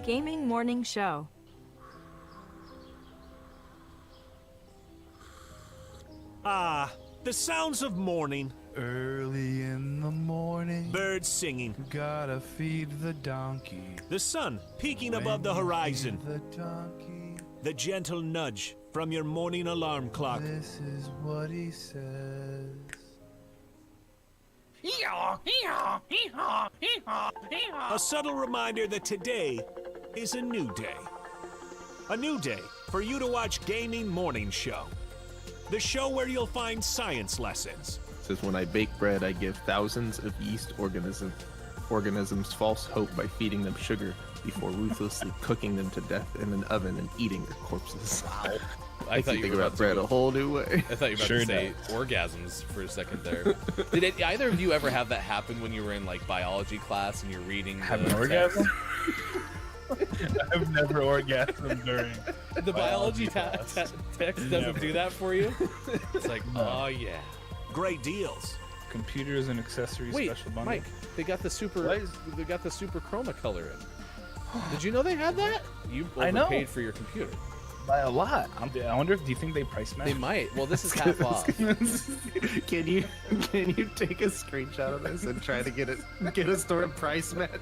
Gaming Morning Show. Ah, the sounds of morning. Early in the morning, Birds singing. gotta feed the donkey. The sun peeking above the horizon. The gentle nudge from your morning alarm clock. This is what he says. A subtle reminder that today is a new day. A new day for you to watch Gaming Morning Show. The show where you'll find science lessons. It says, when I bake bread, I give thousands of yeast organisms false hope by feeding them sugar before ruthlessly cooking them to death in an oven and eating their corpses. Wow. I thought you think were about bread a whole new way. I thought you were about to say orgasms for a second there. Did either of you ever have that happen when you were in like biology class and you're reading? Have an orgasm? I've never orgasmed during The biology text doesn't do that for you? It's like, oh yeah. Great deals. computers and accessories special bundle. Mike, they got the super chroma color in. Did you know they had that? You overpaid for your computer. By a lot. I wonder if, do you think they price match? They might. Well, this is half off. Can you take a screenshot of this and try to get a store price match?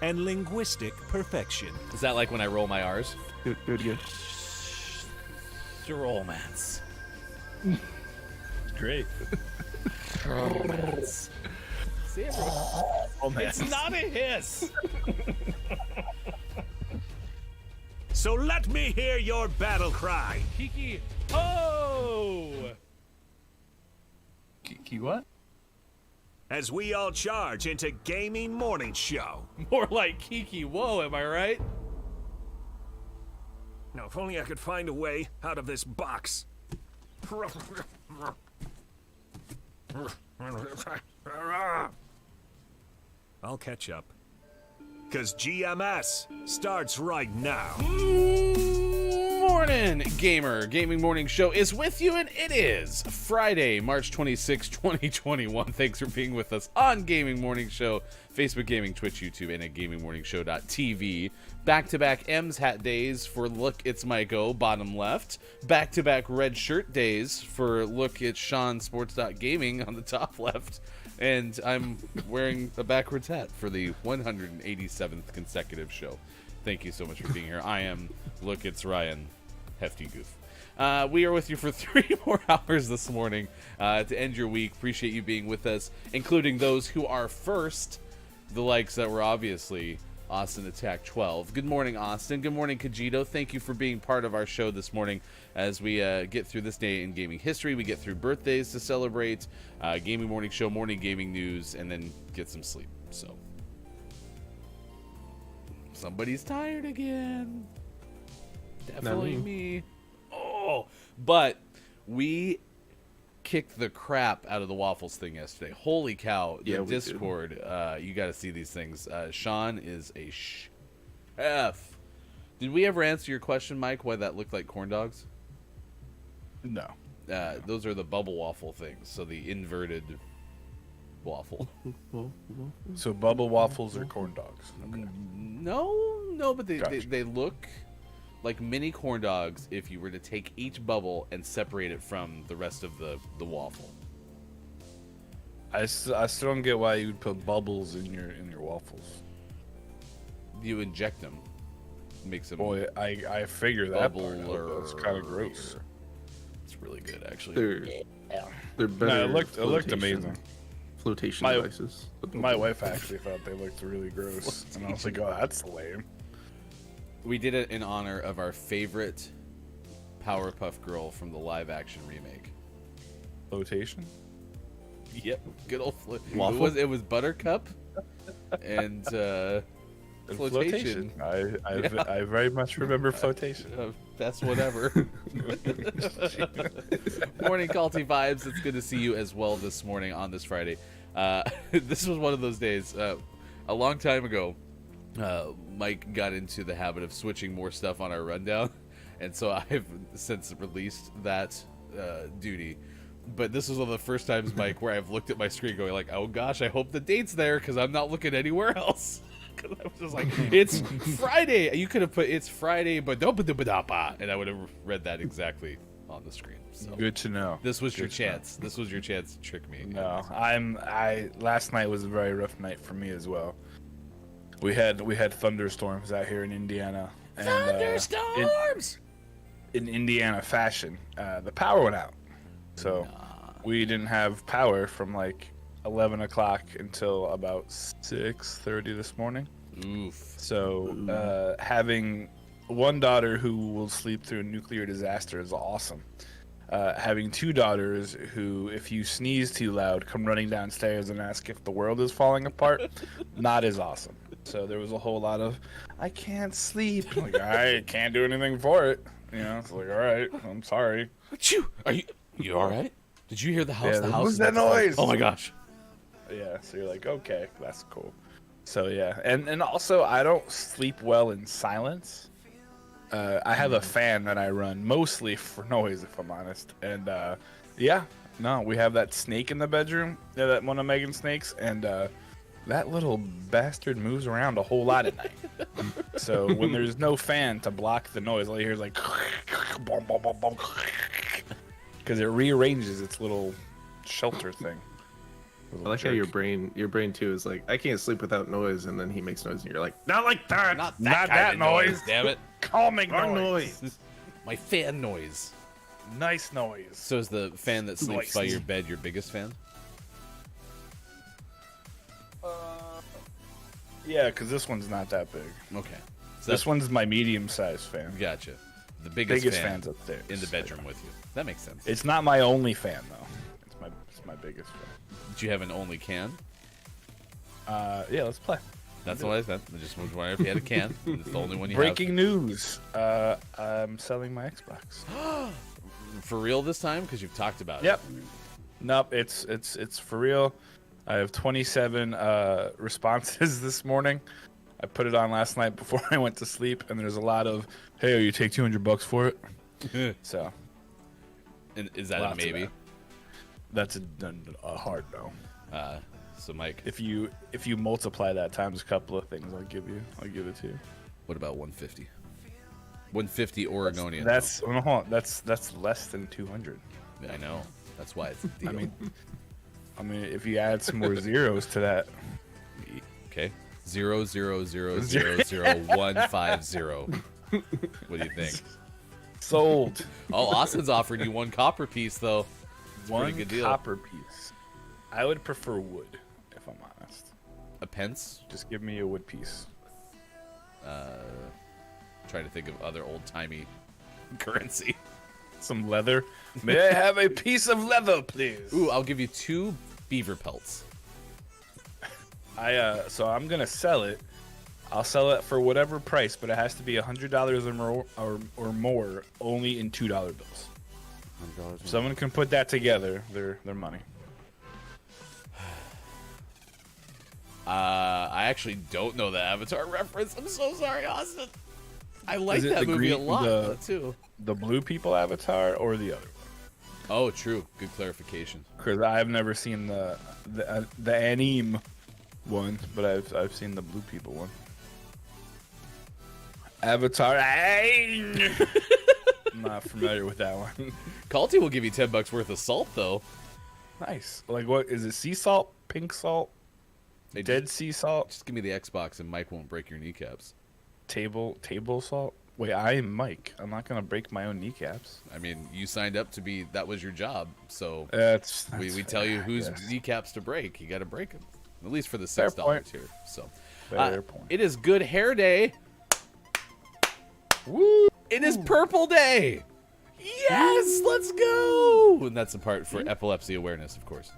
And linguistic perfection. Is that like when I roll my R's? Do it again. Romance. Great. Romance. See, it's not a hiss. So let me hear your battle cry. Kiki, oh! Kiki what? As we all charge into Gaming Morning Show. More like Kiki, whoa, am I right? Now, if only I could find a way out of this box. I'll catch up. 'Cause GMS starts right now. Morning, gamer. Gaming Morning Show is with you, and it is Friday, March 26, 2021. Thanks for being with us on Gaming Morning Show, Facebook Gaming, Twitch, YouTube, and at gamingmorningshow.tv. Back-to-back M's hat days for Look It's My Go, bottom left. Back-to-back red shirt days for Look It's Sean Sports.gaming on the top left. And I'm wearing a backwards hat for the 187th consecutive show. Thank you so much for being here. I am Look It's Ryan, Hefty Goof. We are with you for 3 more hours this morning to end your week. Appreciate you being with us, including those who are first, the likes that were obviously Austin Attack 12. Good morning, Austin. Good morning, Kajito. Thank you for being part of our show this morning as we get through this day in gaming history. We get through birthdays to celebrate, Gaming Morning Show, morning gaming news, and then get some sleep. So, somebody's tired again. Definitely me. Oh, but we kicked the crap out of the waffles thing yesterday. Holy cow! The Yeah, we did. Discord, you got to see these things. Sean is a chef. Did we ever answer your question, Mike? Why that looked like corn dogs? No. Those are the bubble waffle things. So the inverted waffle. So bubble waffles are corn dogs. Okay. No, but Gotcha. they look like mini corn dogs if you were to take each bubble and separate it from the rest of the waffle. I still don't get why you would put bubbles in your waffles. You inject them, makes them Boy, I figure that part out, bubble. but it's kind of gross. It's really good, actually. They're better. No, it looked flotation- amazing. Flotation My- devices. My wife actually thought they looked really gross, and I was like, "Oh, that's lame." We did it in honor of our favorite Powerpuff Girl from the live-action remake. Flotation. Yep, good old Waffle? It was Buttercup and And Flotation. I very much remember flotation. That's whatever. Morning, Culty Vibes. It's good to see you as well this morning on this Friday. This was one of those days. A long time ago, Mike got into the habit of switching more stuff on our rundown, and so I've since released that duty. But this was one of the first times, Mike, where I've looked at my screen going like, oh gosh, I hope the date's there because I'm not looking anywhere else. Because I was just like, it's Friday. You could have put it's Friday, but and I would have read that exactly on the screen. So Good to know. this was your Good to know. chance. This was your chance to trick me. No, last night was a very rough night for me as well. We had thunderstorms out here in Indiana. And, Thunderstorms. in Indiana fashion, the power went out. So we didn't have power from like 11 o'clock until about 6:30 this morning. Oof. So having one daughter who will sleep through a nuclear disaster is awesome. Having two daughters who, if you sneeze too loud, come running downstairs and ask if the world is falling apart, not as awesome. So there was a whole lot of, I can't sleep. Like, I can't do anything for it. You know, it's like, all right, I'm sorry. Achoo! Are you all right? Did you hear the house? Yeah, the house. what was is that about to fall. noise? Oh my gosh. Yeah, so you're like, okay, that's cool. So yeah, and also I don't sleep well in silence. I have a fan that I run mostly for noise, if I'm honest. And yeah, no, we have that snake in the bedroom, that one of Megan's snakes, and that little bastard moves around a whole lot at night. So when there's no fan to block the noise, all you hear is like, because it rearranges its little shelter thing. I like how your brain too is like, I can't sleep without noise, and then he makes noise, and you're like, not like that. Not Not kind that of noise. Damn it. Calming Our noise. noise. My fan noise. Nice noise. So is the fan that sleeps by Noise. your bed your biggest fan? Yeah, because this one's not that big. Okay. So This one's my medium-sized fan. Gotcha. The biggest, Biggest fan fan's upstairs. in the bedroom with you. That makes sense. It's not my only fan though. It's my biggest fan. Did you have an only can? Yeah, let's play. That's what I said. I just was wondering if you had a can. It's the only one you Breaking news. I'm selling my Xbox. have. For real this time? Because you've talked about Yep. Nope, it's for real. I have 27 responses this morning. I put it on last night before I went to sleep, and there's a lot of, hey, you take $200 for it. it. So And is that a lots of maybe? that. That's a hard no. So Mike, If you multiply that times a couple of things, I'll give it to you. what about 150? 150 Oregonian. That's hold on, that's less than 200. I know. That's why it's a deal. I mean, if you add some more zeros to that, Okay. 000000150. What do you think? sold. Oh, Austin's offering you one copper piece though. It's a One pretty good deal. copper piece. I would prefer wood, if I'm honest. A pence? Just give me a wood piece. Trying to think of other old timey currency. Some leather. May I have a piece of leather, please? Ooh, I'll give you 2 beaver pelts. So I'm gonna sell it. I'll sell it for whatever price, but it has to be $100 or more, only in $2 bills. If someone can put that together, their money. I actually don't know the Avatar reference. I'm so sorry, Austin. I like Is it that the movie a green- lot too. The blue people Avatar or the other one? Oh, true. Good clarification. Because I've never seen the anime one, but I've seen the blue people one. Avatar. I'm not familiar with that one. Calty will give you $10 worth of salt though. Nice. Like what is it? Sea salt, pink salt, Hey, dead sea salt, Just give me the Xbox and Mike won't break your kneecaps. table salt. Wait, I am Mike. I'm not gonna break my own kneecaps. I mean, you signed up to be. That was your job. So That's we tell you fair, I whose guess. kneecaps to break. You got to break them. At least for the Fair $6 point. here. So Fair point. it is Good Hair Day. Woo! It is Purple Day. Yes, let's go. And that's the part for epilepsy awareness, of course.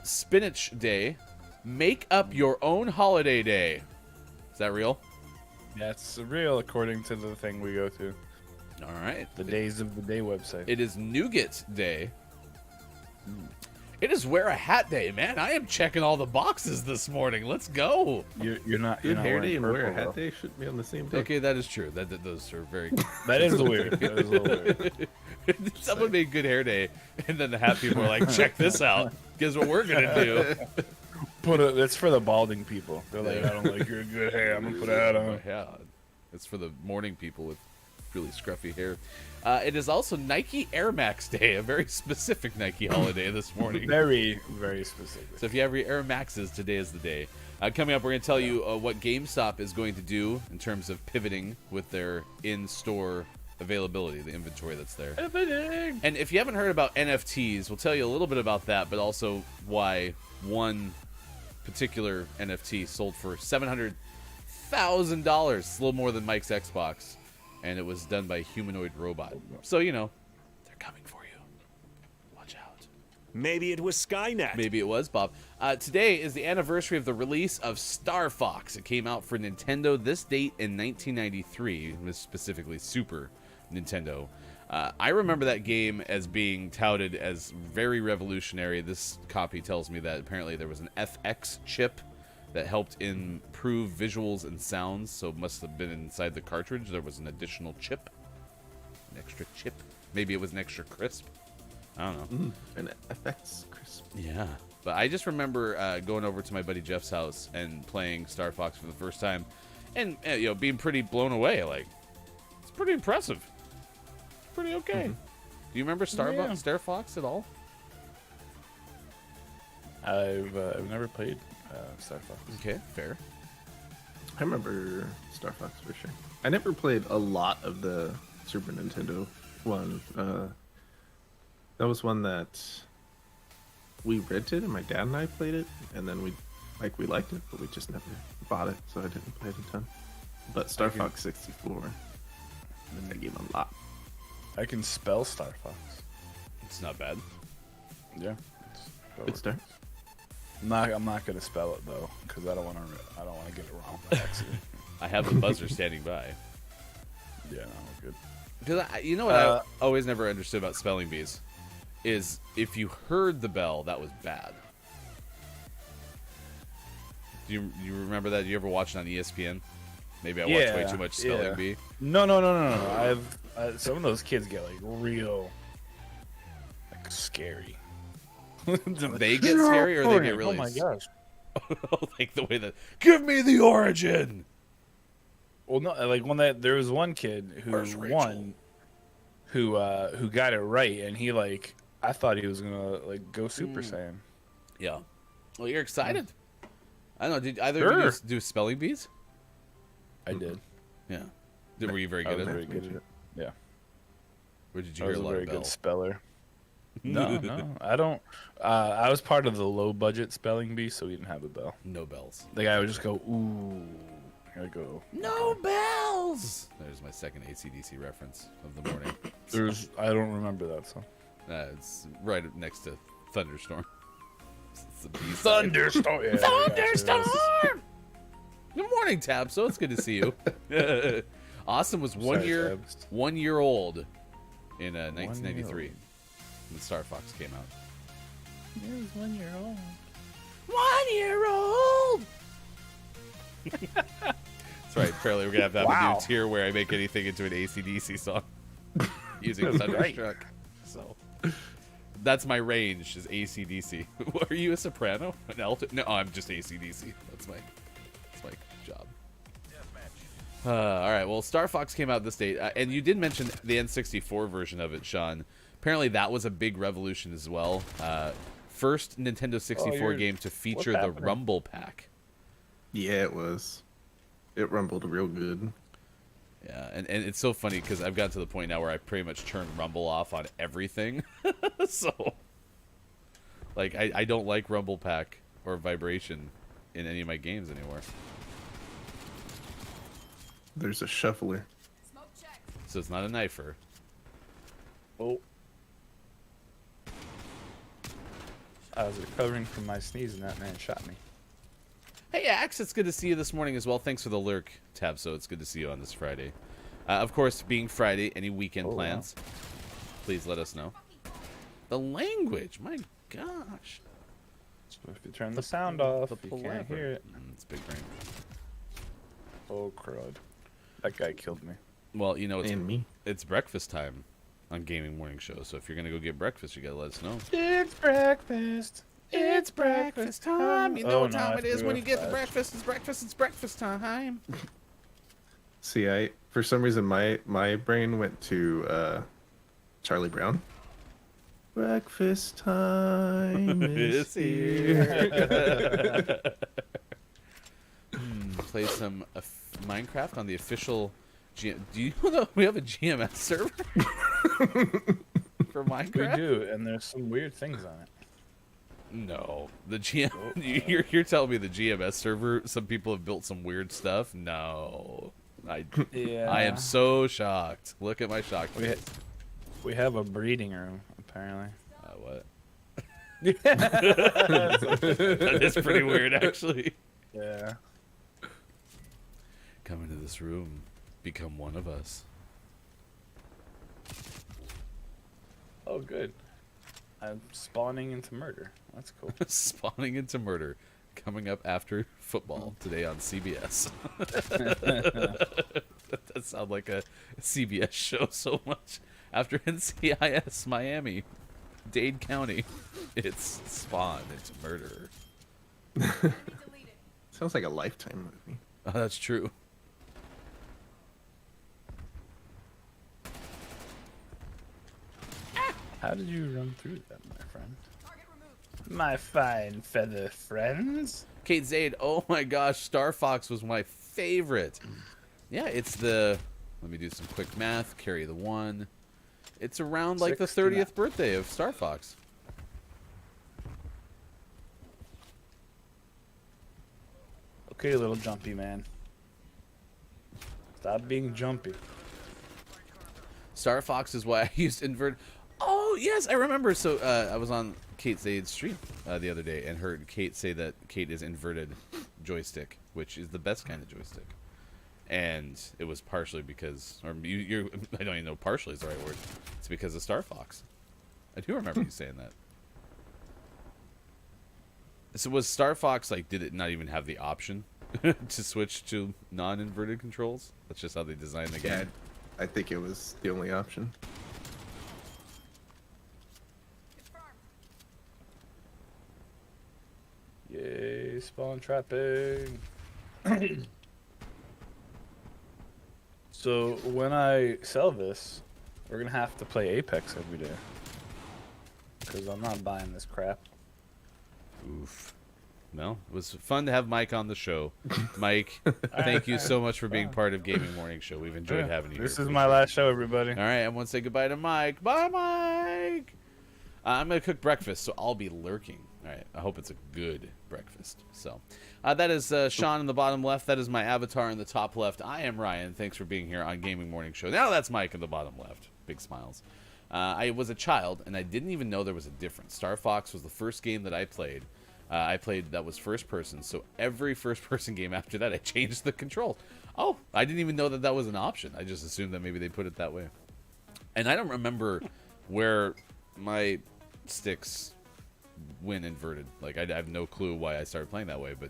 Spinach Day. Make up your own holiday day. Is that real? That's real according to the thing we go to. All right. The Days of the Day website. It is Nougat Day. It is Wear a Hat Day, man. I am checking all the boxes this morning. Let's go. You're not. Good You're not hair wearing day and wear a purple, hat though. day shouldn't be on the same day. Okay, that is true. Those are very. That is weird. That is a little weird. Someone made Good Hair Day, and then the hat people are like, "Check this out. Guess what we're gonna do." That's for the balding people. They're like, I don't like your good hair. I'm gonna put a hat on. Yeah, it's for the morning people with really scruffy hair. It is also Nike Air Max Day, a very specific Nike holiday this morning. Very, very specific. So if you have your Air Maxes, today is the day. Coming up, we're going to tell you what GameStop is going to do in terms of pivoting with their in-store availability, the inventory that's there. Everything. And if you haven't heard about NFTs, we'll tell you a little bit about that, but also why one particular NFT sold for $700,000. It's a little more than Mike's Xbox. And it was done by a humanoid robot. So, you know, they're coming for you. Watch out. Maybe it was Skynet. Maybe it was, Bob. Today is the anniversary of the release of Star Fox. It came out for Nintendo this date in 1993. It was specifically Super Nintendo. I remember that game as being touted as very revolutionary. This copy tells me that apparently there was an FX chip that helped improve visuals and sounds, so it must have been inside the cartridge. There was an additional chip. An extra chip. Maybe it was an extra crisp. I don't know. And FX crisp. Yeah. But I just remember going over to my buddy Jeff's house and playing Star Fox for the first time and you know, being pretty blown away. Like, it's pretty impressive. It's pretty okay. Do you remember Yeah. Star Fox at all? I've never played Star Fox. Okay, fair. I remember Star Fox for sure. I never played a lot of the Super Nintendo one. That was one that we rented, and my dad and I played it, and then we liked it, but we just never bought it, so I didn't play it a ton. But Star Fox 64, I like that game a lot. I can spell Star Fox. It's not bad. Yeah. Good start. I'm not gonna spell it though, because I don't want to get it wrong by accident. I have a buzzer standing by. Yeah, no, good. Because you know what I always never understood about spelling bees is if you heard the bell, that was bad. Do you remember that? Do you ever watch it on ESPN? Maybe I watched way too much spelling bee. No. I've some of those kids get like real, like scary. They get scary or they get really? Oh my gosh. Like the way that give me the origin. Well, no, like there was one kid who Where's Rachel? won, who got it right, and he like I thought he was gonna like go Super Saiyan. Yeah. Well, you're excited. I don't know. Did either of you do spelling bees? I did. Yeah. Were you very I good was at very it? good at it. Yeah, Or did you I hear was a a lot very of good bells? speller. No, I don't. I was part of the low budget spelling bee, so we didn't have a bell. No bells. The guy would just go, ooh. I go. No bells. There's my second AC/DC reference of the morning. I don't remember that song. It's right next to Thunderstorm. It's the B-side. Thunderstorm. Yeah, Thunderstorm. Good morning, Tab. So it's good to see you. Austin was Sorry, Tabs. 1 year old in 1993. when Star Fox came out. It was 1 year old. 1 year old. That's right. Apparently, we're gonna have to have Wow. a new tier where I make anything into an AC/DC song using That's Thunderstruck. So that's my range is AC/DC. Are you a soprano? An alto? No, I'm just AC/DC. That's my job. All right. Well, Star Fox came out this date, and you did mention the N64 version of it, Sean. Apparently, that was a big revolution as well. First Nintendo 64 game to feature the happening? Rumble Pack. Yeah, it was. It rumbled real good. Yeah, and it's so funny because I've gotten to the point now where I pretty much turn Rumble off on everything. So, like, I don't like Rumble Pack or vibration in any of my games anymore. There's a shuffler. So it's not a knifer. Oh. I was recovering from my sneeze and that man shot me. Hey, Axe, it's good to see you this morning as well. Thanks for the lurk, Tab. So it's good to see you on this Friday. Of course, being Friday, any weekend plans, please let us know. The language, my gosh. So if you turn the sound off, The you can't palaver. hear it. It's big brain. Oh, crud. That guy killed me. Well, you know, And me. it's breakfast time on Gaming Morning Show. So if you're going to go get breakfast, you got to let us know. It's breakfast. It's breakfast time. You know Oh, what no, time I it is threw when a you get the flash. breakfast. It's breakfast. It's breakfast time. See, for some reason my brain went to Charlie Brown. Breakfast time is here. Play some Minecraft on the official. Do you know we have a GMS server for We Minecraft? do, and there's some weird things on it. No, the GM. You're telling me the GMS server? Some people have built some weird stuff. No, Yeah. I am so shocked. Look at my shock We, face. we have a breeding room, apparently. What? That is pretty weird, actually. Yeah. Come into this room, become one of us. Oh, good. I'm spawning into murder. That's cool. Spawning into murder, coming up after football today on CBS. That does sound like a CBS show so much. After NCIS Miami, Dade County, it's Spawn into murder. Sounds like a Lifetime movie. Oh, that's true. How did you run through that, my friend? My fine feather friends. Kate Zaid, oh my gosh, Star Fox was my favorite. Yeah, it's the. Let me do some quick math. Carry the one. It's around like the 69. 30th birthday of Star Fox. Okay, little jumpy man. Stop being jumpy. Star Fox is why I used invert. Oh yes, I remember. So I was on Kate Zaid's stream the other day and heard Kate say that Kate is inverted joystick, which is the best kind of joystick. And it was partially because, or you I don't even know partially is the right word. It's because of Star Fox. I do remember you saying that. So was Star Fox like? Did it not even have the option to switch to non-inverted controls? That's just how they designed the Yeah, game. I think it was the only option. Yay, spawn trapping. So when I sell this, we're gonna have to play Apex every day. Because I'm not buying this crap. Oof. Well, it was fun to have Mike on the show. Mike, thank you so much for being part of Gaming Morning Show. We've enjoyed having you This here. is my last show, everybody. All right, I want to say goodbye to Mike. Bye, Mike. I'm going to cook breakfast, so I'll be lurking. All right, I hope it's a good breakfast. So that is Sean in the bottom left. That is my avatar in the top left. I am Ryan. Thanks for being here on Gaming Morning Show. Now that's Mike in the bottom left. Big smiles. I was a child, and I didn't even know there was a difference. Star Fox was the first game that I played. That was first person, so every first person game after that I changed the controls. Oh, I didn't even know that that was an option. I just assumed that maybe they put it that way. And I don't remember where my sticks win inverted. Like I have no clue why I started playing that way, but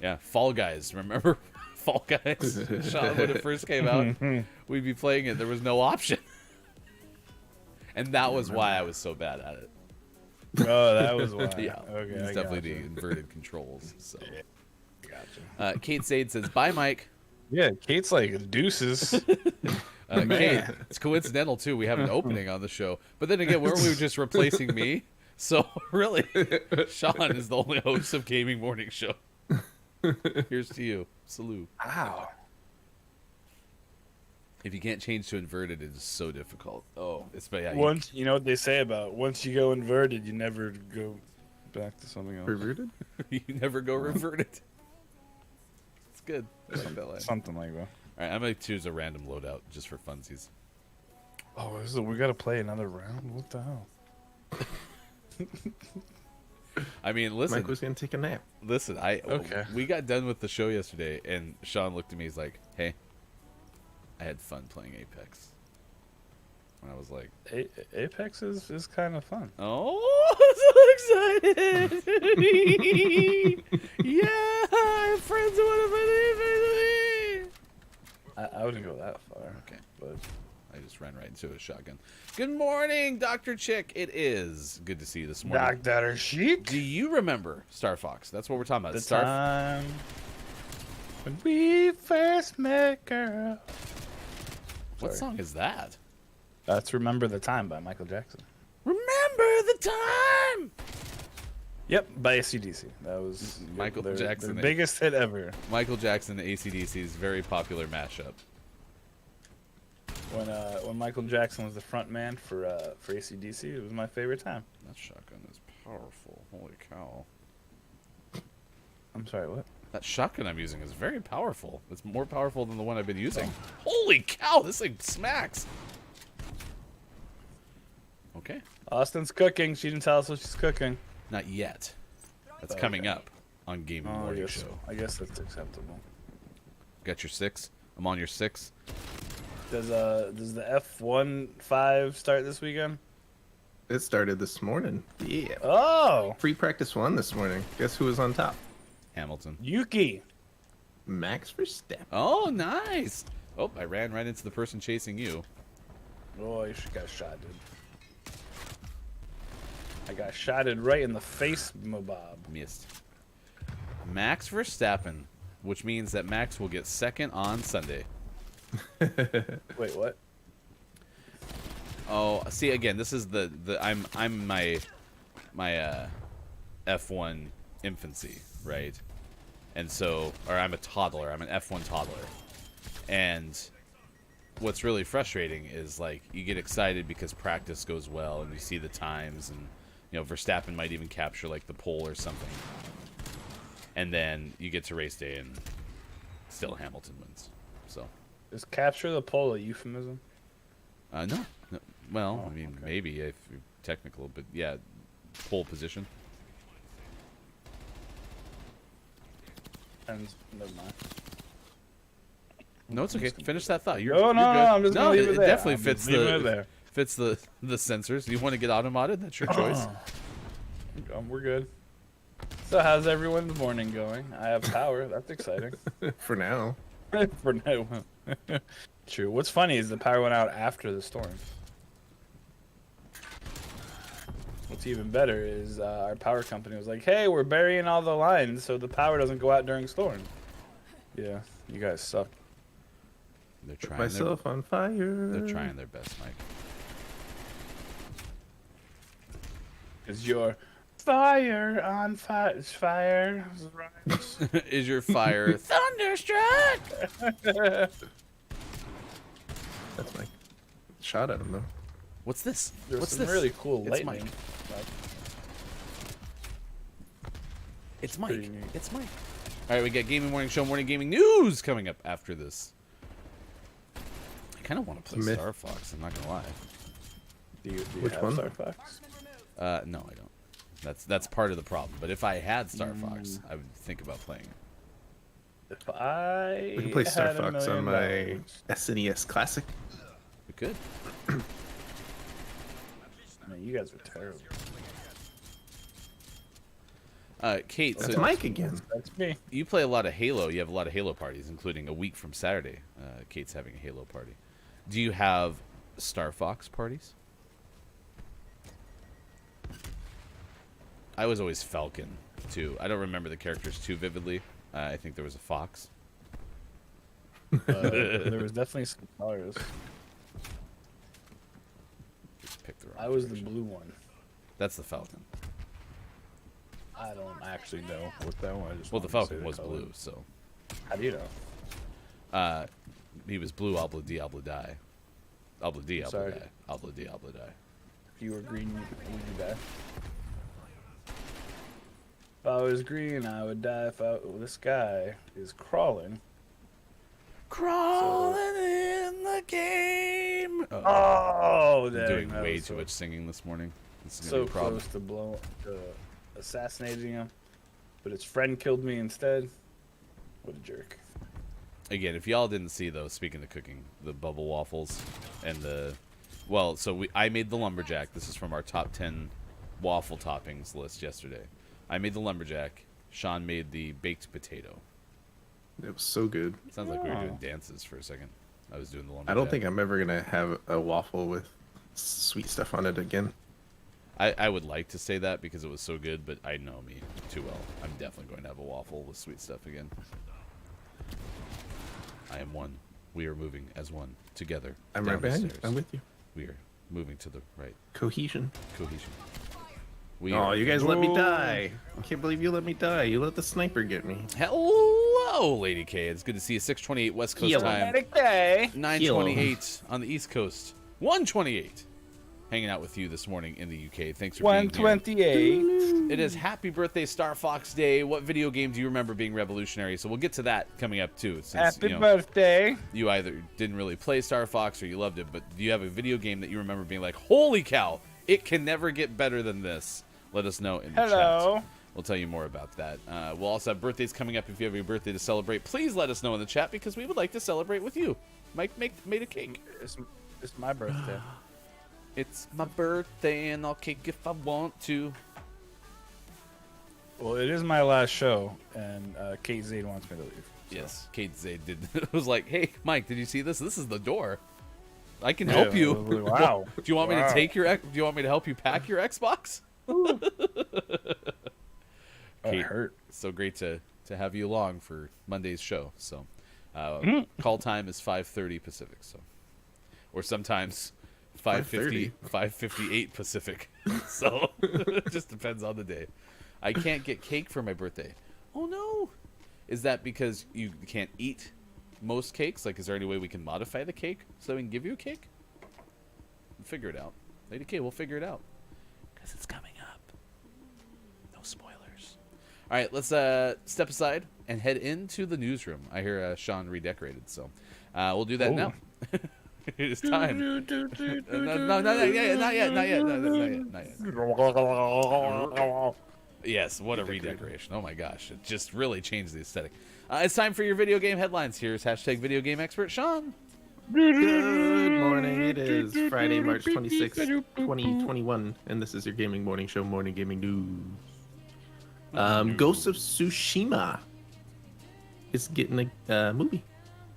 yeah, Fall Guys. Remember Fall Guys? Sean, when it first came out, we'd be playing it. There was no option, and that was why I was so bad at it. Oh, that was why. Yeah, Okay, it's I definitely gotcha. the inverted controls. So, Gotcha. Kate Sade says, "Bye, Mike." Yeah, Kate's like deuces. Kate, it's coincidental too. We have an opening on the show, but then again, weren't we just replacing me? So really, Sean is the only host of Gaming Morning Show. Here's to you. Salute. Wow. If you can't change to inverted, it is so difficult. Oh, it's but yeah. Once you know what they say about once you go inverted, you never go back to something else. Reverted? You never go reverted. It's good. I like that line. Something like that. All right, I'm gonna choose a random loadout just for funsies. Oh, we gotta play another round. What the hell? I mean, listen. Mike was gonna take a nap. Listen, Okay. we got done with the show yesterday, and Sean looked at me. He's like, "Hey, I had fun playing Apex." And I was like, Apex is kind of fun. "Oh, I'm so excited! Yeah, I have friends who want to play Apex." I wouldn't go that far. Okay, But I just ran right into a shotgun. Good morning, Dr. Chick. It is good to see you this morning. Dr. Sheik. Do you remember Star Fox? That's what we're talking about. The Star time when we first met, girl. What Sorry. song is that? That's "Remember the Time" by Michael Jackson. Remember the time. Yep, by AC/DC. That was Michael their Jackson. biggest hit ever. Michael Jackson, AC/DC's very popular mashup. When Michael Jackson was the front man for AC/DC, it was my favorite time. That shotgun is powerful. Holy cow. I'm sorry, what? That shotgun I'm using is very powerful. It's more powerful than the one I've been using. Holy cow, this thing smacks. Okay. Austin's cooking. She didn't tell us what she's cooking. Not yet. That's coming up on Gaming Oh, Morning Show. I guess that's acceptable. Got your 6? I'm on your 6. Does the F1.5 start this weekend? It started this morning. Yeah. Oh, Free practice 1 this morning. Guess who was on top? Hamilton. Yuki. Max Verstappen. Oh, nice. Oh, I ran right into the person chasing you. Oh, you got shot, dude. I got shotted right in the face, Mobob. Missed. Max Verstappen, which means that Max will get second on Sunday. Wait, what? Oh, see again. This is the I'm my F1 infancy, right? And so, or I'm a toddler. I'm an F1 toddler, and what's really frustrating is like you get excited because practice goes well and you see the times and you know Verstappen might even capture like the pole or something, and then you get to race day and still Hamilton wins. So Is capture the pole a euphemism? no. Well, Oh, I mean okay. maybe if you're technical, but yeah, pole position. And never mind. No, it's okay. Finish that thought. You're, No, you're no, good. no, I'm just gonna leave it there. definitely I'm fits just leaving it the there. fits the sensors. You want to get automodded? That's your choice. We're good. So how's everyone's morning going? I have power. That's exciting. For now. For now. True. What's funny is the power went out after the storm. What's even better is our power company was like, "Hey, we're burying all the lines so the power doesn't go out during storms." Yeah, you guys suck. They're Put trying. myself on fire. They're trying their best, Mike. Is your fire on fire? Fire. Right. Is your fire thunderstruck? That's Mike. Shot at him though. What's this? There's What's some this? really cool It's lightning. Mike. It's Pretty Mike. neat. It's Mike. All right, we got Gaming Morning Show, Morning Gaming News coming up after this. I kind of want to play Myth. Star Fox. I'm not gonna lie. Do you Which have one? Star Fox? No, I don't. That's part of the problem. But if I had Star Fox, I would think about playing it. If I We can play Star had $1 Fox on million my SNES Classic. We could. Man, you guys are terrible. Kate, That's so Mike again. That's me. you play a lot of Halo. You have a lot of Halo parties, including a week from Saturday. Kate's having a Halo party. Do you have Star Fox parties? I was always Falcon, too. I don't remember the characters too vividly. I think there was a fox. There was definitely some colors. Just picked the wrong I was the version. blue one. That's the Falcon. I don't actually know what that one. I just Well, the wanted to say Falcon was color. blue, so How do you know? he was blue. Obla di, obla die. Obla di, obla Sorry. die. Obla di, obla die. If you were green, would you die? If I was green, I would die. This guy is crawling. Crawling in the game. Oh, I'm dang, doing that way was too so- much singing this morning. This is So gonna be a problem. close to assassinating him, but his friend killed me instead. What a jerk! Again, if y'all didn't see though, speaking of cooking, the bubble waffles and I made the lumberjack. This is from our top 10 waffle toppings list yesterday. I made the lumberjack. Sean made the baked potato. It was so good. Sounds like we were doing Oh. dances for a second. I was doing the lumberjack. I don't think I'm ever gonna have a waffle with sweet stuff on it again. I would like to say that because it was so good, but I know me too well. I'm definitely going to have a waffle with sweet stuff again. I am one. We are moving as one together. I'm down right the behind you. stairs. I'm with you. We are moving to the right. Cohesion. Cohesion. We Oh, are- you guys let me die. I can't believe you let me die. You let the sniper get me. Hello, Lady K. It's good to see you. 6:28 West Coast Hello. time. Okay. 9:28 on the East Coast. 1:28. Hanging out with you this morning in the UK. Thanks for being here. 128. It is Happy Birthday Star Fox Day. What video game do you remember being revolutionary? So we'll get to that coming up too. Since Happy you know, birthday. you either didn't really play Star Fox or you loved it, but do you have a video game that you remember being like, holy cow, it can never get better than this? Let us know in the Hello. chat. We'll tell you more about that. We'll also have birthdays coming up. If you have a birthday to celebrate, please let us know in the chat because we would like to celebrate with you. Mike made a cake. It's my birthday. It's my birthday and I'll cake if I want to. Well, it is my last show, and Kate Zade wants me to leave. Yes, Kate Zay did. Was like, hey, Mike, did you see this? This is the door. I can Yeah, help you. wow. Do you want me to Wow. take your? Do you want me to help you pack your Xbox? Oh, Kate, it hurt. so great to have you along for Monday's show. So, Mm-hmm. call time is 5:30 Pacific. So, or sometimes 5:50, 5:58 Pacific. So, it just depends on the day. I can't get cake for my birthday. Oh no! Is that because you can't eat most cakes? Like, is there any way we can modify the cake so we can give you a cake? We'll figure it out. Lady K, we'll figure it out. Because it's coming up. No spoilers. All right, let's step aside and head into the newsroom. I hear Sean redecorated, so we'll do that Oh. now. It is time. No, not yet. Yes, what a redecoration. Oh my gosh, it just really changed the aesthetic. It's time for your video game headlines. Here's hashtag video game expert Sean. Good morning. It is Friday, March 26th, 2021, and this is your gaming morning show, Morning Gaming News. Ghost of Tsushima is getting a movie.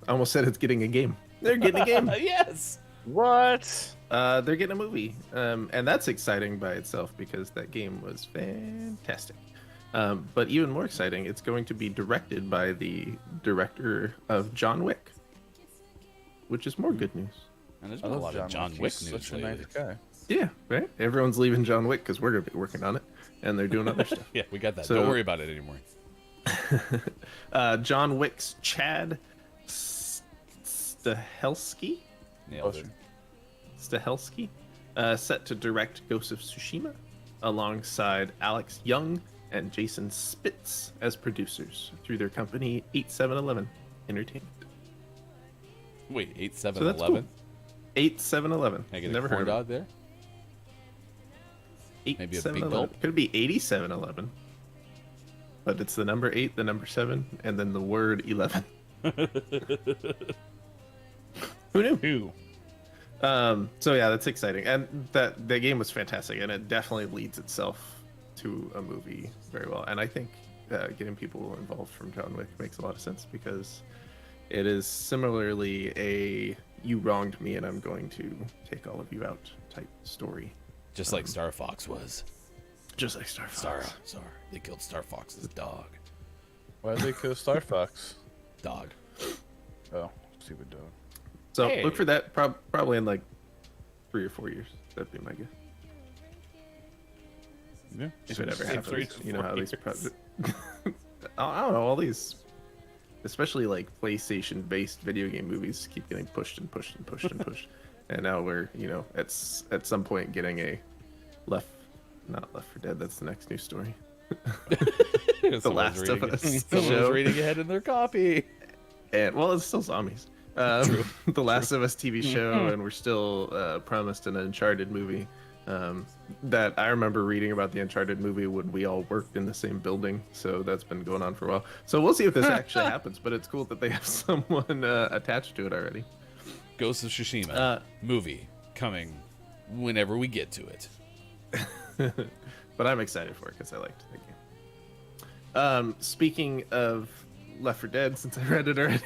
I almost said it's getting a game. They're getting a game. Yes. What? They're getting a movie, and that's exciting by itself because that game was fantastic. But even more exciting, it's going to be directed by the director of John Wick, which is more good news. And there's been a lot of John Wick news Such a lately. nice guy. Yeah, right? Everyone's leaving John Wick because we're going to be working on it, and they're doing other stuff. Yeah, we got that. So- Don't worry about it anymore. John Wick's Chad Stahelski? Nailed it. Stahelski, set to direct Ghost of Tsushima, alongside Alex Young and Jason Spitz as producers through their company 8711 Entertainment. Wait, 8, 7, So that's 11? cool. 8711. Can I get Never a heard corn of dog there? it. maybe a big 8711. gulp? Could be 8711. But it's the number 8, the number 7, and then the word 11. Who knew? Who? So yeah, that's exciting, and that the game was fantastic, and it definitely leads itself to a movie very well. And I think getting people involved from John Wick makes a lot of sense because it is similarly a "you wronged me, and I'm going to take all of you out" type story, Just like Star Fox was. just like Star Fox. Sorry. They killed Star Fox's dog. Why did they kill Star Fox? Dog. Oh, stupid dog. So Hey. look for that probably in like 3 or 4 years. That'd be my guess. Yeah. If it ever Say 3 happens, to you know 4 how these years. projects. I don't know, all these, especially like PlayStation-based video game movies, keep getting pushed and pushed and pushed and pushed, and now we're at some point getting a not Left 4 Dead. That's the next news story. The Last of Us Someone's show. reading ahead in their copy. And well, it's still zombies. The Last of Us TV show, and we're still promised an Uncharted movie. That I remember reading about the Uncharted movie when we all worked in the same building, so that's been going on for a while. So we'll see if this actually happens, but it's cool that they have someone attached to it already. Ghost of Tsushima movie coming whenever we get to it. But I'm excited for it because I liked the game. Speaking of Left 4 Dead, since I read it already.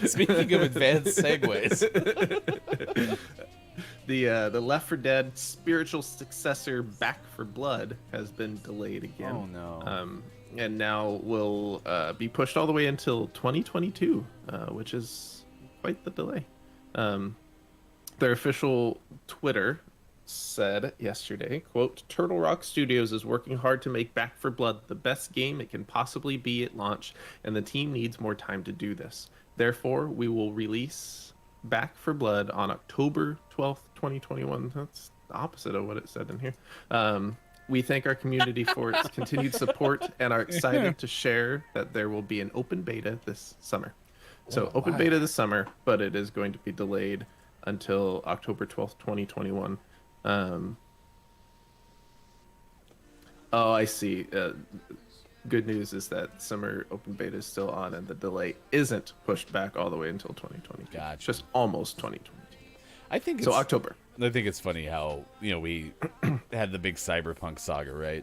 Speaking of advanced segues, The Left 4 Dead spiritual successor Back 4 Blood has been delayed again. Oh, no. And now will be pushed all the way until 2022, which is quite the delay. Their official Twitter said yesterday, quote, "Turtle Rock Studios is working hard to make Back 4 Blood the best game it can possibly be at launch, and the team needs more time to do this. Therefore, we will release Back 4 Blood on October 12th, 2021. That's the opposite of what it said in here. We thank our community for its continued support and are excited to share that there will be an open beta this summer. So open beta this summer, but it is going to be delayed until October 12th, 2021. Oh, I see. Good news is that summer open beta is still on, and the delay isn't pushed back all the way until 2022. Gotcha. Just almost 2022. I think So it's, October. I think it's funny how we had the big cyberpunk saga, right?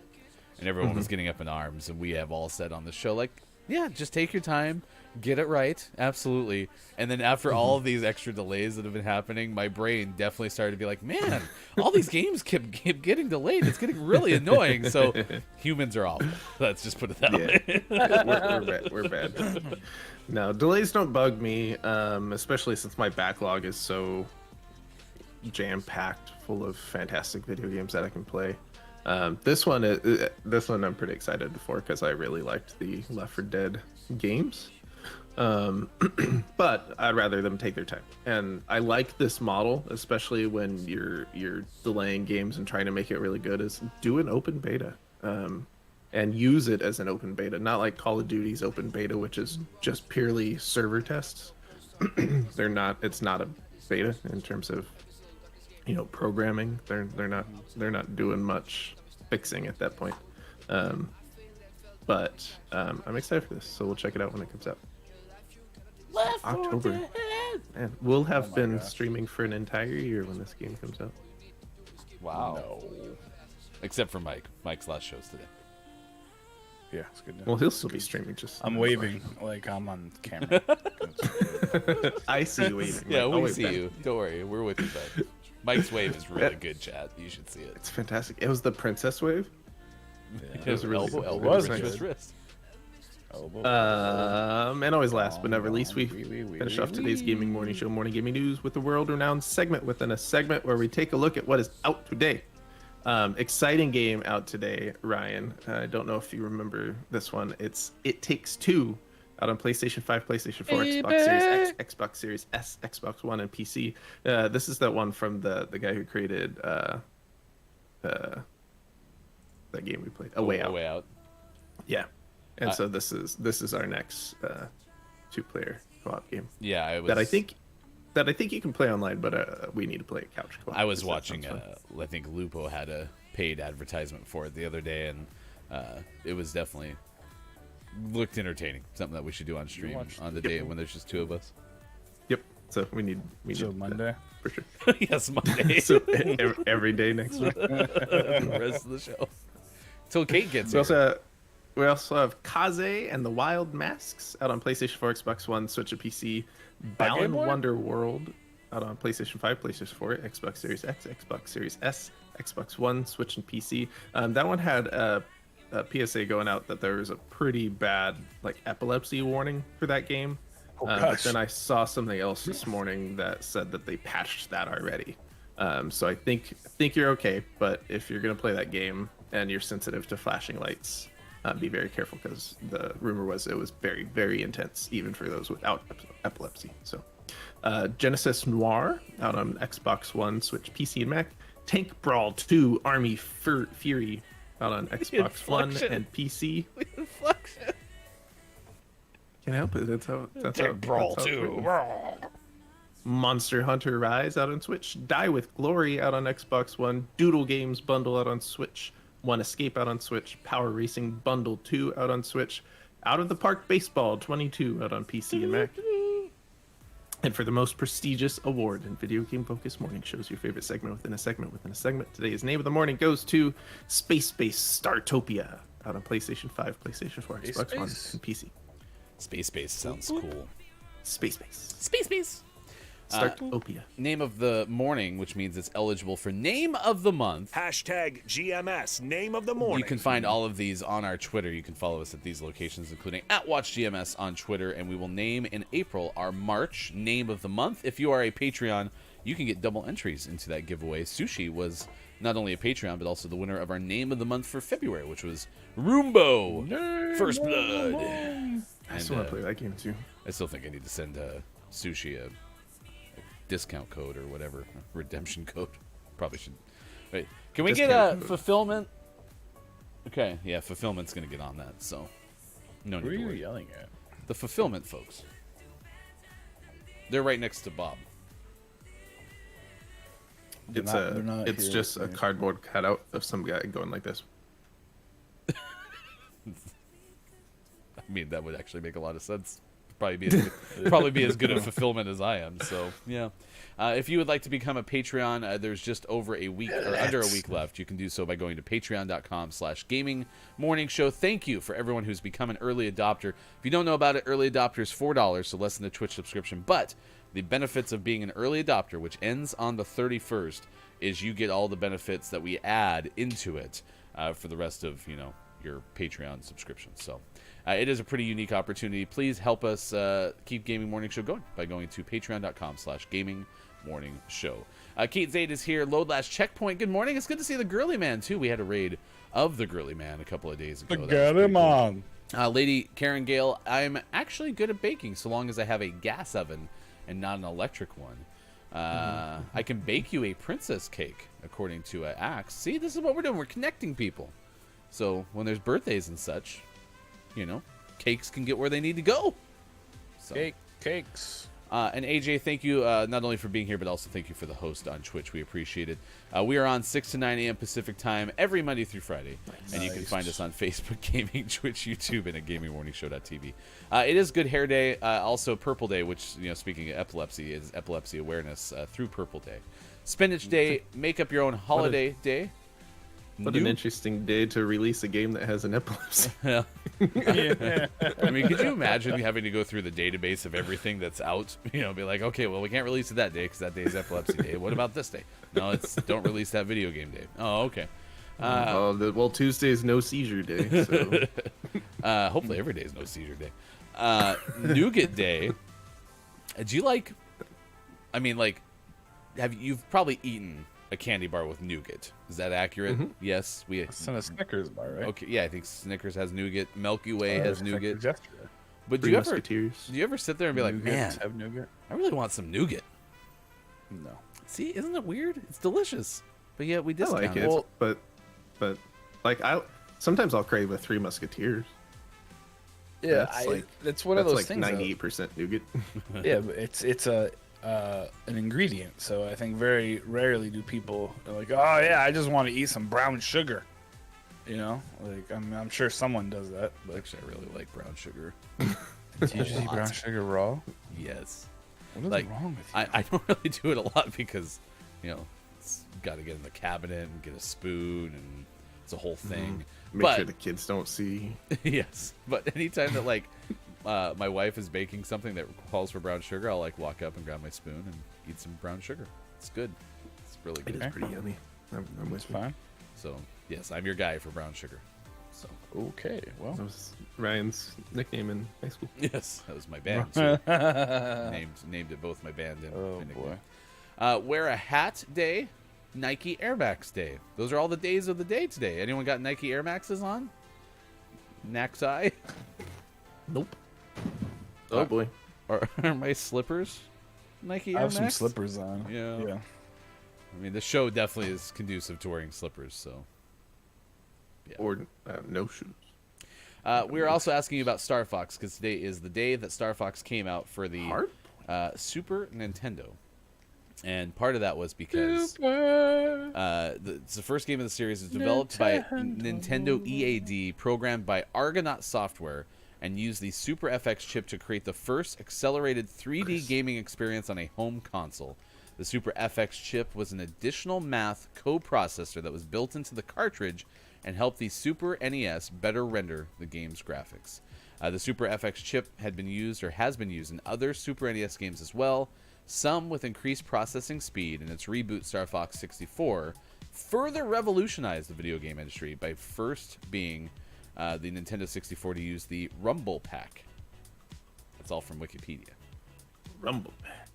And everyone was getting up in arms, and we have all said on the show, like, yeah, just take your time, get it right, absolutely. And then after all of these extra delays that have been happening, my brain definitely started to be like, man, all these games keep getting delayed. It's getting really annoying. So humans are awful. Let's just put it that way. We're bad. No, delays don't bug me, especially since my backlog is so jam-packed full of fantastic video games that I can play. This one I'm pretty excited for because I really liked the Left 4 Dead games. But I'd rather them take their time. And I like this model, especially when you're delaying games and trying to make it really good, is do an open beta. And use it as an open beta, not like Call of Duty's open beta, which is just purely server tests. It's not a beta in terms of programming. They're not doing much fixing at that point. But I'm excited for this, so we'll check it out when it comes out. October. And we'll have been streaming for an entire year when this game comes out. Wow. No. Except for Mike. Mike's last show's today. Yeah, it's good. Well, he'll still be streaming. Just I'm waving like I'm on camera. I see you waving. Yeah, I'll we wave see back. you. Don't worry, we're with you, bud. Mike's wave is really good, chat. You should see it. It's fantastic. It was the princess wave. It was really elbow, good. elbow, It was wrist, good. wrist, wrist. And always last but never least, we finish off today's Gaming Morning Show, Morning Gaming News, with the world-renowned segment within a segment where we take a look at what is out today. Exciting game out today, Ryan. I don't know if you remember this one. It Takes Two, out on PlayStation 5, PlayStation 4, Xbox Series X, Xbox Series S, Xbox One, and PC. This is that one from the guy who created that game we played, A Way Out. A Way Out. Yeah. And so this is our next two-player co-op game Yeah, I was. that I think you can play online, but we need to play a couch co-op. I was 'cause that watching. sounds fun. I think Lupo had a paid advertisement for it the other day, and it was definitely looked entertaining. Something that we should do on stream watched- on the day when there's just two of us. Yep. So we need So to Monday. for sure. Yes, Monday. So every day next week. The rest of the show. Till Kate gets here. We also have Kaze and the Wild Masks out on PlayStation 4, Xbox One, Switch, and PC. Balan Boy? Wonder World out on PlayStation 5, PlayStation 4, Xbox Series X, Xbox Series S, Xbox One, Switch, and PC. That one had a PSA going out that there was a pretty bad epilepsy warning for that game. But gosh. then I saw something else this morning that said that they patched that already. So I think you're okay. But if you're gonna play that game and you're sensitive to flashing lights, be very careful, because the rumor was it was very, very intense, even for those without epilepsy. So, Genesis Noir out on Xbox One, Switch, PC, and Mac. Tank Brawl 2 Army Fury out on Xbox One and PC. Can't help it. That's how. Tank Brawl that's how it's 2. written. Monster Hunter Rise out on Switch. Die with Glory out on Xbox One. Doodle Games Bundle out on Switch. One Escape out on Switch. Power Racing Bundle 2 out on Switch. Out of the Park Baseball 22 out on PC and Mac. And for the most prestigious award in video game focused morning shows, your favorite segment within a segment within a segment, today's name of the morning goes to Space Base Startopia out on PlayStation 5, PlayStation 4, Space Xbox One, Base? and PC. Space Base sounds cool. Space Base Space Base. Startopia. Name of the morning, which means it's eligible for Name of the Month. Hashtag GMS, name of the morning. You can find all of these on our Twitter. You can follow us at these locations, including @WatchGMS on Twitter, and we will name in April our March Name of the Month. If you are a Patreon, you can get double entries into that giveaway. Sushi was not only a Patreon, but also the winner of our Name of the Month for February, which was Roombo First Blood. I still want to play that game too. I still think I need to send Sushi a discount code or whatever, redemption code. Probably should. Wait, can we get Discount code. fulfillment? Okay, yeah, fulfillment's gonna get on that, so no Who are need to you worry. yelling at? The fulfillment folks. They're right next to Bob. It's they're not it's here just a with me. cardboard cutout of some guy going like this. I mean, that would actually make a lot of sense. Probably be as good a fulfillment as I am. So yeah, if you would like to become a Patreon, there's just over a week or under a week left. You can do so by going to patreon.com/gaming morning show. Thank you for everyone who's become an early adopter. If you don't know about it, early adopter is $4, so less than a Twitch subscription. But the benefits of being an early adopter, which ends on the 31st, is you get all the benefits that we add into it for the rest of your Patreon subscription. So it is a pretty unique opportunity. Please help us keep Gaming Morning Show going by going to patreon.com/gaming morning show. Kate Zaid is here. Load Last Checkpoint. Good morning. It's good to see the Girly Man too. We had a raid of the Girly Man a couple of days ago. That was Get pretty him cool. on. Lady Karen Gale, I'm actually good at baking so long as I have a gas oven and not an electric one. I can bake you a princess cake, according to Axe. See, this is what we're doing. We're connecting people. So when there's birthdays and such, cakes can get where they need to go. So. Cakes. And AJ, thank you not only for being here, but also thank you for the host on Twitch. We appreciate it. We are on 6 to 9 a.m. Pacific time every Monday through Friday. And you can find us on Facebook, Gaming, Twitch, YouTube, and at GamingMorningShow.tv. It is Good Hair Day, also Purple Day, which, speaking of epilepsy, is Epilepsy Awareness through Purple Day. Spinach Day, make up your own holiday day. What an interesting day to release a game that has an epilepsy. Yeah. Yeah. I mean, could you imagine having to go through the database of everything that's out? Be like, okay, well, we can't release it that day because that day is Epilepsy Day. What about this day? No, it's don't release that video game day. Oh, okay. Well, Tuesday's no seizure day. So. Hopefully every day is no seizure day. Nougat Day. Do you you've probably eaten a candy bar with nougat. Is that accurate? Mm-hmm. Yes. It's in a Snickers bar, right? Okay, yeah, I think Snickers has nougat. Milky Way has nougat. Yesterday. But do Three you ever Musketeers. sit there and be like, man, Have nougat? I really want some nougat? No. See, isn't it weird? It's delicious. But yet we I discount like it. it, Well- but sometimes I'll crave a Three Musketeers. Yeah, That's it's one of those like things. 98% nougat. Yeah, but it's an ingredient. So I think very rarely do people are like, oh yeah, I just want to eat some brown sugar. I'm sure someone does that. But Actually, I really like brown sugar. did you just eat brown sugar raw? Yes. What is like wrong with you? I don't really do it a lot because, it's got to get in the cabinet and get a spoon, and it's a whole thing. Make But sure the kids don't see. yes, but anytime that like my wife is baking something that calls for brown sugar, I'll like walk up and grab my spoon and eat some brown sugar. It's good. It's really It good. is pretty yummy. I'm with you. Fine. So yes, I'm your guy for brown sugar. So Okay. Well. That was Ryan's nickname in high school. yes, that was my band. So named it both my band and Oh, my nickname. Wear a hat day, Nike Air Max day. Those are all the days of the day today. Anyone got Nike Air Maxes on? Naxi? Nope. Oh boy. Are my slippers Nike I Air have some Max? slippers on. Yeah. Yeah. I mean, the show definitely is conducive to wearing slippers, so. Yeah. Or no shoes. We were also asking you about Star Fox, because today is the day that Star Fox came out for the Super Nintendo. And part of that was because it's the first game of the series. It's developed by Nintendo EAD, programmed by Argonaut Software, and used the Super FX chip to create the first accelerated 3D gaming experience on a home console. The Super FX chip was an additional math coprocessor that was built into the cartridge and helped the Super NES better render the game's graphics. The Super FX chip had been used or has been used in other Super NES games as well, some with increased processing speed, and its reboot Star Fox 64 further revolutionized the video game industry by first being the Nintendo 64 to use the Rumble Pack. That's all from Wikipedia. Rumble Pack.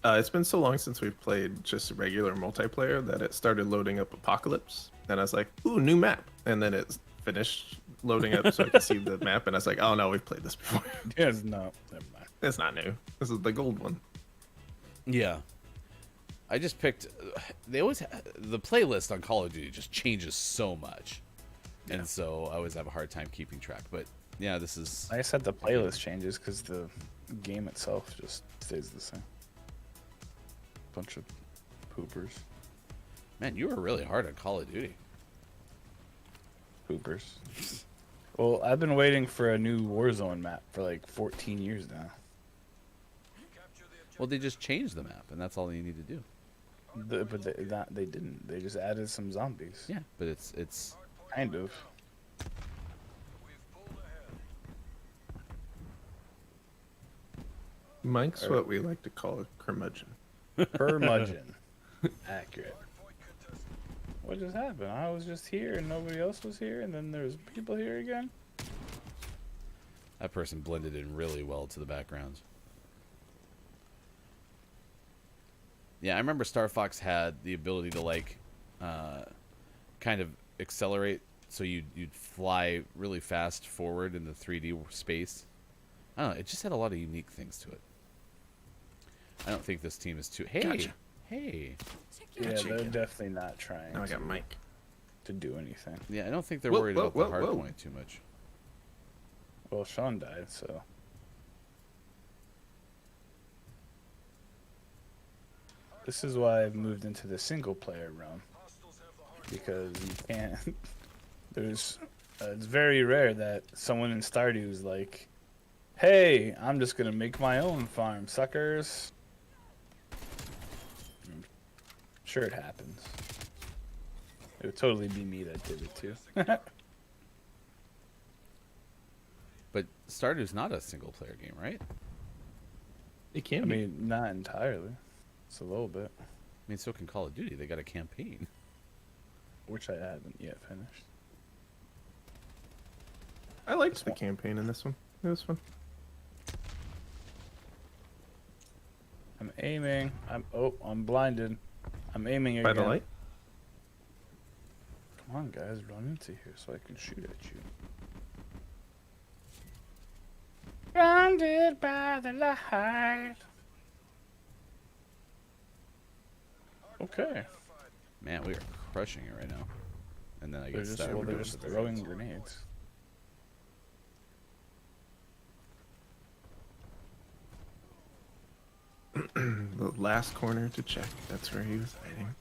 It's been so long since we've played just regular multiplayer that it started loading up Apocalypse, and I was like, "Ooh, new map!" And then it finished loading up so I could see the map, and I was like, "Oh no, we've played this before. Yes. No. Never mind. It's not new. This is the gold one." Yeah. I just picked. They always the playlist on Call of Duty just changes so much, and so I always have a hard time keeping track. But yeah, this is. I said the playlist changes because the game itself just stays the same. Bunch of poopers. Man, you were really hard on Call of Duty. Poopers. Well, I've been waiting for a new Warzone map for like 14 years now. Well, they just changed the map, and that's all you need to do. But they didn't. They just added some zombies. Yeah, but it's. Kind of. Mike's what we like to call a curmudgeon. Curmudgeon. Accurate. What just happened? I was just here and nobody else was here, and then there's people here again? That person blended in really well to the background. Yeah, I remember Star Fox had the ability to like, kind of accelerate, so you'd fly really fast forward in the 3D space. I don't know. It just had a lot of unique things to it. I don't think this team is too. Hey, Gotcha. hey. Yeah, Gotcha. they're definitely not trying Now I got Mike. to do anything. Yeah, I don't think they're Whoa, worried whoa, about the whoa, hard whoa. point too much. Well, Sean died, so. This is why I've moved into the single player realm. Because you can't. There's. It's very rare that someone in Stardew is like, hey, I'm just gonna make my own farm, suckers. I'm sure it happens. It would totally be me that did it too. But Stardew's not a single player game, right? It can I be. mean, not entirely. It's a little bit, I mean, so can Call of Duty. They got a campaign. which I haven't yet finished. I liked the campaign in this one. It was fun. I'm aiming. I'm blinded. I'm aiming By again. the light. Come on, guys, run into here so I can shoot at you. Blinded by the light. Okay. Man, we are crushing it right now. And then I They're get just, stabbed. they're just throwing grenades. The last corner to check. That's where he was hiding.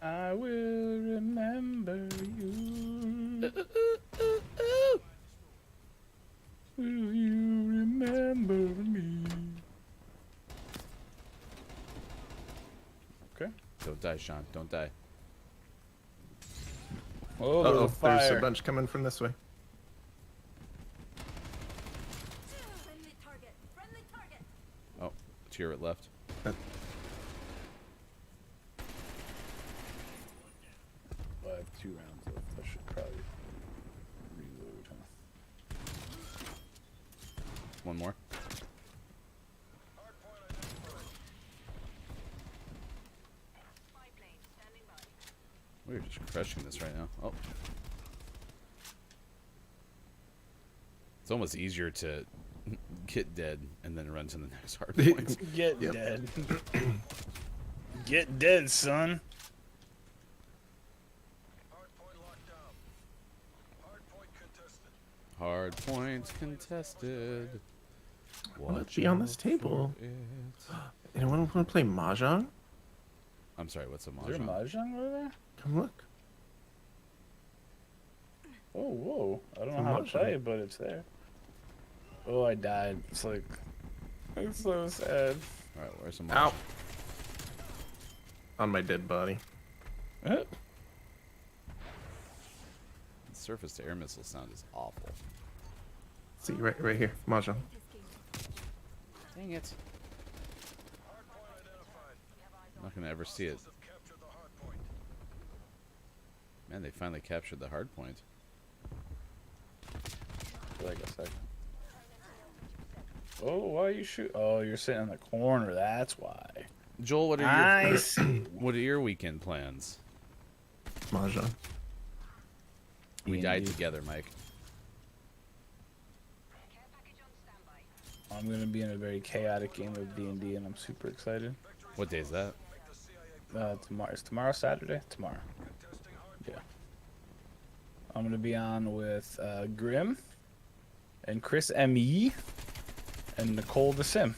I will remember you. Okay. Don't die, Sean. Don't die. Oh, Uh-oh, there's a fire. there's a bunch coming from this way. Oh, to your left. I have 2 rounds left. I should probably reload. Huh? One more. We're just crushing this right now. Oh. It's almost easier to get dead and then run to the next hard point. Get Yep. dead. Get dead, son. Hard point contested. What's be on this out table? for it. Anyone want to play Mahjong? I'm sorry, what's a Is there a mahjong? mahjong over there? Come look. Oh, whoa. I don't know Some how to mahjong. play it, but it's there. Oh, I died. It's like... It's so sad. Alright, where's some mahjong? Ow. On my dead body. Eh? The surface to air missile sound is awful. See, right here. Mahjong. Dang it. I'm not gonna ever see it. Man, they finally captured the hard point. For like a second. Oh, why are you shoot? Oh, you're sitting in the corner. That's why. Joel, what are I your see. what are your weekend plans? Mahjong. We died D&D. together, Mike. I'm gonna be in a very chaotic game of D&D, and I'm super excited. What day is that? Tomorrow. Is tomorrow Saturday? Tomorrow. Yeah. I'm gonna be on with Grim, and Chris M.E., and Nicole the Sim.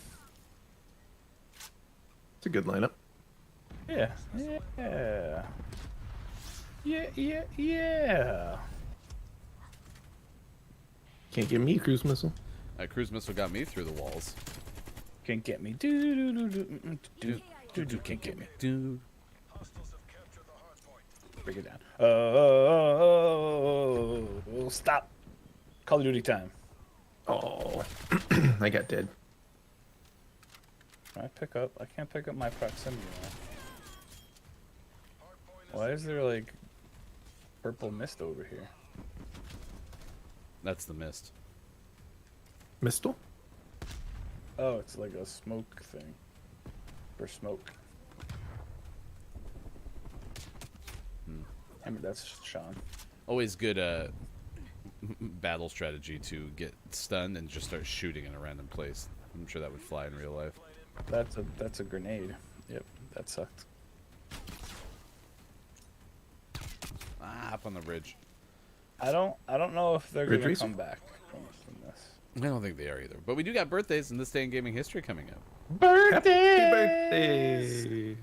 It's a good lineup. Yeah. Yeah. Can't get me cruise missile. That cruise missile got me through the walls. Can't get me. Do. Can't get me. Dude. Break it down. Oh, stop. Call of Duty time. Oh. I got dead. Can I pick up? I can't pick up my proximity now. Why is there like purple mist over here? That's the mist. Mistle? Oh, it's like a smoke thing. For smoke. I mean, that's Sean. Always good battle strategy to get stunned and just start shooting in a random place. I'm sure that would fly in real life. That's a grenade. Yep, that sucked. Ah, up on the bridge. I don't know if they're Ridge gonna Racer? come back from this. I don't think they are either. But we do got birthdays in this day in gaming history coming up. Happy birthday!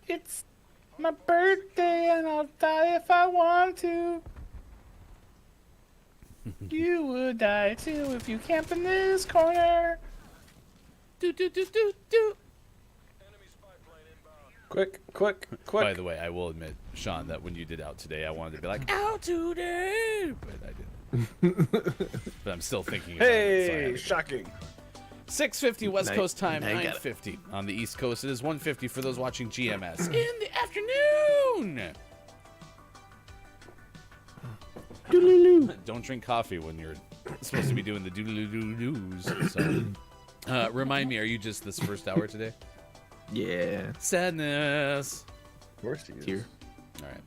It's my birthday and I'll die if I want to. You would die too if you camp in this corner. Do do do do do. Quick. By the way, I will admit, Sean, that when you did out today, I wanted to be like out today, but I didn't. But I'm still thinking about it. So I Hey, had to go. shocking. 6:50 West Now- Coast time, now you got it. 9:50 on the East Coast. It is 1:50 for those watching GMS in the afternoon. Don't drink coffee when you're supposed to be doing the doodle-doo-doos. So, remind me, are you just this first hour today? Yeah. Sadness. Of course he is. Here. All right.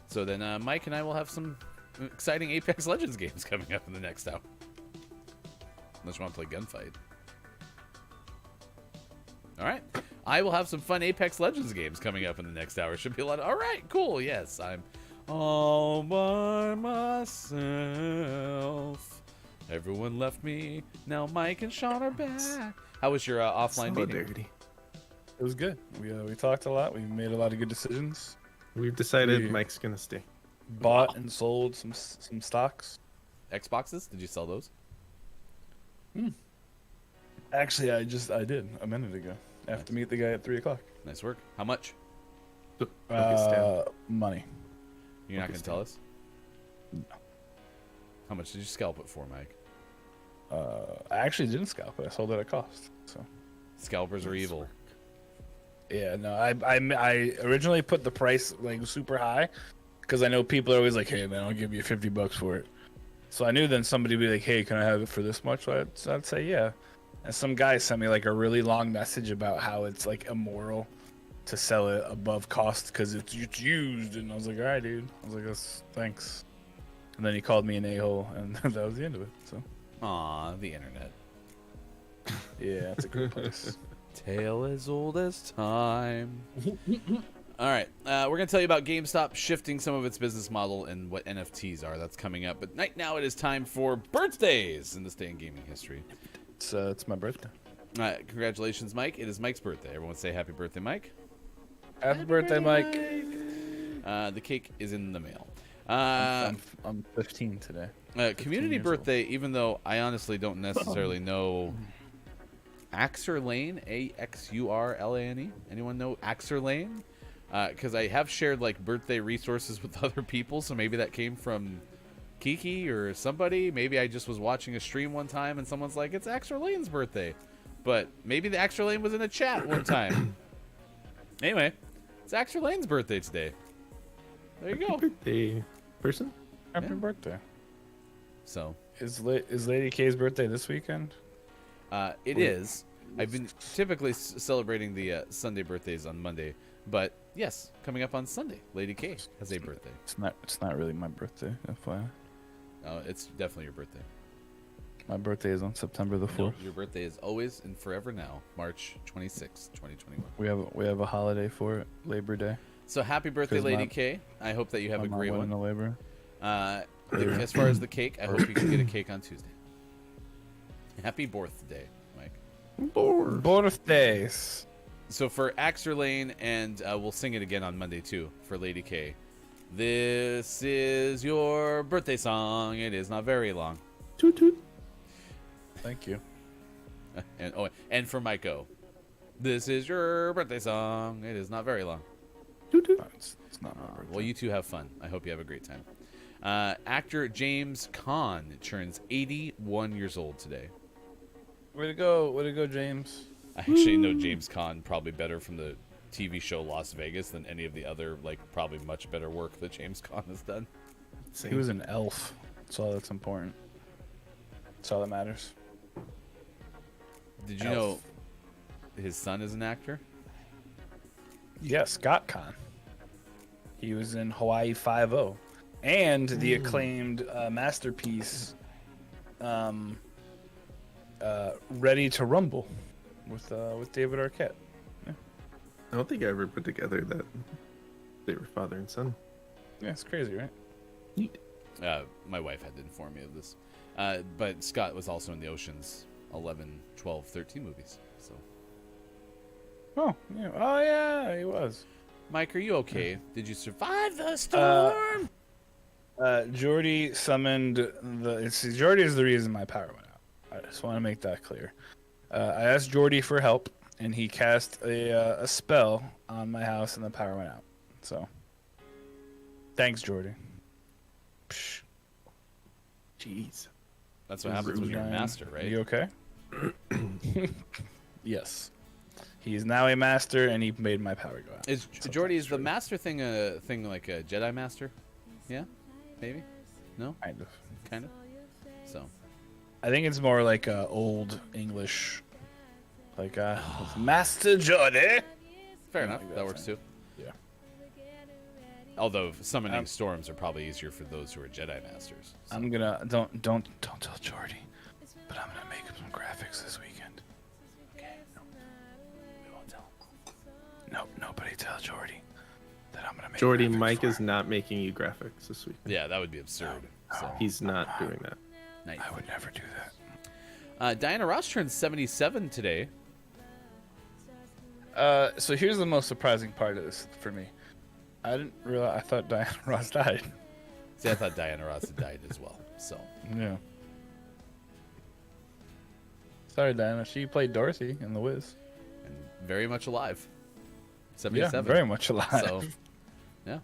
So then Mike and I will have some exciting Apex Legends games coming up in the next hour. Unless you want to play Gunfight. All right. I will have some fun Apex Legends games coming up in the next hour. Should be a lot of... All right, cool. Yes, I'm all by myself. Everyone left me. Now Mike and Sean are back. How was your offline So meeting? dirty. It was good. We talked a lot. We made a lot of good decisions. We've decided We- Mike's gonna stay. Bought and sold some stocks. Xboxes? Did you sell those? Actually, I did a minute ago. I have to meet the guy at 3:00. Nice work. How much? Money. You're not going to tell us? How much did you scalp it for, Mike? I actually didn't scalp it. I sold it at cost. So. Scalpers are evil. Yeah, no, I originally put the price like super high because I know people are always like, "Hey, man, I'll give you $50 for it." So I knew then somebody would be like, "Hey, can I have it for this much?" So I'd say yeah. And some guy sent me like a really long message about how it's like immoral to sell it above cost because it's used, and I was like, "All right, dude." I was like, "Thanks." And then he called me an a-hole, and that was the end of it. So Aw, the internet. yeah, it's a good place. Tale as old as time. All right, we're going to tell you about GameStop shifting some of its business model and what NFTs are. That's coming up. But right now it is time for birthdays in this day in gaming history. It's my birthday. Congratulations, Mike. It is Mike's birthday. Everyone say happy birthday, Mike. Happy birthday, Mike. The cake is in the mail. I'm 15 today. Community years old. birthday, even though I honestly don't necessarily know Axur Lane, Axurlane. Anyone know Axur Lane? Because I have shared like birthday resources with other people, so maybe that came from Kiki or somebody. Maybe I just was watching a stream one time and someone's like, "It's Axur Lane's birthday," but maybe the Axur Lane was in a chat one time. Anyway, it's Axur Lane's birthday today. There you go. Birthday person? Happy Yeah. birthday. So Is Lady K's birthday this weekend? it is. I've been typically celebrating the Sunday birthdays on Monday, but yes, coming up on Sunday, Lady K has a birthday. It's not really my birthday, FYI. It's definitely your birthday. My birthday is on September the 4th. No, your birthday is always and forever now, March 26, 2021. We have a holiday for it, Labor Day. So happy birthday, 'Cause Lady my- K. I hope that you have a I'm not great winning one. the labor. As far as the cake, I hope you can get a cake on Tuesday. Happy birthday, Mike. Birthdays. So for Axur Lane, and we'll sing it again on Monday too for Lady K. This is your birthday song. It is not very long. Toot toot. Thank you. And for Mike O. This is your birthday song. It is not very long. Toot toot. No, it's not my birthday. Well, you two have fun. I hope you have a great time. Actor James Caan turns 81 years old today. Way to go, James. I actually know James Caan probably better from the TV show Las Vegas than any of the other, like, probably much better work that James Caan has done. He was an elf. That's all that's important. That's all that matters. Did you know his son is an actor? Yeah, Scott Conn. He was in Hawaii Five-0 and the acclaimed masterpiece, Ready to Rumble, with David Arquette. I don't think I ever put together that they were father and son. Yeah, it's crazy, right? Neat. My wife had to inform me of this. But Scott was also in the Ocean's 11, 12, 13 movies. So, Oh yeah, he was. Mike, are you okay? Did you survive the storm? Jordy summoned Jordy is the reason my power went out. I just want to make that clear. I asked Jordy for help, and he cast a spell on my house, and the power went out. So, thanks, Jordy. Psh, Jeez. That's what happens when you're a Ryan, master, right? You okay? Yes. He's now a master, and he made my power go out. Is So Jordy, thanks, is the master thing a thing like a Jedi master? Yeah, maybe. No, Kind of. kind of. So I think it's more like old English, like Master Jordy. fair enough. like That that works thing. too. Yeah. Although summoning storms are probably easier for those who are Jedi masters. So. I'm gonna don't tell Jordy, but I'm gonna make him some graphics this weekend. Okay. No, we won't tell. No, nobody tell Jordy that I'm gonna make. Jordy, graphics Mike for is him. not making you graphics this week. Yeah, that would be absurd. So He's not doing that. nice. I would never do that. Diana Ross turns 77 today. So here's the most surprising part of this for me. I didn't realize. I thought Diana Ross died. See, I thought Diana Ross had died as well. So Yeah. Sorry, Diana. She played Dorothy in The Wiz. And very much alive. Yeah, 77. very much alive. So,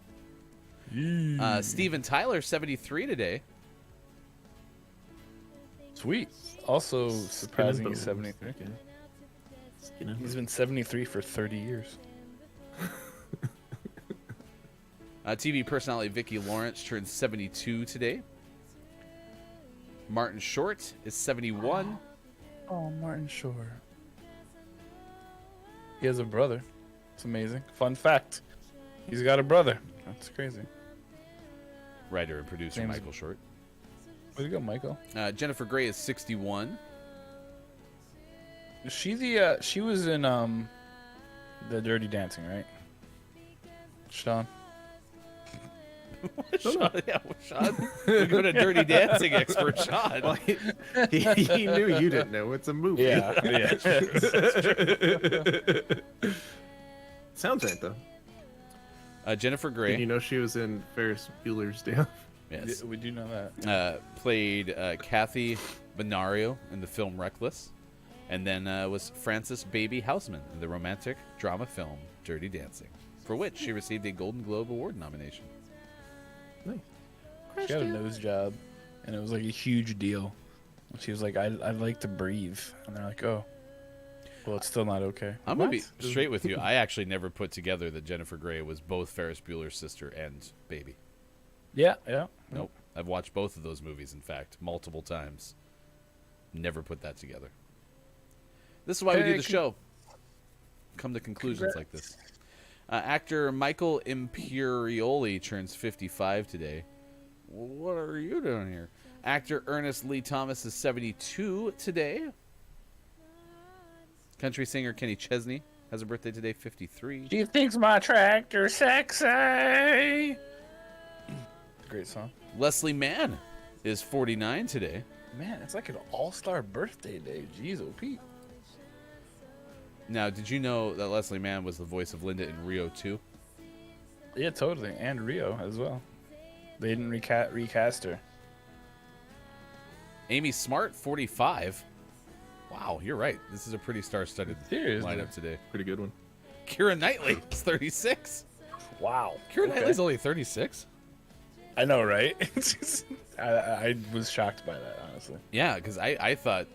yeah. Steven Tyler, 73 today. Sweet. Also surprising, he's 73. Okay. Skin and He's been 73 for 30 years. TV personality Vicki Lawrence turns 72 today. Martin Short is 71. Oh, Martin Short. He has a brother. It's amazing. Fun fact. He's got a brother. That's crazy. Writer and producer Name's- Michael Short. Where'd you go, Michael? Jennifer Grey is 61. Is she the she was in the Dirty Dancing, right? Sean. Sean, yeah, Sean. We go to Dirty Dancing expert Sean. Well, he knew you didn't know. It's a movie. Yeah. Sounds right though. Jennifer Grey. Did you know she was in Ferris Bueller's Day Off? Yes. We do know that. Played Kathy Benario in the film Reckless, and then was Frances Baby Houseman in the romantic drama film Dirty Dancing, for which she received a Golden Globe Award nomination. Nice. She got a nose job, and it was like a huge deal. And she was like, I'd like to breathe. And they're like, oh, well, it's still not okay. I'm going to be What? straight with you. I actually never put together that Jennifer Grey was both Ferris Bueller's sister and Baby. Yeah. Nope. I've watched both of those movies, in fact, multiple times. Never put that together. This is why we do Hey, the show. Come to conclusions like this. Actor Michael Imperioli turns 55 today. What are you doing here? Actor Ernest Lee Thomas is 72 today. Country singer Kenny Chesney has a birthday today, 53. She thinks my tractor sexy. Great song. Leslie Mann is 49 today. Man, it's like an all-star birthday day. Jeez, oh Pete. Now, did you know that Leslie Mann was the voice of Linda in Rio 2? Yeah, totally. And Rio as well. They didn't recast her. Amy Smart, 45. Wow, you're right. This is a pretty star-studded Seriously? lineup today. Pretty good one. Keira Knightley is 36. Wow. Keira Knightley's only 36? I know, right? I was shocked by that, honestly. Yeah, because I thought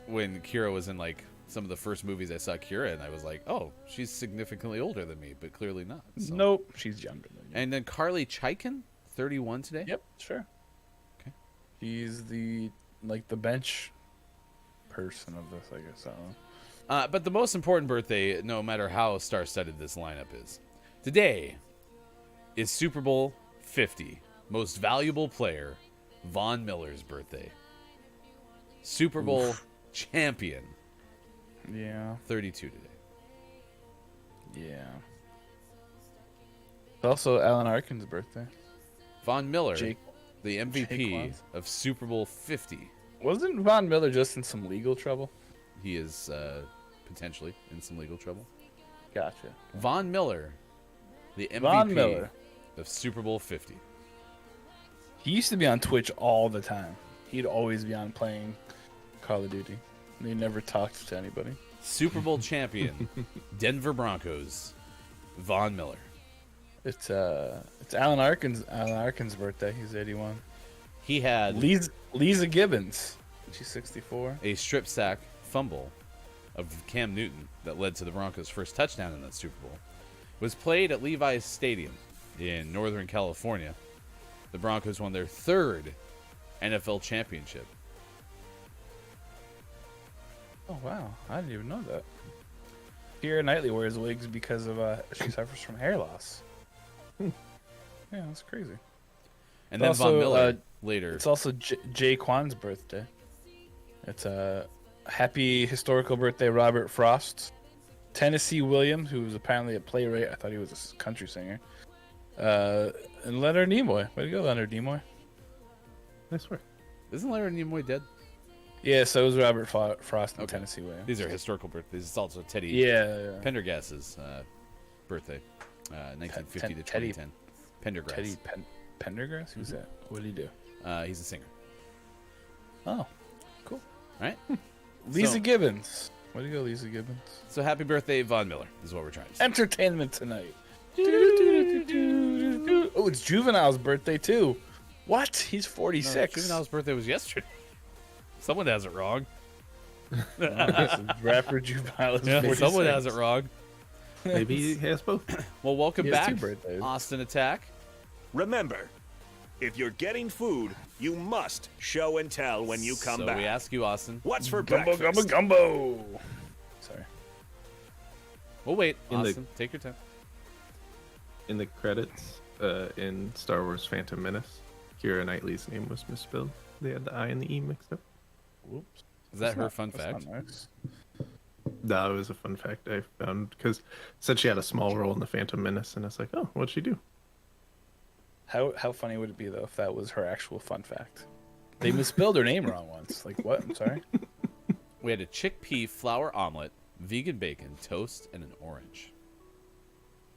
when Keira was in, like, some of the first movies I saw Keira in, I was like, oh, she's significantly older than me, but clearly not. So. Nope, she's younger than you. And then Carly Chaikin, 31 today. Yep, sure. Okay. He's the bench person of this, I guess. I don't know. But the most important birthday, no matter how star-studded this lineup is, today is Super Bowl 50. Most valuable player, Von Miller's birthday. Super Bowl champion, Yeah, 32 today. yeah. It's also Alan Arkin's birthday. Von Miller, Jake- the MVP Jake of Super Bowl 50. Wasn't Von Miller just in some legal trouble? He is potentially in some legal trouble. Gotcha. Von Miller, the MVP Von Miller. of Super Bowl 50. He used to be on Twitch all the time. He'd always be on playing Call of Duty. And he never talked to anybody. Super Bowl champion, Denver Broncos, Von Miller. It's Alan Arkin's birthday. He's 81. He had Lisa Gibbons. She's 64. a strip sack fumble of Cam Newton that led to the Broncos' first touchdown in that Super Bowl. It was played at Levi's Stadium in Northern California. The Broncos won their third NFL championship. Oh wow, I didn't even know that. Keira Knightley wears wigs because of she suffers from hair loss. Yeah, that's crazy. And then Also, Von Miller later. It's also Jay Kwan's birthday. It's a happy historical birthday, Robert Frost. Tennessee Williams, who was apparently a playwright. I thought he was a country singer. And Leonard Nimoy. Way to go, Leonard Nimoy. Nice work. Isn't Leonard Nimoy dead? Yeah, so is Robert Frost and Okay. Tennessee Williams. These are historical birthdays. It's also Teddy Yeah. Pendergast's birthday, 1950 to Teddy- 2010. Pendergast. Teddy Pendergrass? Who's that? What did he do? He's a singer. Oh, cool. All right. Lisa So- Gibbons. Way to go, Lisa Gibbons. So happy birthday, Von Miller, is what we're trying to say. Entertainment tonight. Oh, it's Juvenile's birthday too. What? He's No, 46. Juvenile's birthday was yesterday. Someone has it wrong. Rapper Juvenile is Yeah, 46. someone has it wrong. Maybe he has both. Well, welcome He has back, two birthdays. Austin Attack. Remember, if you're getting food, you must show and tell when you come so back. we ask you, Austin. What's for Gumbo, breakfast? gumbo. Sorry. We'll wait, In the- Austin. Take your time. In the credits, in Star Wars Phantom Menace, Keira Knightley's name was misspelled. They had the I and the E mixed up. Whoops. Is that her Not- fun that's fact? not nice. That was a fun fact I found because said she had a small role in the Phantom Menace, and I was like, oh, what'd she do? How funny would it be though if that was her actual fun fact? They misspelled her name wrong once. Like what? I'm sorry. We had a chickpea flour omelet, vegan bacon, toast, and an orange.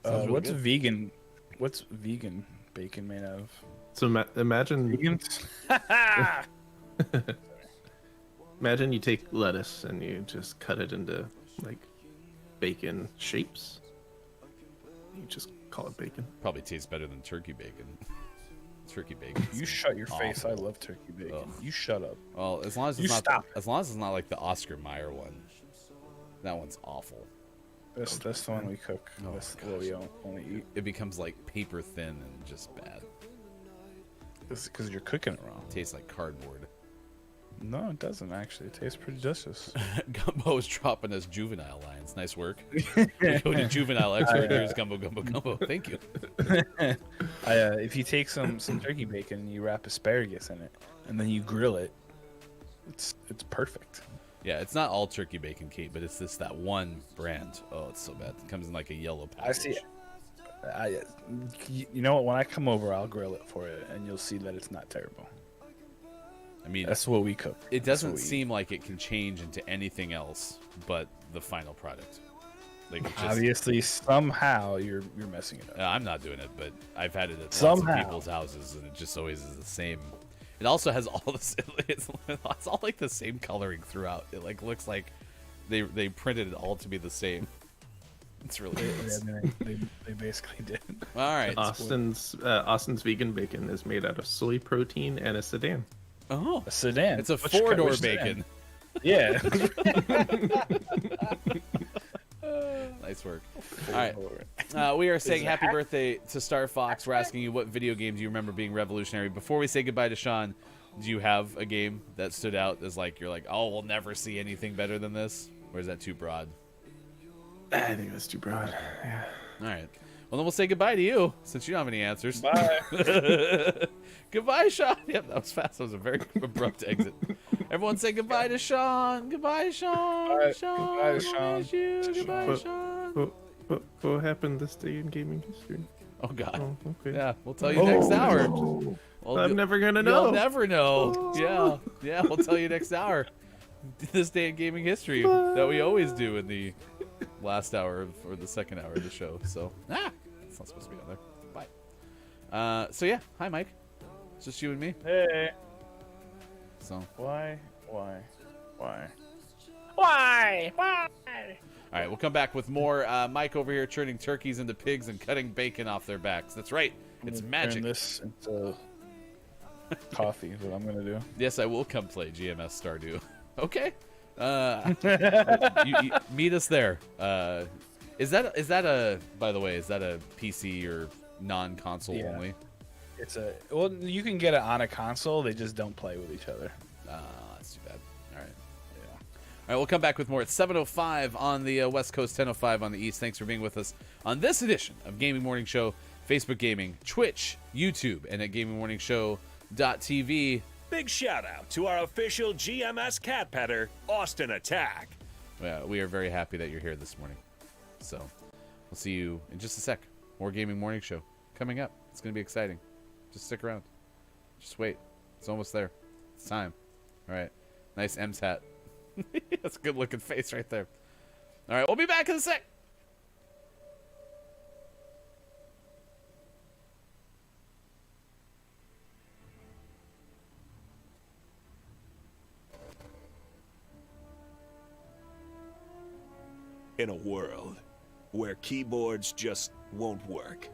Sounds really What's good. vegan? What's vegan bacon made out of? So imagine, Vegans. imagine you take lettuce and you just cut it into like bacon shapes. You just call it bacon. Probably tastes better than turkey bacon. Turkey bacon. You shut your face. I Awful. love turkey bacon. Ugh. You shut up. Well, as long as You it's not stop. as long as it's not like the Oscar Mayer one. That one's awful. That's the one we cook. Oh, That's what we only eat. It becomes like paper thin and just bad. Because you're cooking it wrong. Tastes like cardboard. No, it doesn't actually. It tastes pretty delicious. Gumbo is dropping us juvenile lines. Nice work. We go to juvenile expert. Here's Gumbo, Gumbo, Gumbo. Thank you. If you take some turkey bacon and you wrap asparagus in it, and then you grill it, it's perfect. Yeah, it's not all turkey bacon, Kate, but it's that one brand. Oh, it's so bad. It comes in like a yellow package. I see. You know what? When I come over, I'll grill it for you, and you'll see that it's not terrible. I mean, That's what we cook. it That's doesn't what we eat. seem like it can change into anything else but the final product. Like it just, Obviously, somehow you're messing it up. I'm not doing it, but I've had it at lots Somehow. of people's houses, and it just always is the same. It also has all this. It's all like the same coloring throughout. It like looks like they printed it all to be the same. It's really gross. They basically did. All right. Austin's vegan bacon is made out of soy protein and a sedan. Oh, A sedan. it's a Which four-door sedan? bacon. Yeah. Nice work. All right. We are saying it a happy hack? birthday to Star Fox. We're asking you what video games you remember being revolutionary. Before we say goodbye to Sean, do you have a game that stood out as like you're like, oh, we'll never see anything better than this? Or is that too broad? I think that's too broad. Yeah. All right. Well, then we'll say goodbye to you since you don't have any answers. Bye. Goodbye, Sean. Yep, that was fast. That was a very abrupt exit. Everyone say goodbye to Sean. Goodbye, Sean. Bye. Sean. Goodbye, we Sean. miss you. Goodbye, What- Sean. What happened this day in gaming history? Oh, God. Oh, okay. Yeah, we'll tell you next hour. Oh, Well, I'm you'll- never gonna know. You'll never know. Yeah, we'll tell you next hour. This day in gaming history that we always do in the last hour or the second hour of the show. So, it's not supposed to be on there. Bye. So yeah, hi Mike. It's just you and me. Hey. So, Why? all right, we'll come back with more. Mike over here turning turkeys into pigs and cutting bacon off their backs. That's right. It's magic. Turn this into coffee is what I'm gonna do. Yes, I will come play GMS Stardew. Okay. You meet us there. Is that a, by the way, is that a PC or non-console Yeah. only? Well, you can get it on a console. They just don't play with each other. That's too bad. All right. Yeah. All right, we'll come back with more at 7:05 on the West Coast, 10:05 on the East. Thanks for being with us on this edition of Gaming Morning Show, Facebook Gaming, Twitch, YouTube, and at GamingMorningShow.tv. Big shout out to our official GMS cat petter, Austin Attack. We are very happy that you're here this morning. So we'll see you in just a sec. More Gaming Morning Show coming up. It's going to be exciting. Just stick around. Just wait. It's almost there. It's time. All right. Nice M's hat. That's a good looking face right there. All right. We'll be back in a sec. In a world where keyboards just won't work,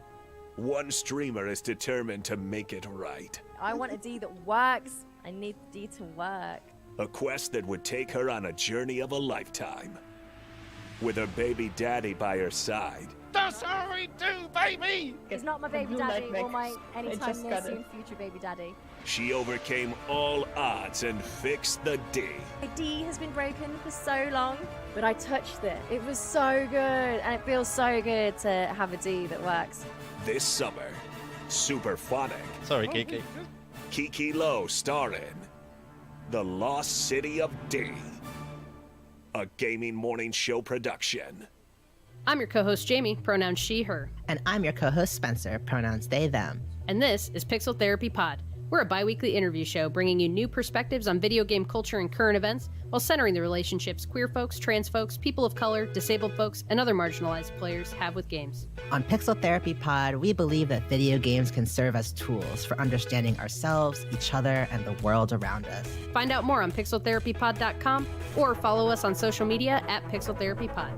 one streamer is determined to make it right. I want a D that works. I need the D to work. A quest that would take her on a journey of a lifetime. With her baby daddy by her side. That's how we do, baby! He's not my baby You daddy like or my Mix. I anytime just near got soon it. future baby daddy. She overcame all odds and fixed the D. My D has been broken for so long, but I touched it. It was so good, and it feels so good to have a D that works. This summer, Superphonic, Sorry, KK. Kiki Lowe starring The Lost City of D. A gaming morning show production. I'm your co-host Jamie, pronouns she, her. And I'm your co-host Spencer, pronouns they, them. And this is Pixel Therapy Pod. We're a bi-weekly interview show bringing you new perspectives on video game culture and current events while centering the relationships queer folks, trans folks, people of color, disabled folks, and other marginalized players have with games. On Pixel Therapy Pod, we believe that video games can serve as tools for understanding ourselves, each other, and the world around us. Find out more on pixeltherapypod.com or follow us on social media at Pixel Therapy Pod.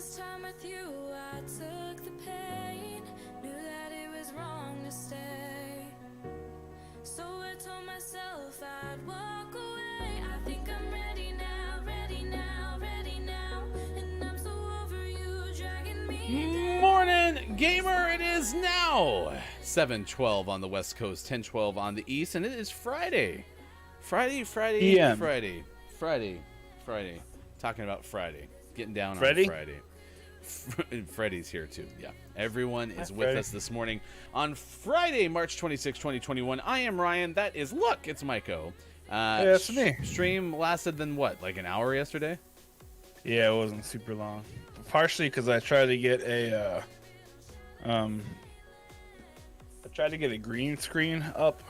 this time with you, I took the pain, knew that it was wrong to stay. So I told myself I'd walk away. I think I'm ready now, ready now, ready now. And I'm so over you dragging me down. Morning, gamer! It is now 7:12 on the West Coast, 10:12 on the East, and it is Friday. Friday. Talking about Friday. Getting down Freddy? on Friday. Freddy's here too. Yeah. Everyone is with Freddy. us this morning on Friday, March 26, 2021. I am Ryan. That is It's Maiko. Yeah, it's me. Stream lasted then what? Like an hour yesterday? Yeah, it wasn't super long. Partially because I tried to get a green screen up,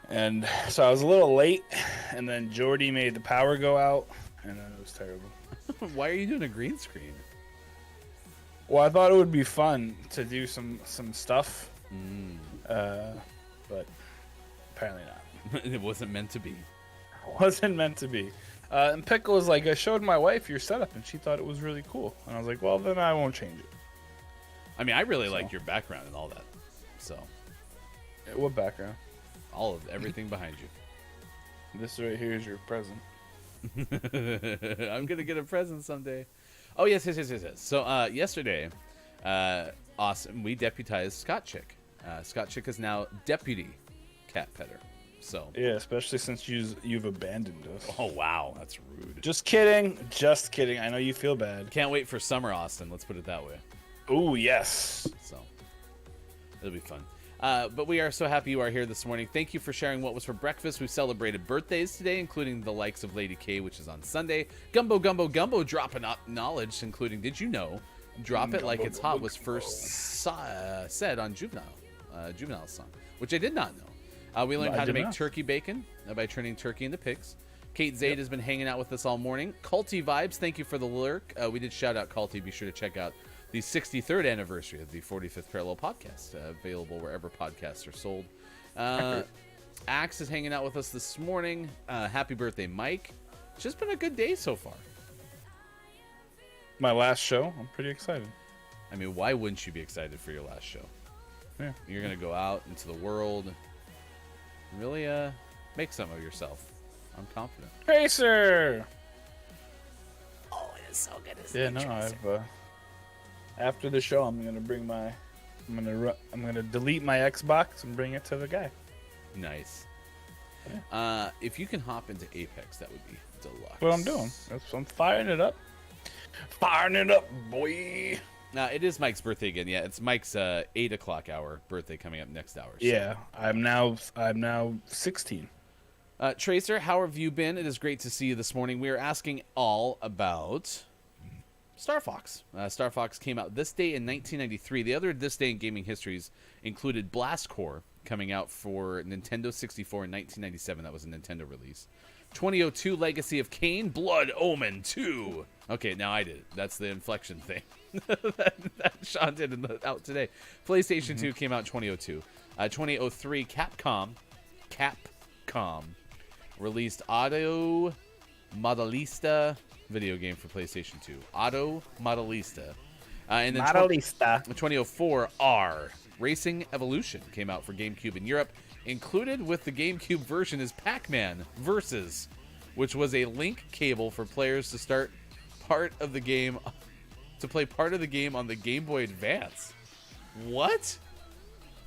and so I was a little late. And then Jordy made the power go out, and then it was terrible. Why are you doing a green screen? Well, I thought it would be fun to do some stuff, but apparently not. It wasn't meant to be. Wasn't meant to be. And Pickle was like, I showed my wife your setup, and she thought it was really cool. And I was like, well, then I won't change it. I mean, I really like your background and all that. So, What background? all of everything behind you. This right here is your present. I'm gonna get a present someday. Oh yes. So yesterday, awesome. We deputized Scott Chick. Scott Chick is now deputy cat petter. So Yeah, especially since you've abandoned us. oh wow, that's rude. Just kidding. Just kidding. I know you feel bad. Can't wait for summer, Austin. Let's put it that way. Ooh, yes. So it'll be fun. But we are so happy you are here this morning. Thank you for sharing what was for breakfast. We celebrated birthdays today, including the likes of Lady K, which is on Sunday. Gumbo dropping up knowledge, including Did You Know? Drop It Like It's Hot was first said on Juvenile's song, which I did not know. We learned how to make turkey bacon by turning turkey into pigs. Kate Zaid has been hanging out with us all morning. Culty Vibes, thank you for the lurk. We did shout out Culty. Be sure to check out the 63rd anniversary of the 45th Parallel Podcast, available wherever podcasts are sold. Axe is hanging out with us this morning. Happy birthday, Mike. It's just been a good day so far. My last show. I'm pretty excited. I mean, why wouldn't you be excited for your last show? Yeah. You're going to go out into the world and really make some of yourself. I'm confident. Tracer! Oh, it is so good. Yeah, no, I've after the show, I'm gonna delete my Xbox and bring it to the guy. Nice. Yeah. If you can hop into Apex, that would be deluxe. What I'm doing. I'm firing it up. Firing it up, boy. Now, it is Mike's birthday again. Yeah, it's Mike's 8 o'clock hour birthday coming up next hour. So. Yeah, I'm now 16. Tracer, how have you been? It is great to see you this morning. We are asking all about Star Fox. Star Fox came out this day in 1993. The other this day in gaming histories included Blast Corps coming out for Nintendo 64 in 1997. That was a Nintendo release. 2002 Legacy of Kain, Blood Omen 2. Okay, now I did it. That's the inflection thing that Sean did out today. PlayStation 2 came out 2002. 2003 Capcom released Auto Modelista video game for PlayStation 2. Auto Modelista. And then Modelista. 2004 R Racing Evolution came out for GameCube in Europe. Included with the GameCube version is Pac-Man Versus, which was a link cable for players to start part of the game on the Game Boy Advance. What?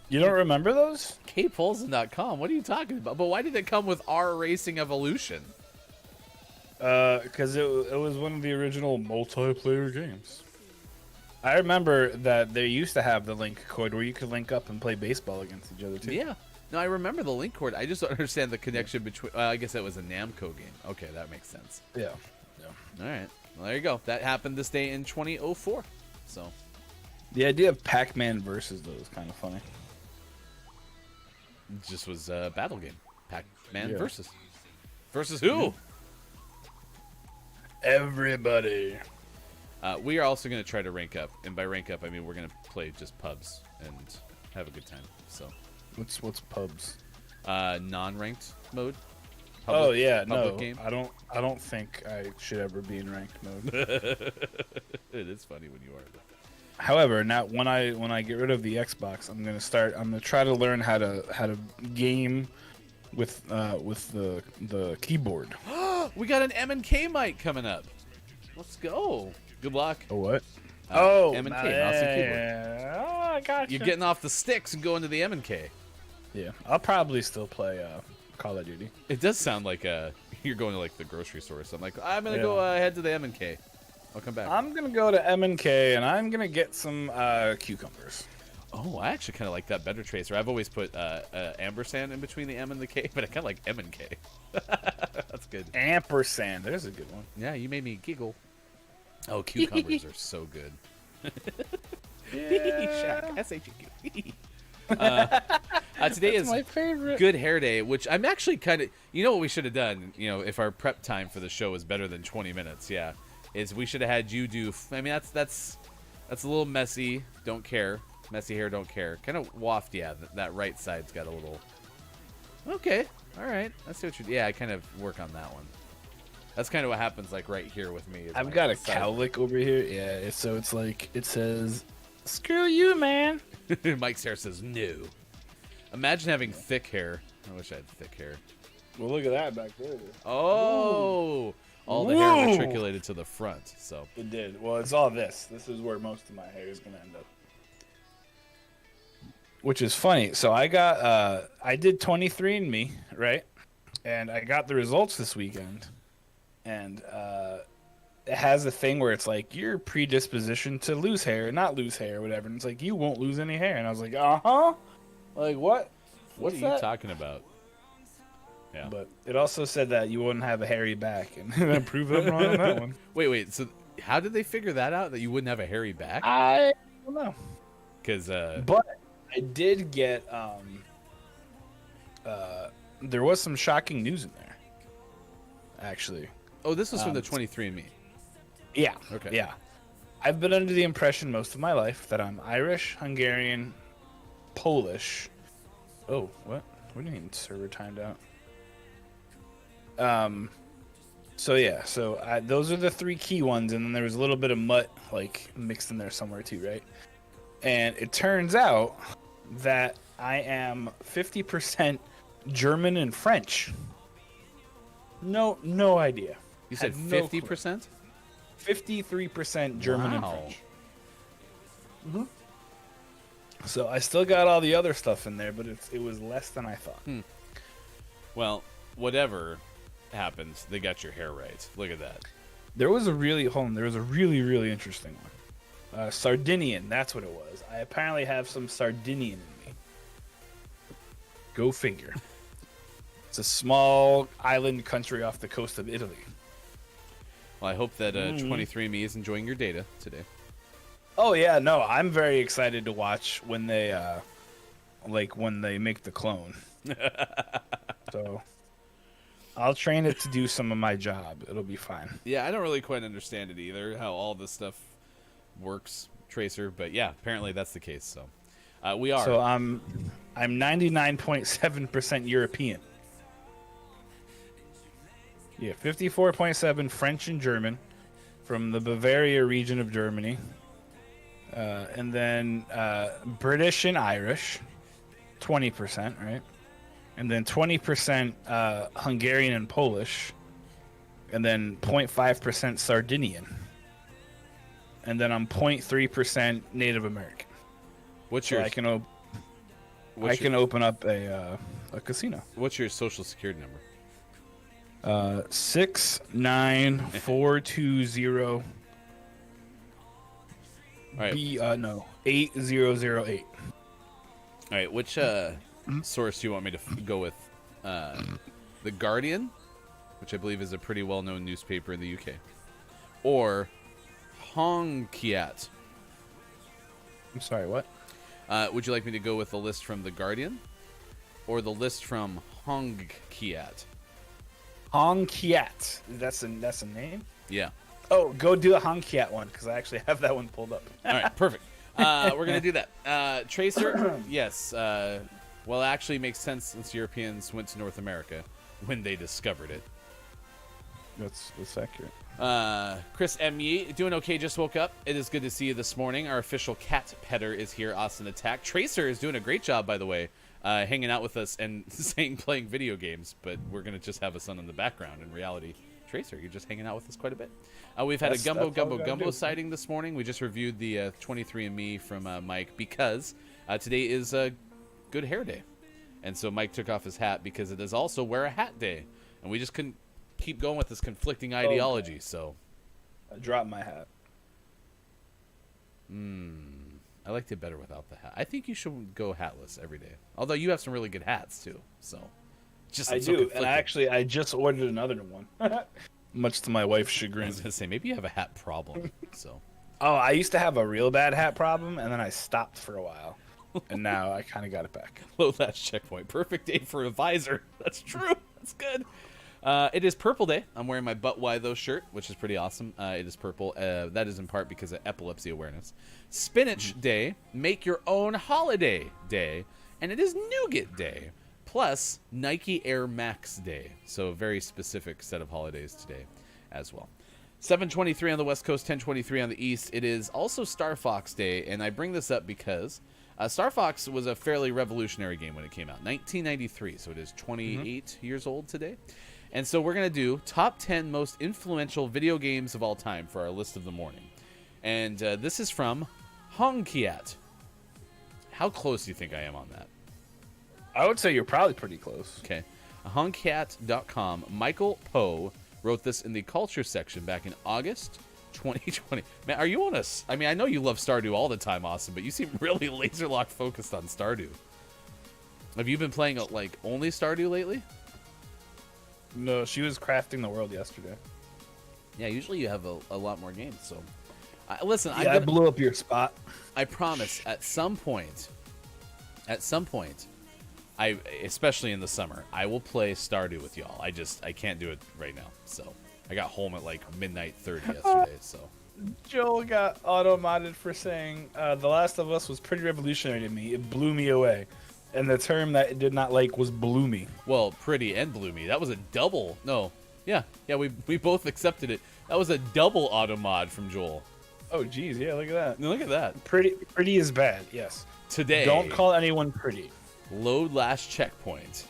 You don't remember those? KPolson.com. What are you talking about? But why did it come with R Racing Evolution? Because it was one of the original multiplayer games. I remember that they used to have the link cord where you could link up and play baseball against each other too. Yeah. No, I remember the link cord. I just don't understand the connection between. I guess that was a Namco game. Okay, that makes sense. Yeah. All right. Well, there you go. That happened this day in 2004. So. The idea of Pac-Man versus though is kind of funny. It just was a battle game. Pac-Man Yeah. versus. Versus who? Everybody. We are also going to try to rank up, and by rank up, I mean we're going to play just pubs and have a good time. So, What's pubs? Non-ranked mode. Oh yeah, public no, game? I don't think I should ever be in ranked mode. It is funny when you are. However, now when I get rid of the Xbox, I'm gonna try to learn how to game with the keyboard. We got an M&K mic coming up. Let's go. Good luck. A what? M&K, mouse and keyboard. yeah. Oh, I got you. You're getting off the sticks and going to the M&K. Yeah, I'll probably still play Call of Duty. It does sound like you're going to like the grocery store. So I'm like, I'm gonna Yeah. go head to the M&K. I'll come back. I'm gonna go to M&K and I'm gonna get some cucumbers. Oh, I actually kind of like that better, Tracer. I've always put ampersand in between the M and the K, but I kind of like M and K. That's good. Ampersand, there's a good one. Yeah, you made me giggle. Oh, cucumbers are so good. Shaq, S-H-E-Q. Today is my favorite. Good Hair Day, which I'm actually kind of... You know what we should have done, if our prep time for the show is better than 20 minutes, yeah, is we should have had you do... I mean, that's a little messy. Don't care. Messy hair, don't care. Kind of waft, yeah. That right side's got a little... Okay, all right. I see what you're... Yeah, I kind of work on that one. That's kind of what happens, like, right here with me. I've got a side. cowlick over here. Yeah, so it's like, it says, screw you, man. Mike's hair says no. Imagine having thick hair. I wish I had thick hair. Well, look at that back there. Oh! All the hair Whoa. matriculated to the front, so... It did. Well, it's all this. This is where most of my hair is going to end up. Which is funny. So I did 23andMe, right? And I got the results this weekend. And it has a thing where it's like, your predisposition to lose hair, not lose hair, whatever. And it's like, you won't lose any hair. And I was like, uh-huh. Like, what? What What's are you that? talking about? Yeah. But it also said that you wouldn't have a hairy back. And I proved them wrong on that one. Wait. So how did they figure that out, that you wouldn't have a hairy back? I don't know. Because... But I did get there was some shocking news in there. Actually. Oh, this was from the 23andMe. Yeah. Okay. Yeah. I've been under the impression most of my life that I'm Irish, Hungarian, Polish. Oh, what? What do you mean server timed out? So yeah, those are the three key ones, and then there was a little bit of mutt like mixed in there somewhere too, right? And it turns out that I am 50% German and French. No idea. You said Had no clue. 50%? 53% German and Wow. French. Mm-hmm. So I still got all the other stuff in there, but it was less than I thought. Well, whatever happens, they got your hair right. Look at that. There was a really really interesting one. Sardinian, that's what it was. I apparently have some Sardinian in me. Go figure. It's a small island country off the coast of Italy. Well, I hope that 23andMe is enjoying your data today. Oh yeah, no, I'm very excited to watch when they make the clone. So I'll train it to do some of my job. It'll be fine. Yeah, I don't really quite understand it either, how all this stuff works, Tracer, but yeah, apparently that's the case. So we are. So I'm 99.7% European. Yeah, 54.7 French and German from the Bavaria region of Germany. And then British and Irish, 20%, right? And then 20% Hungarian and Polish. And then 0.5% Sardinian. And then I'm 0.3% Native American. What's So your I can open up a casino. What's your social security number? 69420 All right. 8008. All right, which source do you want me to go with? The Guardian, which I believe is a pretty well-known newspaper in the UK, or Hongkiat? I'm sorry, what? Would you like me to go with the list from The Guardian or the list from Hongkiat? Hongkiat. That's a name? Yeah. Oh, go do the Hongkiat one because I actually have that one pulled up. All right, perfect. We're going to do that. Tracer, yes. Well, it actually makes sense since Europeans went to North America when they discovered it. That's accurate. Chris M. Yee, doing okay, just woke up. It is good to see you this morning. Our official cat petter is here, Austin Attack. Tracer is doing a great job, by the way, hanging out with us and saying playing video games, but we're going to just have a son in the background. In reality, Tracer, you're just hanging out with us quite a bit. We've had a Gumbo sighting this morning. We just reviewed the 23andMe from Mike because today is Good Hair Day. And so Mike took off his hat because it is also Wear a Hat Day. And we just couldn't keep going with this conflicting ideology, so... I dropped my hat. I liked it better without the hat. I think you should go hatless every day. Although you have some really good hats, too, so... I do, and I just ordered another one. Much to my wife's I chagrin. was going to say, maybe you have a hat problem, so... Oh, I used to have a real bad hat problem, and then I stopped for a while. And now I kind of got it back. Low last checkpoint. Perfect day for a visor. That's true. That's good. It is Purple Day. I'm wearing my But Why Though shirt, which is pretty awesome. It is purple. That is in part because of epilepsy awareness. Spinach Day. Make your own holiday day. And it is Nougat Day. Plus Nike Air Max Day. So a very specific set of holidays today as well. 7:23 on the West Coast, 10:23 on the East. It is also Star Fox Day, and I bring this up because Star Fox was a fairly revolutionary game when it came out. 1993, so it is 28 years old today. And so we're going to do top 10 most influential video games of all time for our list of the morning. And this is from Hongkiat. How close do you think I am on that? I would say you're probably pretty close. Okay. Hongkiat.com. Michael Poe wrote this in the culture section back in August 2020. Man, are you on us? I mean, I know you love Stardew all the time, Austin, but you seem really laser lock focused on Stardew. Have you been playing like only Stardew lately? No, she was crafting the world yesterday. Yeah, usually you have a lot more games. So, listen, Yeah, I blew up your spot. I promise, at some point, I, especially in the summer, I will play Stardew with y'all. I can't do it right now. So, I got home at like midnight 30 yesterday. So, Joel got auto-modded for saying The Last of Us was pretty revolutionary to me. It blew me away. And the term that it did not like was bloomy. Well, pretty and bloomy. That was a double. No. Yeah, we both accepted it. That was a double auto mod from Joel. Oh, geez. Yeah, look at that. Look at that. Pretty is bad, yes. Today. Don't call anyone pretty. Load last checkpoint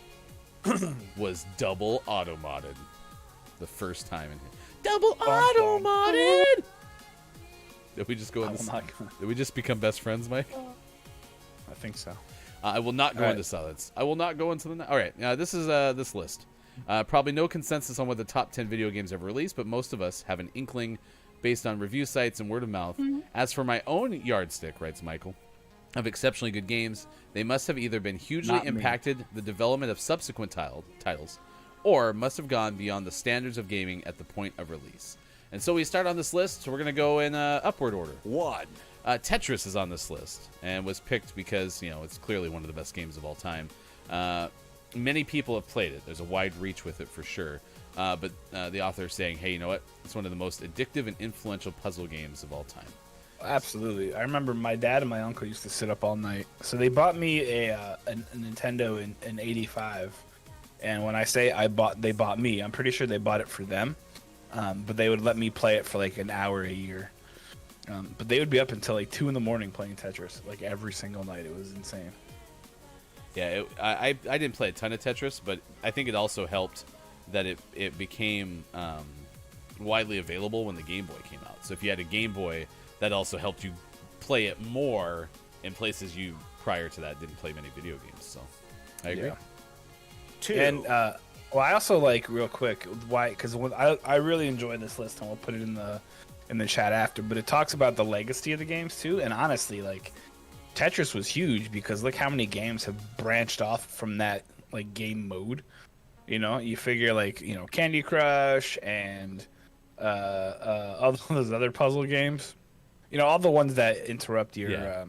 was double auto modded. The first time in here. Double auto modded! Did we just go into Did we just become best friends, Mike? I think so. I will not go into silence. I will not go into the... All right, this is this list. Probably no consensus on what the top 10 video games ever released, but most of us have an inkling based on review sites and word of mouth. As for my own yardstick, writes Michael, of exceptionally good games, they must have either been hugely impacted the development of subsequent titles, or must have gone beyond the standards of gaming at the point of release. And so we start on this list, so we're going to go in upward order. 1. Tetris is on this list and was picked because, it's clearly one of the best games of all time. Many people have played it. There's a wide reach with it for sure. But the author is saying, hey, you know what? It's one of the most addictive and influential puzzle games of all time. Absolutely. I remember my dad and my uncle used to sit up all night. So they bought me a Nintendo in 85. And when I say they bought me, I'm pretty sure they bought it for them. But they would let me play it for like an hour a year. But they would be up until like 2 a.m. playing Tetris, like every single night. It was insane. Yeah, I didn't play a ton of Tetris, but I think it also helped that it became widely available when the Game Boy came out. So if you had a Game Boy, that also helped you play it more in places you prior to that didn't play many video games. So I agree. Yeah. 2. And well, I also like real quick why, because I really enjoy this list, and we'll put it in the chat after. But it talks about the legacy of the games too, and honestly, like Tetris was huge because look how many games have branched off from that like game mode. You figure like Candy Crush and all those other puzzle games. All the ones that interrupt your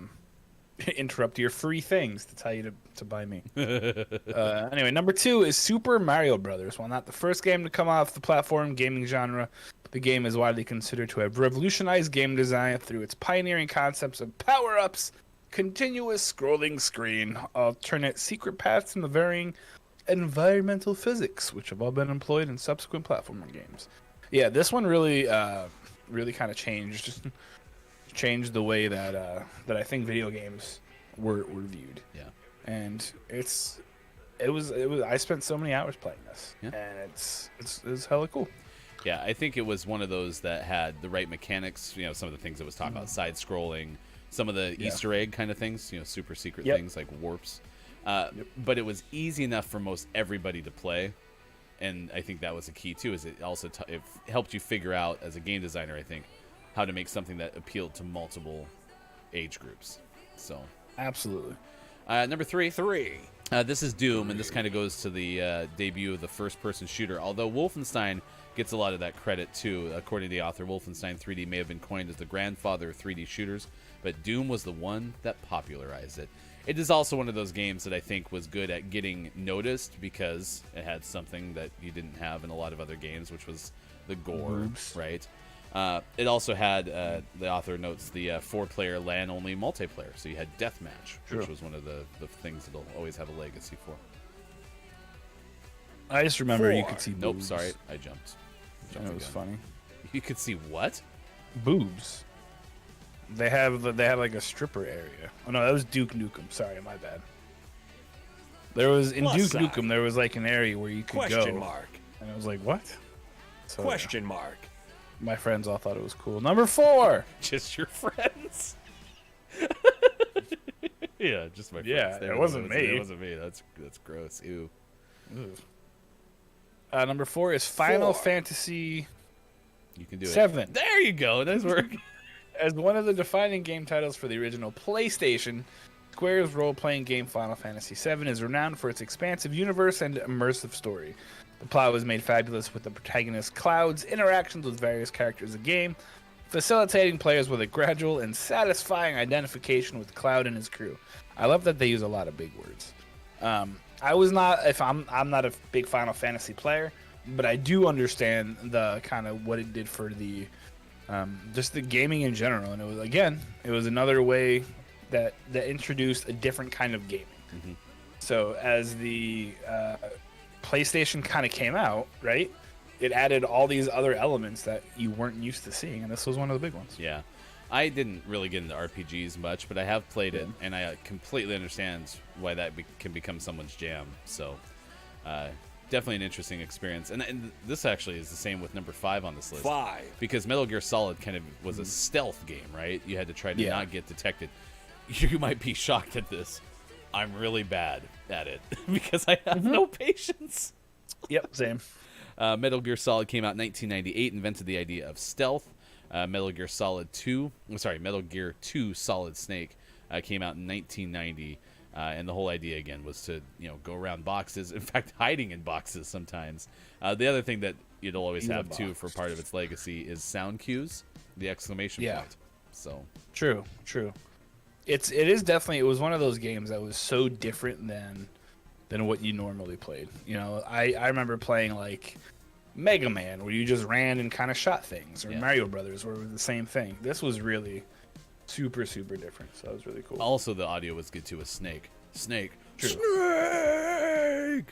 free things to tell you to buy me. Anyway, number 2 is Super Mario Brothers. While not the first game to come off the platform gaming genre, the game is widely considered to have revolutionized game design through its pioneering concepts of power-ups, continuous scrolling screen, alternate secret paths, and the varying environmental physics, which have all been employed in subsequent platforming games. Yeah, this one really kind of changed the way that I think video games were viewed. Yeah. And it was I spent so many hours playing this, and it's hella cool. Yeah, I think it was one of those that had the right mechanics. You know, some of the things that was talking about, side scrolling, some of the Easter egg kind of things. You know, super secret things like warps. But it was easy enough for most everybody to play, and I think that was a key too. Is it also it helped you figure out as a game designer, I think, how to make something that appealed to multiple age groups. So absolutely. Number three. This is Doom, and this kind of goes to the debut of the first-person shooter. Although Wolfenstein gets a lot of that credit too. According to the author, Wolfenstein 3D may have been coined as the grandfather of 3D shooters, but Doom was the one that popularized it. It is also one of those games that I think was good at getting noticed because it had something that you didn't have in a lot of other games, which was the gore, right? It also had, the author notes, the 4-player LAN-only multiplayer. So you had Deathmatch, which was one of the things that'll always have a legacy for. I just remember you could see boobs. Nope, sorry, I jumped. It was funny. You could see what? Boobs. They have like a stripper area. Oh no, that was Duke Nukem. Sorry, my bad. There was in Duke Nukem there was like an area where you could go. Question mark. And I was like, what? So, Question mark. My friends all thought it was cool. Number 4. Just your friends. Yeah, just my friends. Yeah, it wasn't me. It wasn't me. That's gross. Ew. Number 4 is Final Fantasy. You can do 7. it. There you go. Nice work. As one of the defining game titles for the original PlayStation, Square's role-playing game Final Fantasy VII is renowned for its expansive universe and immersive story. The plot was made fabulous with the protagonist Cloud's interactions with various characters of the game, facilitating players with a gradual and satisfying identification with Cloud and his crew. I love that they use a lot of big words. I'm not a big Final Fantasy player, but I do understand the kind of what it did for the just the gaming in general, and it was another way that introduced a different kind of gaming. Mm-hmm. So as the PlayStation kind of came out, right, it added all these other elements that you weren't used to seeing, and this was one of the big ones. Yeah, I didn't really get into RPGs much, but I have played it, and I completely understand why that can become someone's jam. So definitely an interesting experience, and this actually is the same with number 5 on this list. 5. Because Metal Gear Solid kind of was a stealth game, right? You had to try to not get detected. You might be shocked at this. I'm really bad at it because I have no patience. Yep, same. Metal Gear Solid came out in 1998, invented the idea of stealth. Metal Gear 2 Solid Snake came out in 1990. And the whole idea, again, was to go around boxes. In fact, hiding in boxes sometimes. The other thing that it'll always have, too, for part of its legacy is sound cues, the exclamation point. So True. It was one of those games that was so different than what you normally played. I remember playing, like, Mega Man, where you just ran and kind of shot things, or Mario Brothers, where it was the same thing. This was really super, super different, so that was really cool. Also, the audio was good, too, with Snake. Snake. True. Snake!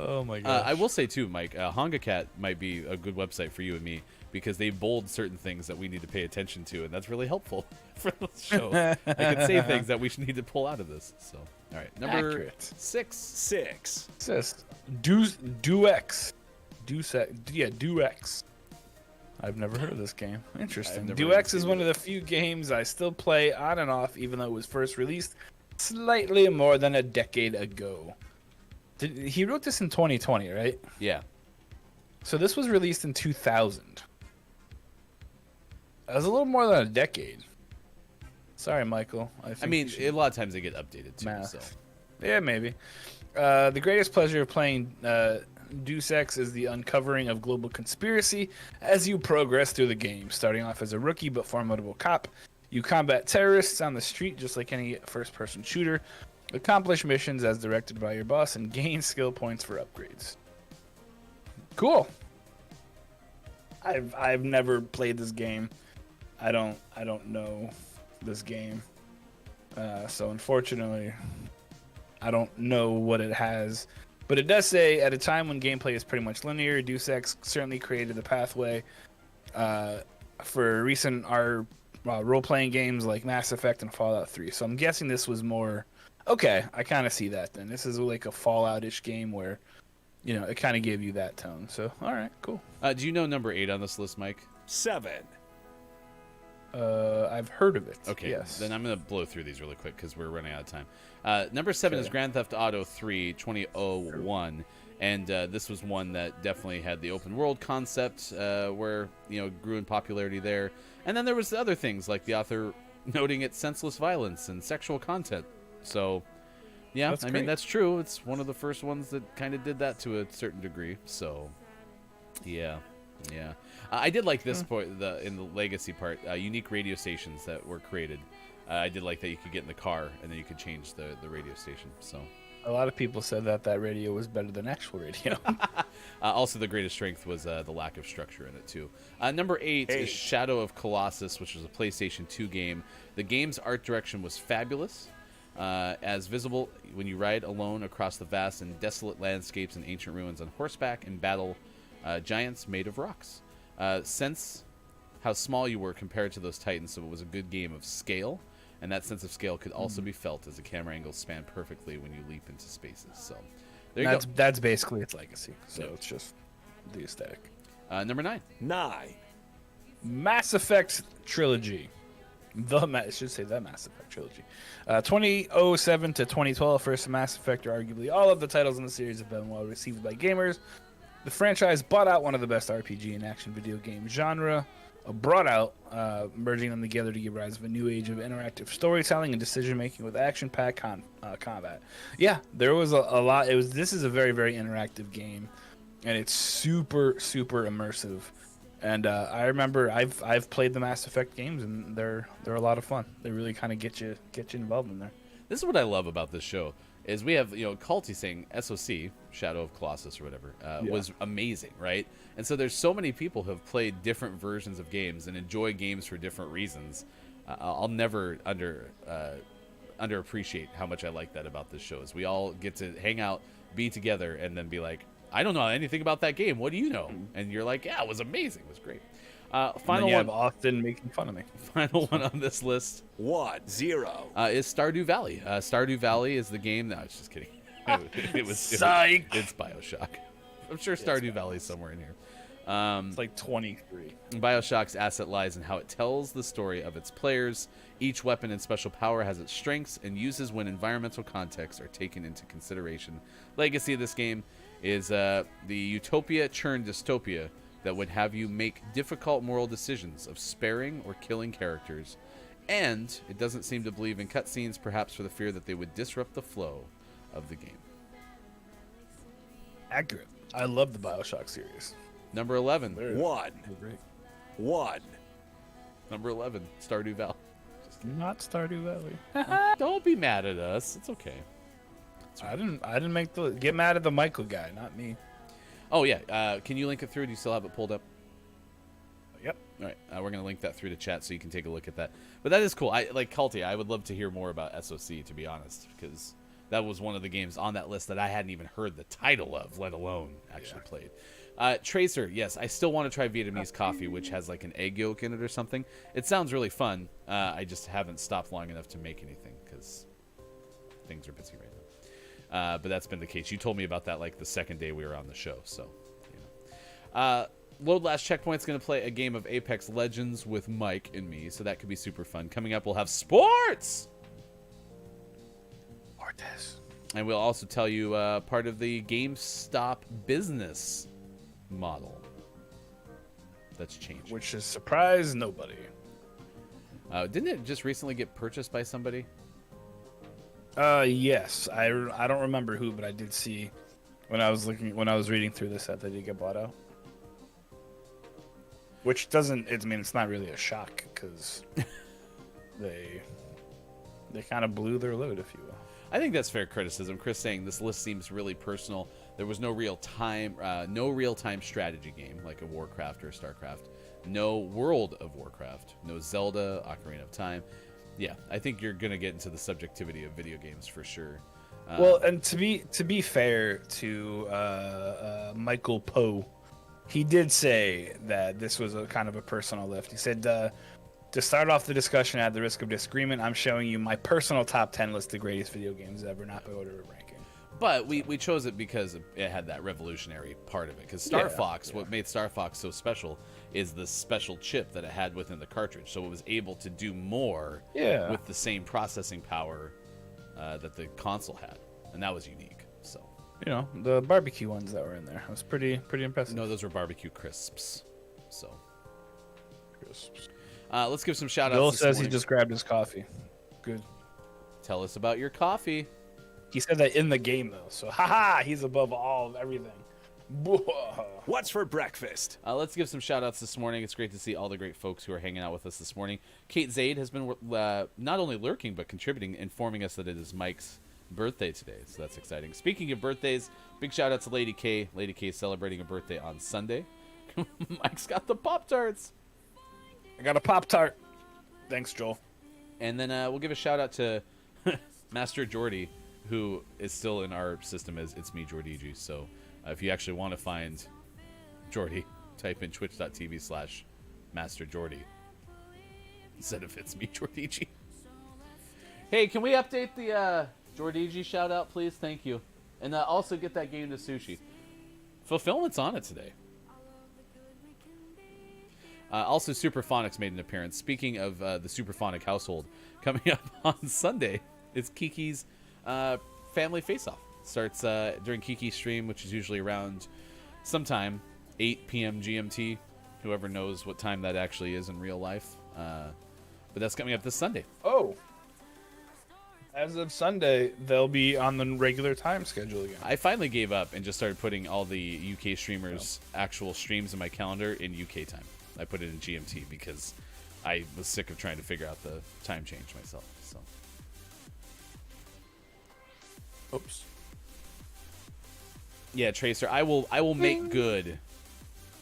Oh, my gosh. I will say, too, Mike, Hongacat might be a good website for you and me, because they bold certain things that we need to pay attention to, and that's really helpful for the show. I can say things that we should need to pull out of this. So, all right, number Accurate. 6. It says Duex. Duex. I've never heard of this game. Interesting. Duex is one of the few games I still play on and off, even though it was first released slightly more than a decade ago. He wrote this in 2020, right? Yeah. So this was released in 2000. That was a little more than a decade. Sorry, Michael. I mean, a lot of times they get updated too. Math. So. Yeah, maybe. The greatest pleasure of playing Deus Ex is the uncovering of global conspiracy as you progress through the game. Starting off as a rookie but formidable cop, you combat terrorists on the street just like any first-person shooter, accomplish missions as directed by your boss, and gain skill points for upgrades. Cool. I've never played this game. I don't know this game. So unfortunately, I don't know what it has. But it does say, at a time when gameplay is pretty much linear, Deus Ex certainly created the pathway for recent role-playing games like Mass Effect and Fallout 3. So I'm guessing this was more... Okay, I kind of see that then. This is like a Fallout-ish game where, it kind of gave you that tone. So, all right, cool. Do you know number 8 on this list, Mike? 7. I've heard of it. Okay, yes. then I'm going to blow through these really quick because we're running out of time. Number 7 is Grand Theft Auto 3 2001. And this was one that definitely had the open world concept where, grew in popularity there. And then there was the other things like the author noting its senseless violence and sexual content. So, yeah, That's I great. mean, that's true. It's one of the first ones that kind of did that to a certain degree. So, yeah. I did like this point in the legacy part, unique radio stations that were created. I did like that you could get in the car and then you could change the radio station. So A lot of people said that radio was better than actual radio. also, the greatest strength was the lack of structure in it, too. Number 8 is Shadow of Colossus, which was a PlayStation 2 game. The game's art direction was fabulous, as visible when you ride alone across the vast and desolate landscapes and ancient ruins on horseback and battle giants made of rocks. Sense how small you were compared to those titans, so it was a good game of scale. And that sense of scale could also be felt as the camera angles span perfectly when you leap into spaces. So there you go. That's basically its legacy. So it's just the aesthetic. Number 9. 9. Mass Effect Trilogy. I should say the Mass Effect Trilogy. 2007 to 2012, first Mass Effect, or arguably all of the titles in the series have been well received by gamers. The franchise brought out one of the best RPG and action video game genre. Merging them together to give rise to a new age of interactive storytelling and decision-making with action-packed combat. Yeah, there was a lot. This is a very, very interactive game, and it's super, super immersive. And I remember I've played the Mass Effect games, and they're a lot of fun. They really kind of get you involved in there. This is what I love about this show. Is we have, Culty saying SOC, Shadow of Colossus or whatever, was amazing, right? And so there's so many people who have played different versions of games and enjoy games for different reasons. I'll never underappreciate how much I like that about this show. Is we all get to hang out, be together, and then be like, I don't know anything about that game. What do you know? And you're like, yeah, it was amazing. It was great. Final one. Austin making fun of me. Final one on this list. 1-0. Is Stardew Valley. Stardew Valley is the game. No, I was just kidding. Psych. It's BioShock. I'm sure Stardew Valley is somewhere in here. It's like 23. BioShock's asset lies in how it tells the story of its players. Each weapon and special power has its strengths and uses when environmental contexts are taken into consideration. Legacy of this game is the utopia churned dystopia that would have you make difficult moral decisions of sparing or killing characters. And it doesn't seem to believe in cutscenes, perhaps for the fear that they would disrupt the flow of the game. Accurate. I love the BioShock series. Number 11. 1. 1. Number 11, Stardew Valley. Not Stardew Valley. Don't be mad at us. It's okay. I didn't get mad at the Michael guy, not me. Oh, yeah. Can you link it through? Do you still have it pulled up? Yep. All right. We're going to link that through to chat so you can take a look at that. But that is cool. Culty, I would love to hear more about SOC, to be honest, because that was one of the games on that list that I hadn't even heard the title of, let alone actually played. Tracer, yes, I still want to try Vietnamese coffee, which has like an egg yolk in it or something. It sounds really fun. I just haven't stopped long enough to make anything because things are busy right now. But that's been the case. You told me about that like the second day we were on the show. So, Load Last Checkpoint's going to play a game of Apex Legends with Mike and me, so that could be super fun. Coming up, we'll have sports! Cortez. And we'll also tell you part of the GameStop business model that's changed. Which has surprised nobody. Didn't it just recently get purchased by somebody? Yes. I don't remember who, but I did see when I was reading through this that they did get bought out. Which doesn't, it's not really a shock because they kind of blew their load, if you will. I think that's fair criticism. Chris saying this list seems really personal. There was no real-time strategy game like a Warcraft or a StarCraft. No World of Warcraft. No Zelda, Ocarina of Time. Yeah, I think you're gonna get into the subjectivity of video games for sure. Well, and to be fair to Michael Poe, he did say that this was a kind of a personal lift. He said, to start off the discussion at the risk of disagreement, I'm showing you my personal top 10 list of greatest video games ever, not by order of ranking. But we chose it because it had that revolutionary part of it. Because Star Fox, what made Star Fox so special is the special chip that it had within the cartridge. So it was able to do more with the same processing power that the console had. And that was unique. So, you know, the barbecue ones that were in there, was pretty impressive. No, those were barbecue crisps. So, crisps. Let's give some shout outs. Bill says he just grabbed his coffee. Good. Tell us about your coffee. He said that in the game, though. So, haha, he's above all of everything. What's for breakfast? Let's give some shout outs this morning. It's great to see all the great folks who are hanging out with us this morning. Kate Zaid has been not only lurking, but contributing, informing us that it is Mike's birthday today. So that's exciting. Speaking of birthdays, big shout out to Lady K. Lady K is celebrating a birthday on Sunday. Mike's got the Pop-Tarts. I got a Pop-Tart. Thanks, Joel. And then we'll give a shout out to Master Jordy, who is still in our system as It's Me Jordiji. So if you actually want to find Jordy, type in twitch.tv/Master Jordy instead of It's Me Jordiji. Hey, can we update the Jordiji shout out, please? Thank you. And also get that game to Sushi. Fulfillment's on it today. Also, Superphonics made an appearance. Speaking of the Superphonic household, coming up on Sunday is Kiki's Family Face-Off. Starts during Kiki's stream, which is usually around sometime 8 p.m. GMT. Whoever knows what time that actually is in real life. But that's coming up this Sunday. Oh. As of Sunday, they'll be on the regular time schedule again. I finally gave up and just started putting all the UK streamers' actual streams in my calendar in UK time. I put it in GMT because I was sick of trying to figure out the time change myself. So, oops. Yeah, Tracer, I will make good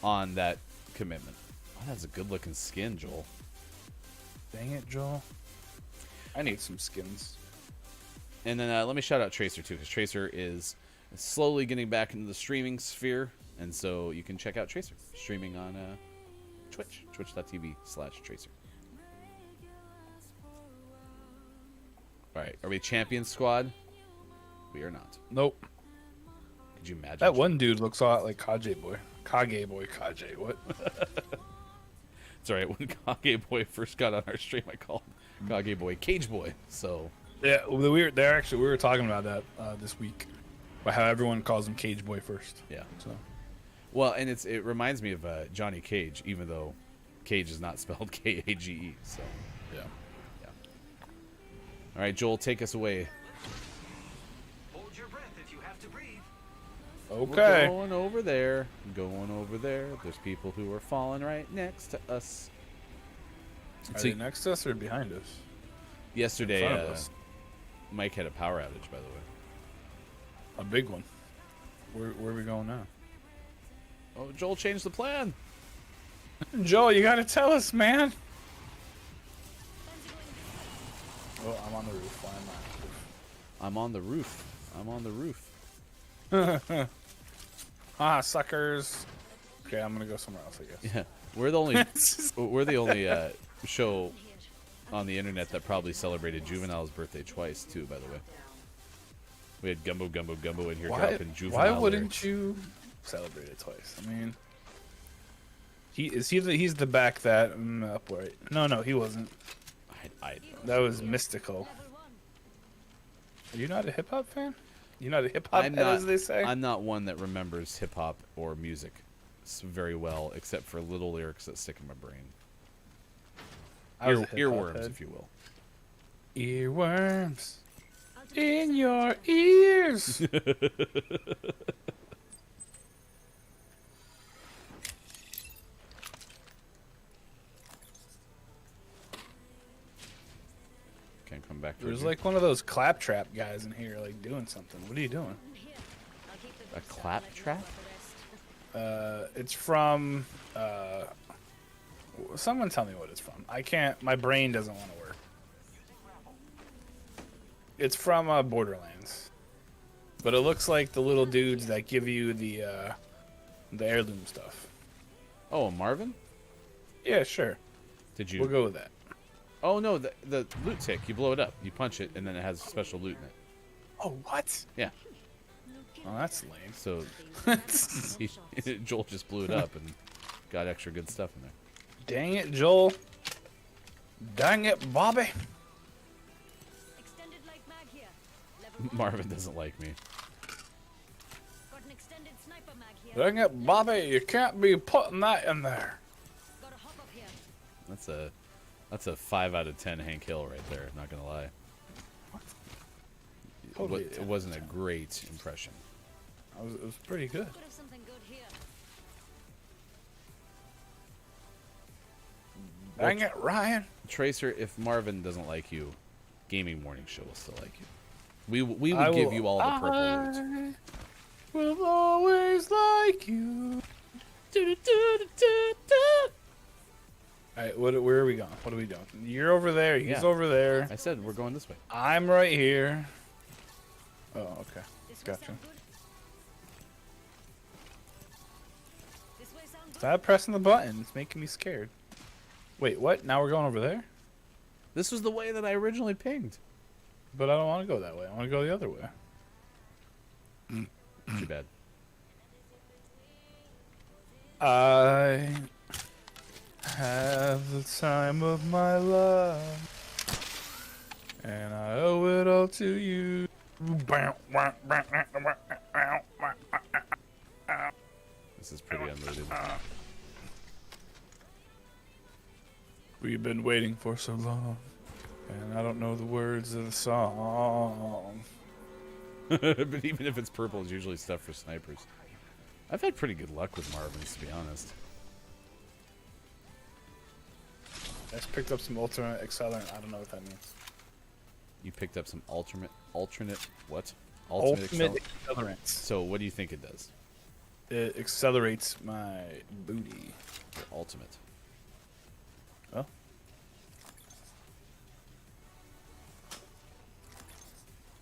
on that commitment. Oh, that's a good-looking skin, Joel. Dang it, Joel. I need some skins. And then let me shout out Tracer, too, because Tracer is slowly getting back into the streaming sphere. And so you can check out Tracer streaming on Twitch, twitch.tv/Tracer. All right, are we champion squad? We are not. Nope. Could you imagine? That one dude looks a lot like Kage Boy. Kage, what? It's all right. When Kage Boy first got on our stream, I called Kage Boy Cage Boy. So yeah, we were talking about that this week, about how everyone calls him Cage Boy first. Yeah. So. Well, and it reminds me of Johnny Cage, even though Cage is not spelled Kage. So yeah. All right, Joel, take us away. Hold your breath if you have to breathe. Okay. We're going over there. There's people who are falling right next to us. Are they next to us or behind us? Yesterday, Mike had a power outage, by the way. A big one. Where are we going now? Oh, Joel changed the plan. Joel, you gotta tell us, man. Oh, I'm on the roof. Why am I on the roof? I'm on the roof. Ah, suckers. Okay, I'm gonna go somewhere else, I guess. Yeah, we're the only show on the internet that probably celebrated Juvenile's birthday twice too. By the way, we had Gumbo in here dropping Juvenile. Why wouldn't you celebrate it twice? I mean, he's the back that upright. No, he wasn't. That was mystical. Are you not a hip hop fan? You're not a hip hop head, as they say? I'm not one that remembers hip hop or music very well, except for little lyrics that stick in my brain. Earworms, head, if you will. Earworms in your ears. Can't come back. There's like one of those claptrap guys in here, like doing something. What are you doing? A claptrap? It's from. Someone tell me what it's from. I can't. My brain doesn't want to work. It's from Borderlands, but it looks like the little dudes that give you the heirloom stuff. Oh, Marvin? Yeah, sure. Did you? We'll go with that. Oh no, the loot tick. You blow it up. You punch it, and then it has special loot in it. Oh, what? Yeah. Oh, that's lame. So Joel just blew it up and got extra good stuff in there. Dang it, Joel. Dang it, Bobby. Extended light mag here. Level Marvin doesn't like me. got an extended sniper mag here. Dang it, Bobby. You can't be putting that in there. Gotta hop up here. That's a 5 out of 10 Hank Hill right there. Not gonna lie. Totally It wasn't a great impression. It was pretty good. Could have something good here. Dang it, Ryan. Tracer, if Marvin doesn't like you, Gaming Morning Show will still like you. We would I give will- you all the purple loot. Will always like you. Alright, where are we going? What are we doing? You're over there. He's Yeah. over there. I said we're going this way. I'm right here. Oh, okay. This way Gotcha. sound good? This way sound good? Stop pressing the button. It's making me scared. Wait, what? Now we're going over there? This was the way that I originally pinged. But I don't want to go that way. I want to go the other way. Too bad. I have the time of my life, and I owe it all to you. This is pretty unlooted. We've been waiting for so long, and I don't know the words of the song. But even if it's purple, it's usually stuff for snipers. I've had pretty good luck with Marvin's, to be honest. I just picked up some alternate accelerant. I don't know what that means. You picked up some alternate what? Ultimate accelerant. accelerants. So what do you think it does? It accelerates my booty. Your ultimate. Oh.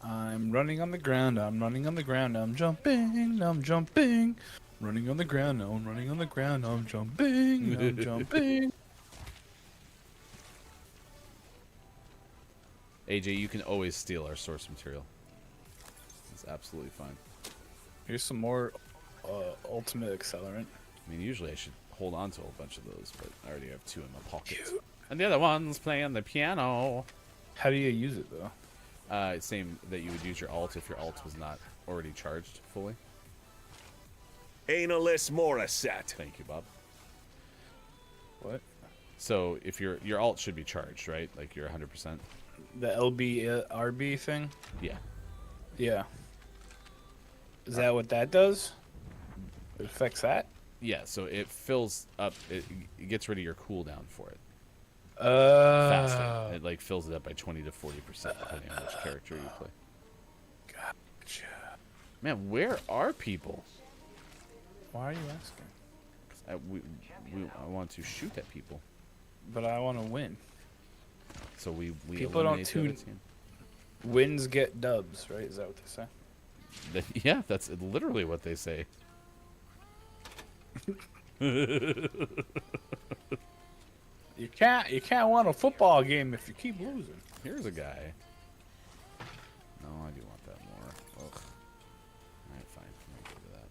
I'm running on the ground. I'm running on the ground. I'm jumping. I'm jumping. Running on the ground. I'm running on the ground. I'm jumping. I'm jumping. AJ, you can always steal our source material. It's absolutely fine. Here's some more ultimate accelerant. I mean, usually I should hold on to a bunch of those, but I already have 2 in my pocket. And the other one's playing the piano. How do you use it though? Same that you would use your alt if your alt was not already charged fully. Analist Morissette. Thank you, Bob. What? So if your alt should be charged, right? Like you're 100%. The LB RB thing? Yeah. Yeah. Is that what that does? It affects that? Yeah. So it fills up. It gets rid of your cooldown for it Faster. faster. It like fills it up by 20 to 40% depending on which character you play. Gotcha. Man, where are people? Why are you asking? 'Cause I want to shoot at people. But I want to win. So we People don't eliminate the other tune- team. Wins get dubs, right? Is that what they say? Yeah, that's literally what they say. You can't win a football game if you keep losing. Here's a guy. No, I do want that more. Ugh. Alright, fine. I'm gonna go to that.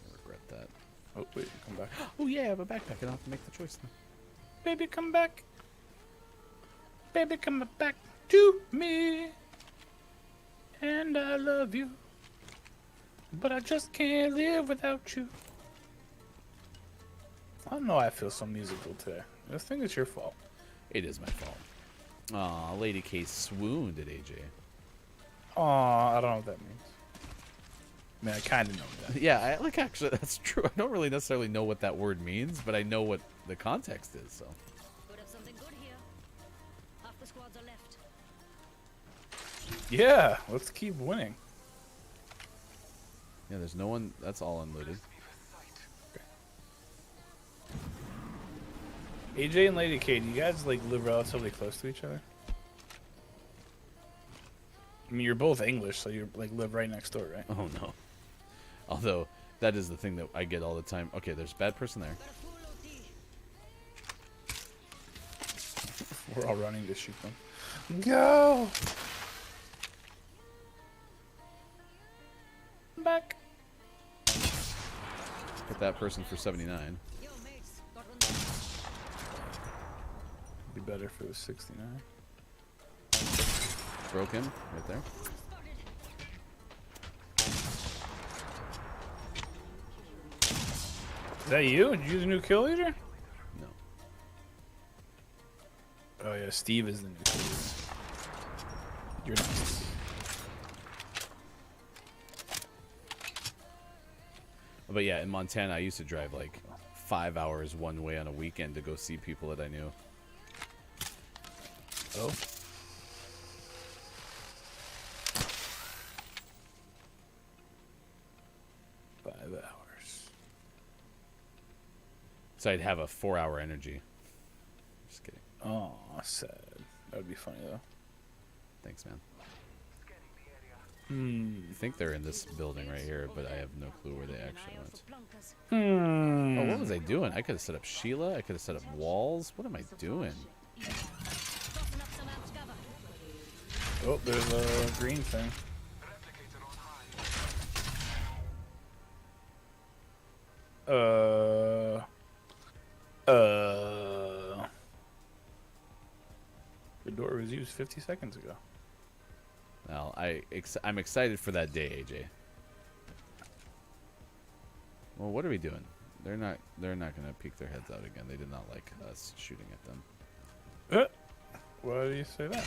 I regret that. Oh wait, come back. Oh yeah, I have a backpack. I don't have to make the choice now. Baby, come back. Baby, come back to me. And I love you. But I just can't live without you. I don't know why I feel so musical today. I think it's your fault. It is my fault. Aw, Lady K swooned at AJ. Aw, I don't know what that means. I mean, I kind of know that. Yeah, actually, that's true. I don't really necessarily know what that word means, but I know what the context is, so. Could have something good here. Half the squads are left. Yeah, let's keep winning. Yeah, there's no one. That's all unloaded. AJ and Lady K, do you guys like live relatively close to each other? I mean, you're both English, so you like live right next door, right? Oh no. Although that is the thing that I get all the time. Okay, there's a bad person there. We're all running to shoot them. Go! Back. Hit that person for 79. Be better if it was 69. Broke him right there. Is that you? Did you use a new kill leader? No. Oh yeah, Steve is the new kill leader. You're not Steve. But yeah, in Montana, I used to drive like 5 hours one way on a weekend to go see people that I knew. Oh. So I'd have a 4-hour energy. Just kidding. Oh, sad. That would be funny though. Thanks, man. Hmm. I think they're in this building right here, but I have no clue where they actually went. Hmm. Oh, what was I doing? I could have set up Sheila. I could have set up walls. What am I doing? Oh, there's a green thing. The door was used 50 seconds ago. Well, I'm excited for that day, AJ. Well, what are we doing? They're not gonna peek their heads out again. They did not like us shooting at them. Why do you say that?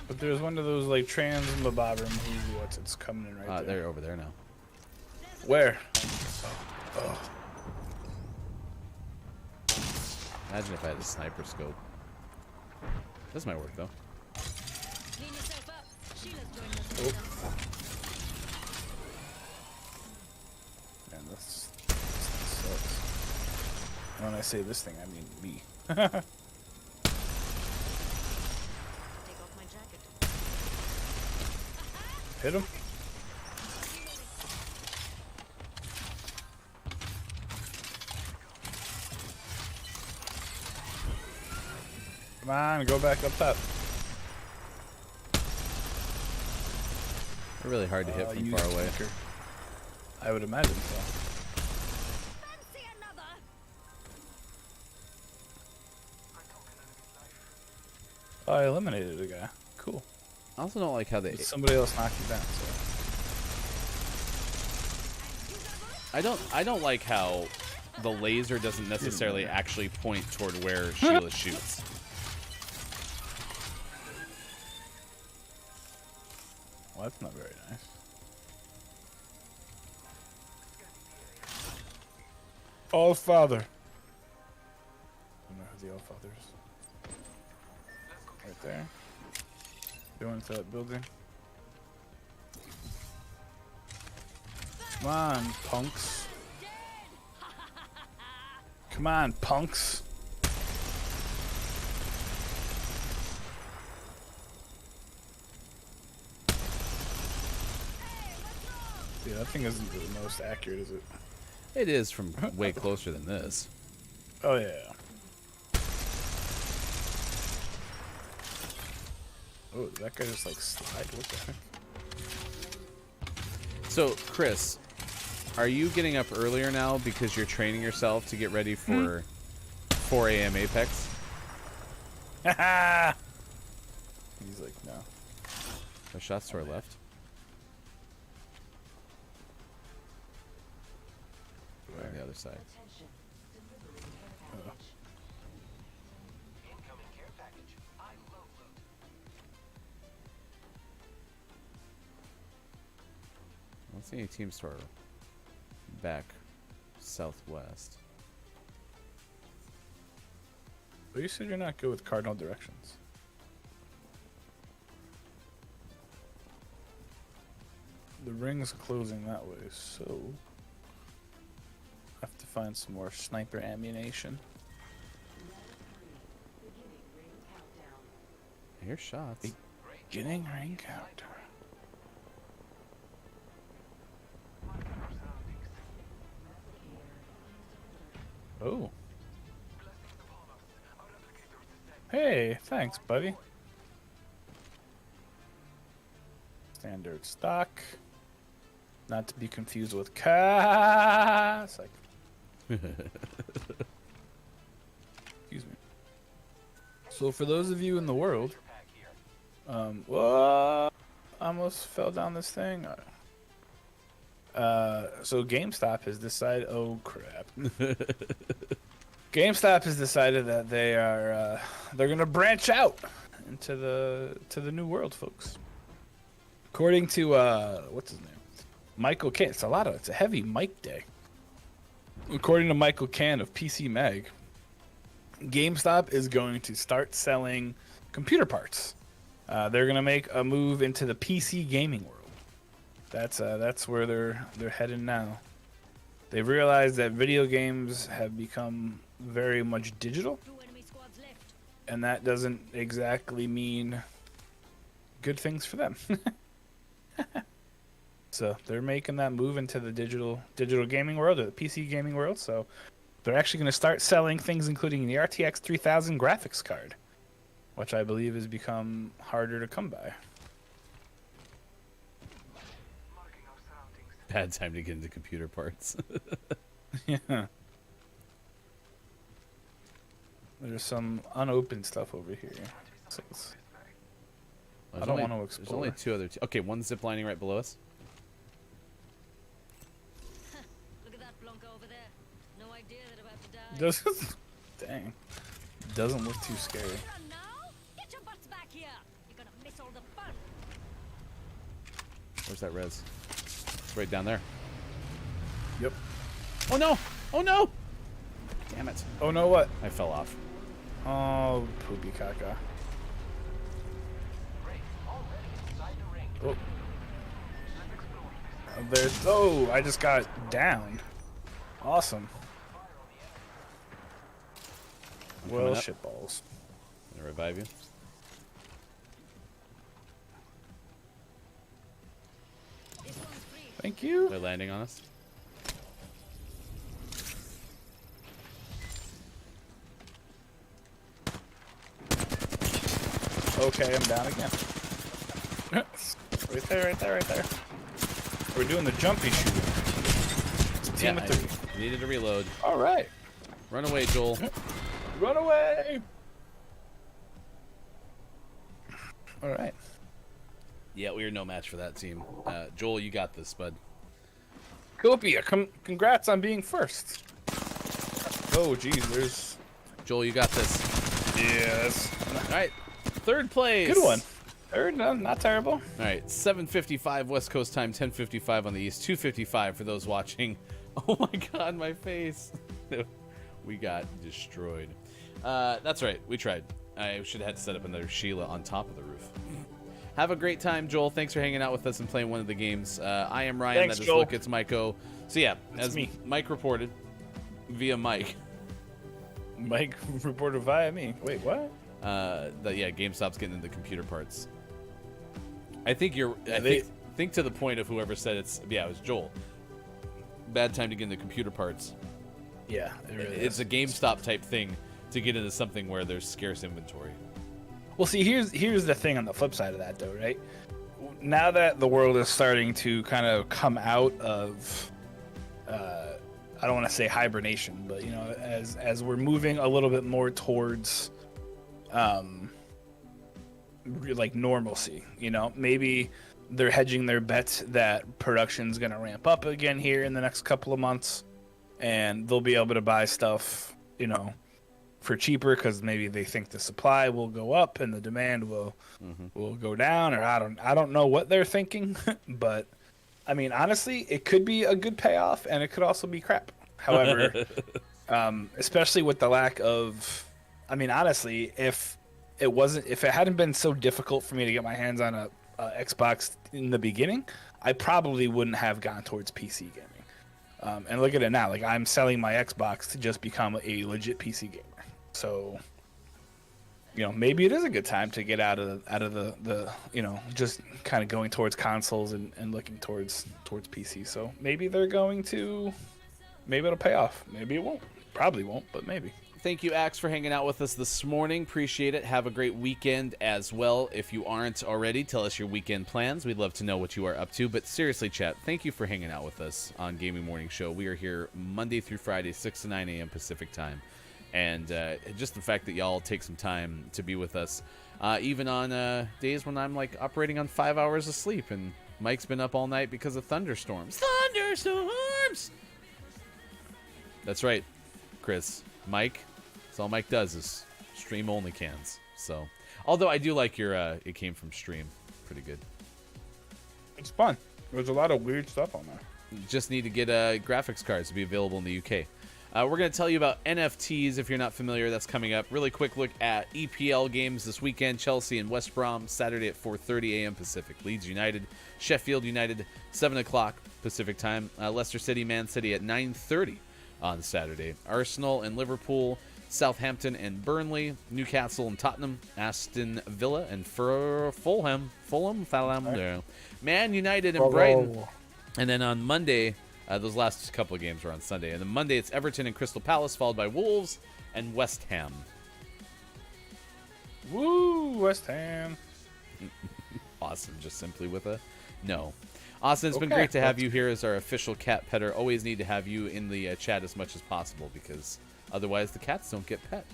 But there's one of those like trans and Bobber movie. It's coming in right there. They're over there now. Where? Imagine if I had a sniper scope. This might work though. Oh. Man, this sucks. And when I say this thing, I mean me. Hit him. Come on, go back up top. They're really hard to hit from far away. Sneaker. I would imagine so. Oh, I eliminated a guy. Cool. I also don't like how they. But somebody else knocked you down. So. I don't like how the laser doesn't necessarily actually point toward where Sheila shoots. Well, that's not very nice. All Father. I don't know who the All Father is. Right there. Go into that building. Come on, punks. Come on, punks. Yeah, that thing isn't the most accurate, is it? It is from way closer than this. Oh, yeah. Oh, did that guy just like slide? What the heck? So, Chris, are you getting up earlier now because you're training yourself to get ready for 4 a.m. Apex? He's like, no. The shots to our left. Or on the other side. I don't see any teams to our back southwest. But you said you're not good with cardinal directions. The ring's closing that way, so I have to find some more sniper ammunition. I hear shots. Beginning ring counter. Oh. Hey, thanks, buddy. Standard stock. Not to be confused with Cossack. Excuse me. So for those of you in the world, whoa, almost fell down this thing. So GameStop has decided. Oh crap! GameStop has decided that they're gonna branch out into the new world, folks. According to what's his name, Michael Can. It's a heavy Mike day. According to Michael Can of PC Mag, GameStop is going to start selling computer parts. They're gonna make a move into the PC gaming world. That's where they're heading now. They've realized that video games have become very much digital, and that doesn't exactly mean good things for them. So they're making that move into the digital gaming world, or the PC gaming world. So they're actually going to start selling things including the RTX 3000 graphics card, which I believe has become harder to come by. Bad time to get into computer parts. Yeah. There's some unopened stuff over here. I don't want to explore. There's only two other. Okay, one zip lining right below us. Look at that Blanca over there. No idea they're about to die. Doesn't, dang. Doesn't look too scary. Run now! Get your butts back here! You're gonna miss all the fun. Where's that res? It's right down there. Yep. Oh no! Oh no! Damn it. Oh no, what? I fell off. Oh, poopy caca. Oh. There's. Oh, I just got down. Awesome. Well, shitballs. Gonna revive you. Thank you. They're landing on us. Okay, I'm down again. Right there, right there, right there. We're doing the jumpy shoot. It's a team of three. I needed to reload. All right. Run away, Joel. Run away. All right. Yeah, we are no match for that team. Joel, you got this, bud. Copia, congrats on being first. Oh, geez, there's... Joel, you got this. Yes. All right, third place. Good one. Third, not terrible. All right, 7:55 West Coast time, 10:55 on the East, 2:55 for those watching. Oh my God, my face. We got destroyed. That's right, we tried. I should have had to set up another Sheila on top of the roof. Have a great time, Joel. Thanks for hanging out with us and playing one of the games. I am Ryan. Thanks, that is Joel. Look, it's Myko. So yeah, It's as me. Mike reported via Mike, Mike reported via me. Wait, what? that yeah, GameStop's getting into computer parts. I think you're. I They- think to the point of whoever said it was Joel. Bad time to get into computer parts. Yeah, it really It's is. a GameStop type thing to get into something where there's scarce inventory. Well, see, here's the thing on the flip side of that, though, right? Now that the world is starting to kind of come out of, I don't want to say hibernation, but you know, as we're moving a little bit more towards, like normalcy, you know, maybe they're hedging their bets that production's going to ramp up again here in the next couple of months, and they'll be able to buy stuff, you know, for cheaper because maybe they think the supply will go up and the demand will go down, or I don't know what they're thinking, but I mean, honestly, it could be a good payoff and it could also be crap. However, especially with the lack of, I mean, honestly, if it hadn't been so difficult for me to get my hands on a Xbox in the beginning, I probably wouldn't have gone towards PC gaming. And look at it now, like I'm selling my Xbox to just become a legit PC gamer. So, maybe it is a good time to get out of the just kind of going towards consoles and looking towards PC. So maybe they're going to, maybe it'll pay off. Maybe it won't. Probably won't, but maybe. Thank you, Axe, for hanging out with us this morning. Appreciate it. Have a great weekend as well. If you aren't already, tell us your weekend plans. We'd love to know what you are up to. But seriously, chat, thank you for hanging out with us on Gaming Morning Show. We are here Monday through Friday, 6 to 9 a.m. Pacific time. And just the fact that y'all take some time to be with us, even on days when I'm like operating on 5 hours of sleep and Mike's been up all night because of thunderstorms. Thunderstorms! That's right, Chris. Mike, that's all Mike does is stream only cans. So, although I do like your it came from stream. Pretty good. It's fun. There's a lot of weird stuff on there. Just need to get graphics cards to be available in the UK. We're going to tell you about NFTs if you're not familiar. That's coming up. Really quick look at EPL games this weekend. Chelsea and West Brom, Saturday at 4:30 a.m. Pacific. Leeds United, Sheffield United, 7 o'clock Pacific time. Leicester City, Man City at 9:30 on Saturday. Arsenal and Liverpool, Southampton and Burnley, Newcastle and Tottenham, Aston Villa and Fulham, Man United and Brighton. And then on Monday, those last couple of games were on Sunday. And then Monday, it's Everton and Crystal Palace, followed by Wolves and West Ham. Woo, West Ham. Austin, just simply with a no. Austin, it's been great to have you here as our official cat petter. Always need to have you in the chat as much as possible because otherwise the cats don't get pet.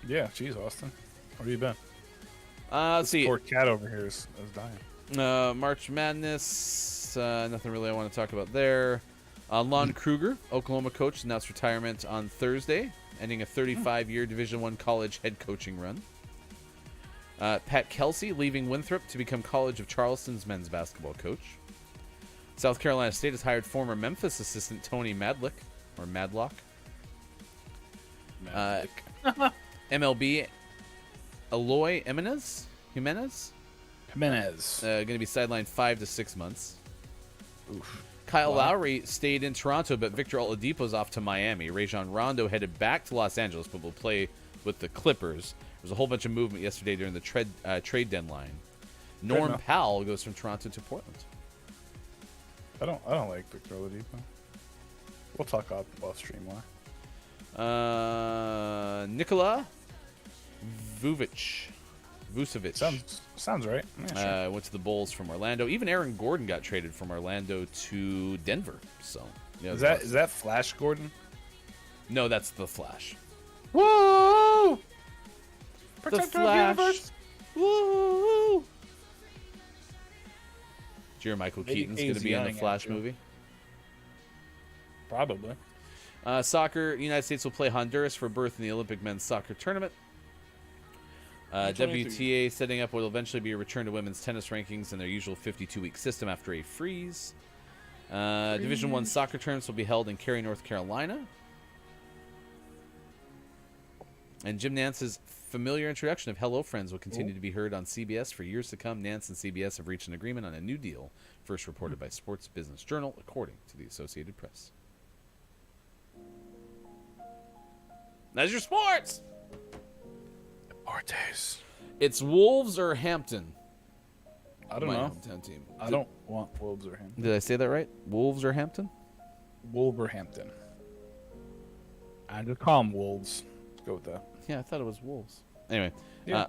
Yeah, jeez, Austin. Where have you been? Let's see. Poor cat over here is dying. March Madness. Nothing really I want to talk about there. Lon Kruger, Oklahoma coach, announced retirement on Thursday, ending a 35-year Division I college head coaching run. Pat Kelsey leaving Winthrop to become College of Charleston's men's basketball coach. South Carolina State has hired former Memphis assistant Tony Madlock. MLB, Eloy Jimenez. Going to be sidelined 5 to 6 months. Oof. Kyle Lowry stayed in Toronto, but Victor Oladipo's off to Miami. Rajon Rondo headed back to Los Angeles, but will play with the Clippers. There was a whole bunch of movement yesterday during the trade deadline. Norm Powell goes from Toronto to Portland. I don't like Victor Oladipo. We'll talk off stream why. Nikola Vucevic. Sounds right. Yeah, sure. Went to the Bulls from Orlando. Even Aaron Gordon got traded from Orlando to Denver. So yeah, is that Flash Gordon? No, that's the Flash. Woo! The Flash. Woo! Did Michael Keaton's going to be in the Flash movie? Probably. Soccer, United States will play Honduras for berth in the Olympic men's soccer tournament. WTA setting up what will eventually be a return to women's tennis rankings in their usual 52-week system after a freeze. Division I soccer tournaments will be held in Cary, North Carolina. And Jim Nance's familiar introduction of Hello Friends will continue to be heard on CBS for years to come. Nance and CBS have reached an agreement on a new deal, first reported by Sports Business Journal, according to the Associated Press. That's your sports! Ortiz. It's Wolves or Hampton. I don't know. Hometown team. I don't want Wolves or Hampton. Did I say that right? Wolves or Hampton? Wolverhampton. I just call them Wolves. Let's go with that. Yeah, I thought it was Wolves. Anyway,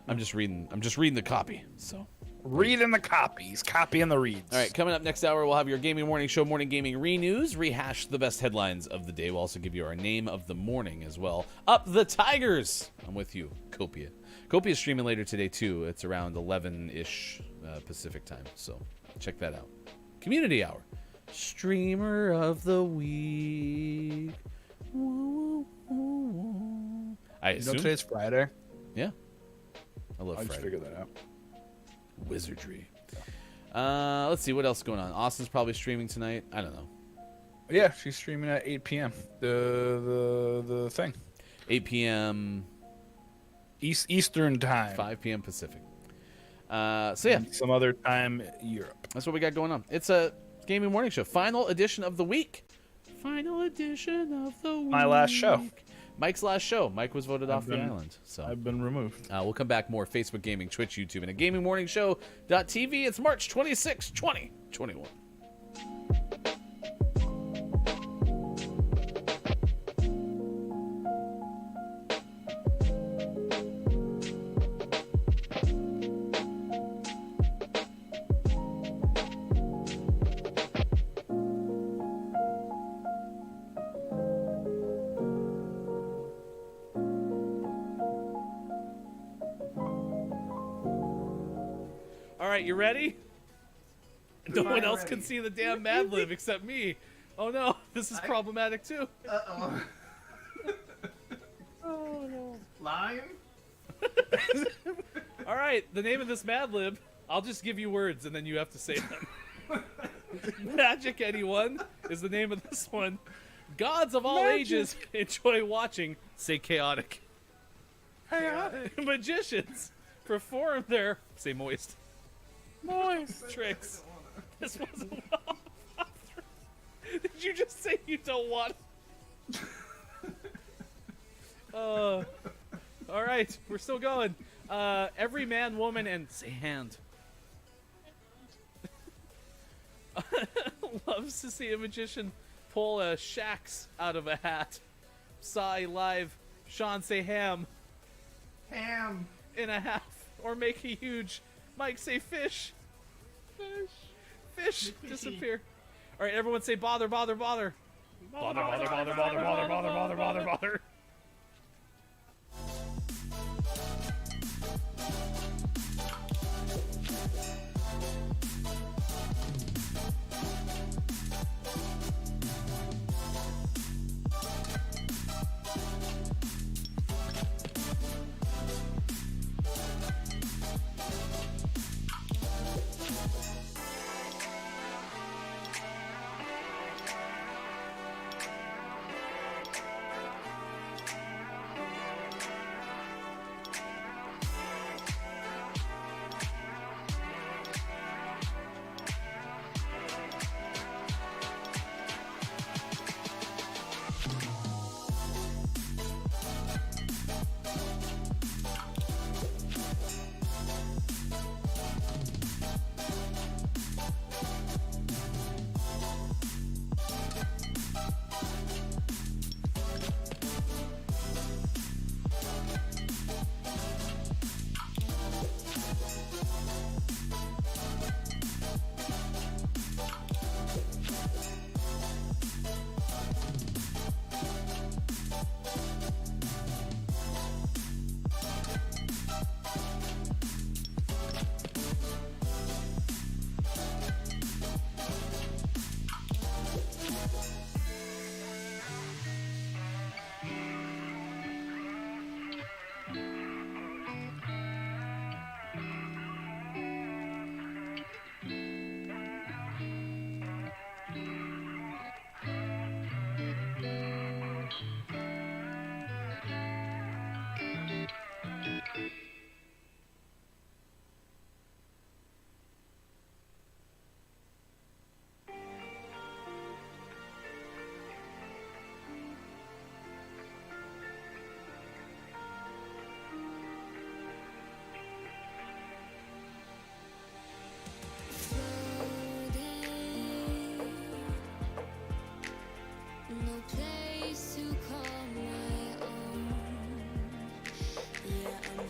I'm just reading the copy. So reading the copies, copying the reads. All right, coming up next hour, we'll have your Gaming Morning Show Morning Gaming Re-News, rehash the best headlines of the day. We'll also give you our name of the morning as well. Up the Tigers! I'm with you, Copia. Copia is streaming later today, too. It's around 11-ish Pacific time, so check that out. Community Hour. Streamer of the Week. I assume today's Friday. Yeah. I love Friday. I just figured that out. Wizardry. Let's see what else is going on. Austin's probably streaming tonight. I don't know. Yeah, she's streaming at 8 p.m. The thing. 8 p.m. Eastern time. 5 p.m. Pacific. So yeah, some other time Europe. That's what we got going on. It's a Gaming Morning Show. Final edition of the week. Final edition of the week. My last show. Mike's last show. Mike was voted off the island. So I've been removed. we'll come back more Facebook Gaming, Twitch, YouTube, and a GamingMorningShow.tv. It's March 26, 2021. All right, you ready? No one else can see the damn Mad Lib except me. Oh no, this is problematic too. Uh-oh. Oh no. Lime? All right, the name of this Mad Lib, I'll just give you words and then you have to say them. Magic Anyone is the name of this one. Gods of all ages enjoy watching, say chaotic. Magicians perform their, say moist, tricks. This wasn't well. Did you just say you don't want all right, we're still going. Every man, woman, and say hand loves to see a magician pull a Shax out of a hat. Psy live. Sean, say ham. Ham. In a half. Or make a huge. Mike, say fish. Fish. Disappear. All right, everyone say bother, bother, bother. Bother, bother, bother, bother, bother, bother, bother, bother, bother. No place to call my own. Yeah, I'm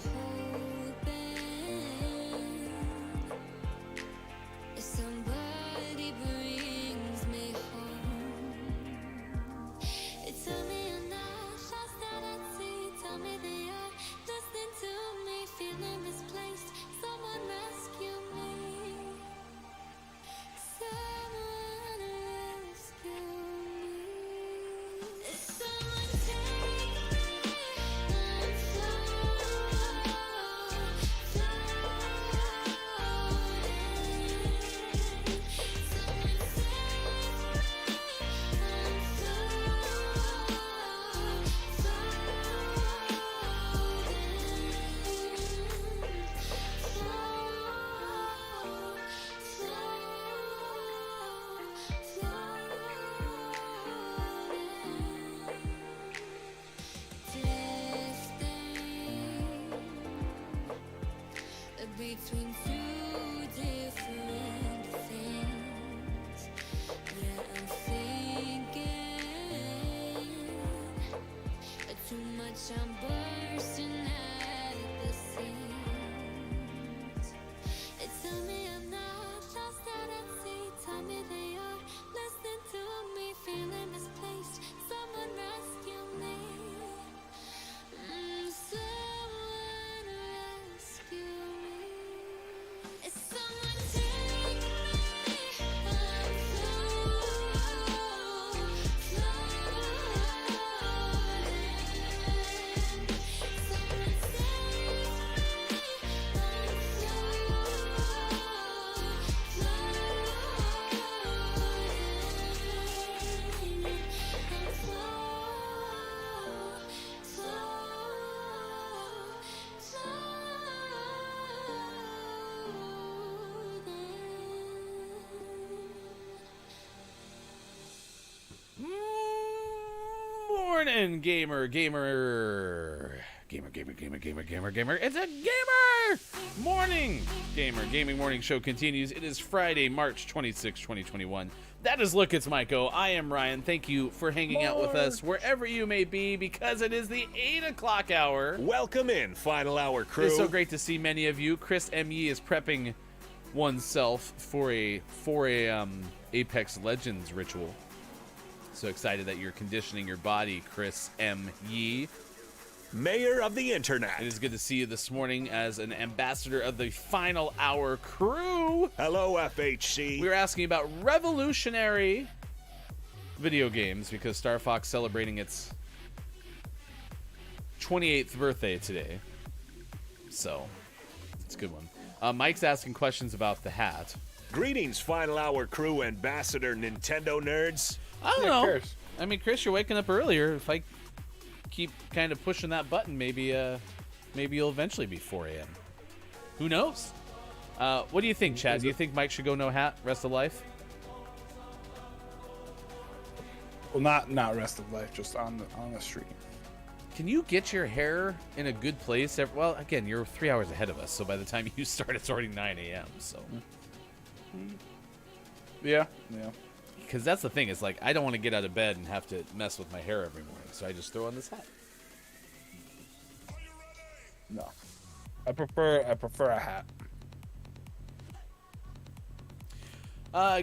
hoping somebody brings me home. Tell me you're not lost that I see. Tell me that you're listening to me, feeling misplaced. Someone rescue me. Someone rescue me. Someone take between two different things. Yeah, I'm thinking too much, I'm bursting at the seams. Tell me I'm not lost out at sea. Tell me they are listening to me, feeling misplaced. Someone rescue me. Someone rescue me. Someone take me. I'm floating. Someone Morning, gamer. It's a gamer morning. Gaming morning show continues. It is Friday, March 26, 2021. That is Look, It's Maiko. I am Ryan. Thank you for hanging out with us wherever you may be, because it is the 8 o'clock hour. Welcome in, Final Hour crew. It's so great to see many of you. Chris M.E. is prepping oneself for a 4 a.m. Apex Legends ritual. So excited that you're conditioning your body, Chris M. Yee. Mayor of the Internet. It is good to see you this morning as an ambassador of the Final Hour crew. Hello, FHC. We were asking about revolutionary video games because Star Fox celebrating its 28th birthday today. So, it's a good one. Mike's asking questions about the hat. Greetings, Final Hour crew, ambassador Nintendo nerds. I don't know. Chris. I mean, Chris, you're waking up earlier. If I keep kind of pushing that button, maybe you'll eventually be 4 a.m. Who knows? What do you think, Chad? Do you think Mike should go no hat rest of life? Well, not rest of life, just on the street. Can you get your hair in a good place? Well, again, you're 3 hours ahead of us, so by the time you start, it's already 9 a.m. So, yeah. Because that's the thing, is like I don't want to get out of bed and have to mess with my hair every morning, so I just throw on this hat. No, I prefer a hat.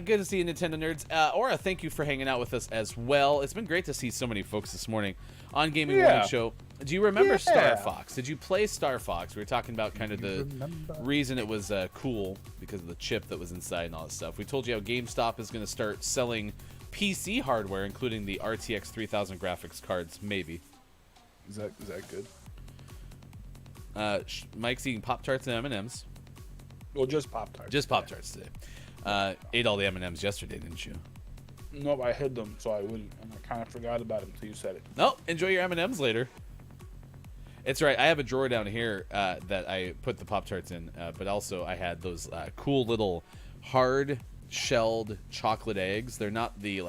Good to see you, Nintendo nerds. Aura, thank you for hanging out with us as well. It's been great to see so many folks this morning on Gaming Morning Show. Do you remember Star Fox? Did you play Star Fox? We were talking about kind of the reason it was cool because of the chip that was inside and all that stuff. We told you how GameStop is going to start selling PC hardware, including the RTX 3000 graphics cards, maybe. Is that good? Mike's eating Pop-Tarts and M&M's. Well, just Pop-Tarts. Just Pop-Tarts today. Ate all the M&M's yesterday, didn't you? Nope, I hid them so I wouldn't, and I kind of forgot about them until you said it. Nope, enjoy your M&M's later. It's right. I have a drawer down here that I put the Pop-Tarts in, but also I had those cool little hard-shelled chocolate eggs. They're not the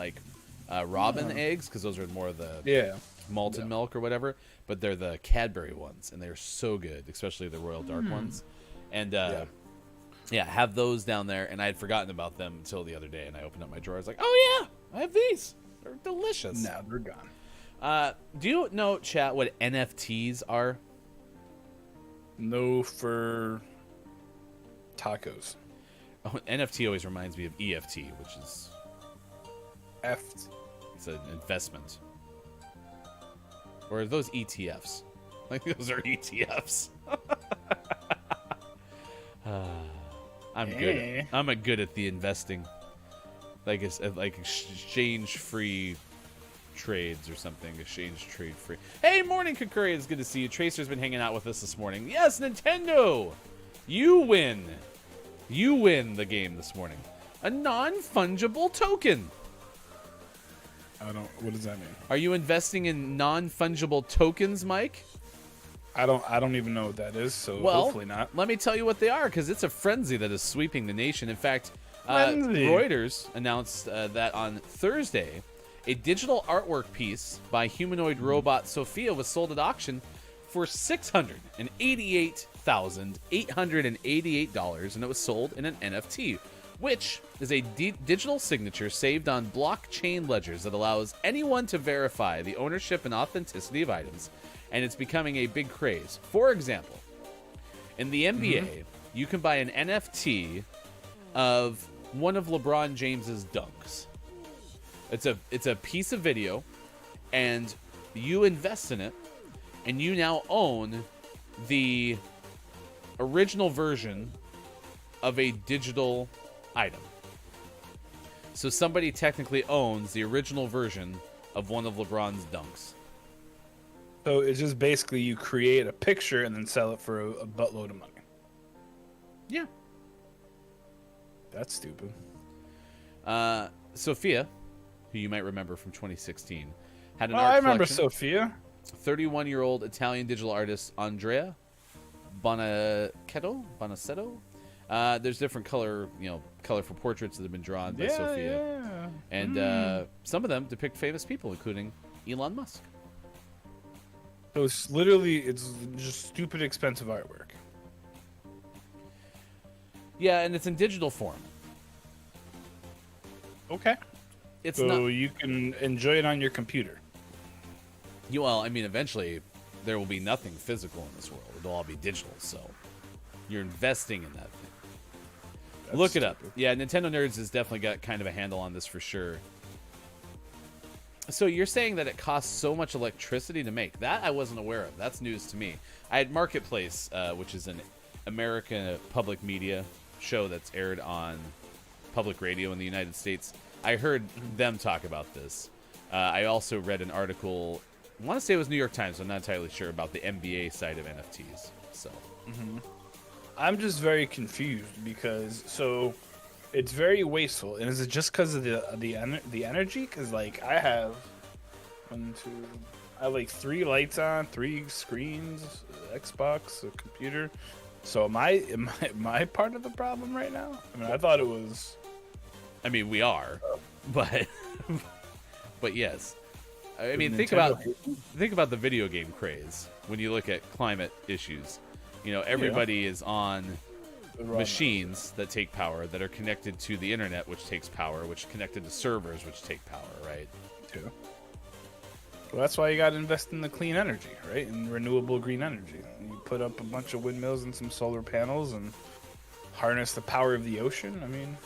robin eggs, because those are more of the malted milk or whatever, but they're the Cadbury ones, and they're so good, especially the Royal Dark ones. And have those down there, and I had forgotten about them until the other day, and I opened up my drawer. I was like, oh yeah, I have these. They're delicious. Now they're gone. Do you know, chat, what NFTs are? No, for tacos. Oh, NFT always reminds me of EFT, which is it's an investment. Or are those ETFs? I think those are ETFs. I'm good at the investing, like exchange-free trades or something. Exchange trade free. Hey, morning, Kakuri. It's good to see you. Tracer's been hanging out with us this morning. Yes, Nintendo, you win. You win the game this morning. A non-fungible token. What does that mean? Are you investing in non-fungible tokens, Mike? I don't even know what that is, so hopefully not. Let me tell you what they are, because it's a frenzy that is sweeping the nation. In fact, Reuters announced that on Thursday, a digital artwork piece by humanoid robot Sophia was sold at auction for $688,000. $12,888, and it was sold in an NFT, which is a digital signature saved on blockchain ledgers that allows anyone to verify the ownership and authenticity of items, and it's becoming a big craze. For example, in the NBA, you can buy an NFT of one of LeBron James's dunks. It's a piece of video, and you invest in it, and you now own the original version of a digital item. So somebody technically owns the original version of one of LeBron's dunks. So it's just basically you create a picture and then sell it for a buttload of money. Yeah. That's stupid. Sophia, who you might remember from 2016, had an Oh, art I remember collection. Sophia. 31-year-old Italian digital artist Andrea Bonacetto. There's different colorful portraits that have been drawn by Sophia. Yeah. And some of them depict famous people, including Elon Musk. So it's just stupid expensive artwork. Yeah, and it's in digital form. Okay. It's so not. you can enjoy it on your computer. Well, I mean, eventually there will be nothing physical in this world. It'll all be digital. So you're investing in that thing. Look it up. Yeah, Nintendo Nerds has definitely got kind of a handle on this for sure. So you're saying that it costs so much electricity to make. That I wasn't aware of. That's news to me. I had Marketplace, which is an American public media show that's aired on public radio in the United States. I heard them talk about this. I also read an article, I want to say it was New York Times, I'm not entirely sure, about the NBA side of NFTs. So I'm just very confused because it's very wasteful. And is it just because of the energy? Because like I have like 3 lights on, 3 screens, Xbox, a computer. So am I part of the problem right now? I mean, I thought it was. I mean, we are, but yes. I mean, think Nintendo- about the video game craze when you look at climate issues. You know, everybody is on machines that take power, that are connected to the internet, which takes power, which is connected to servers, which take power, right? Too. Well, that's why you got to invest in the clean energy, right? In renewable green energy. You put up a bunch of windmills and some solar panels and harness the power of the ocean. I mean,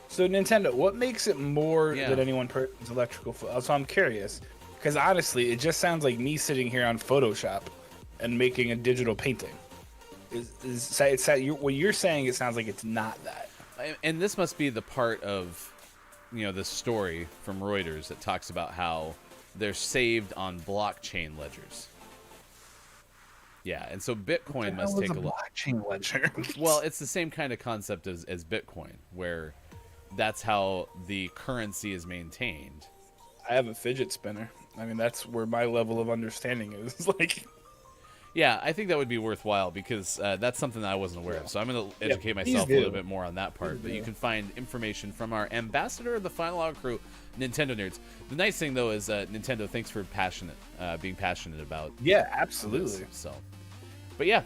so Nintendo, what makes it more than any one person's electrical? So I'm curious, because honestly, it just sounds like me sitting here on Photoshop and making a digital painting. What you're saying, it sounds like it's not that. And this must be the part of, the story from Reuters that talks about how they're saved on blockchain ledgers. Yeah, and so Bitcoin must take a look. Blockchain ledger. Well, it's the same kind of concept as Bitcoin, where that's how the currency is maintained. I have a fidget spinner. I mean, that's where my level of understanding is. Like, yeah, I think that would be worthwhile because that's something that I wasn't aware of. So I'm going to educate myself a little bit more on that part. But you can find information from our ambassador of the Final Hour crew, Nintendo Nerds. The nice thing, though, is Nintendo, thanks for being passionate about. Yeah, absolutely. This, so, but yeah.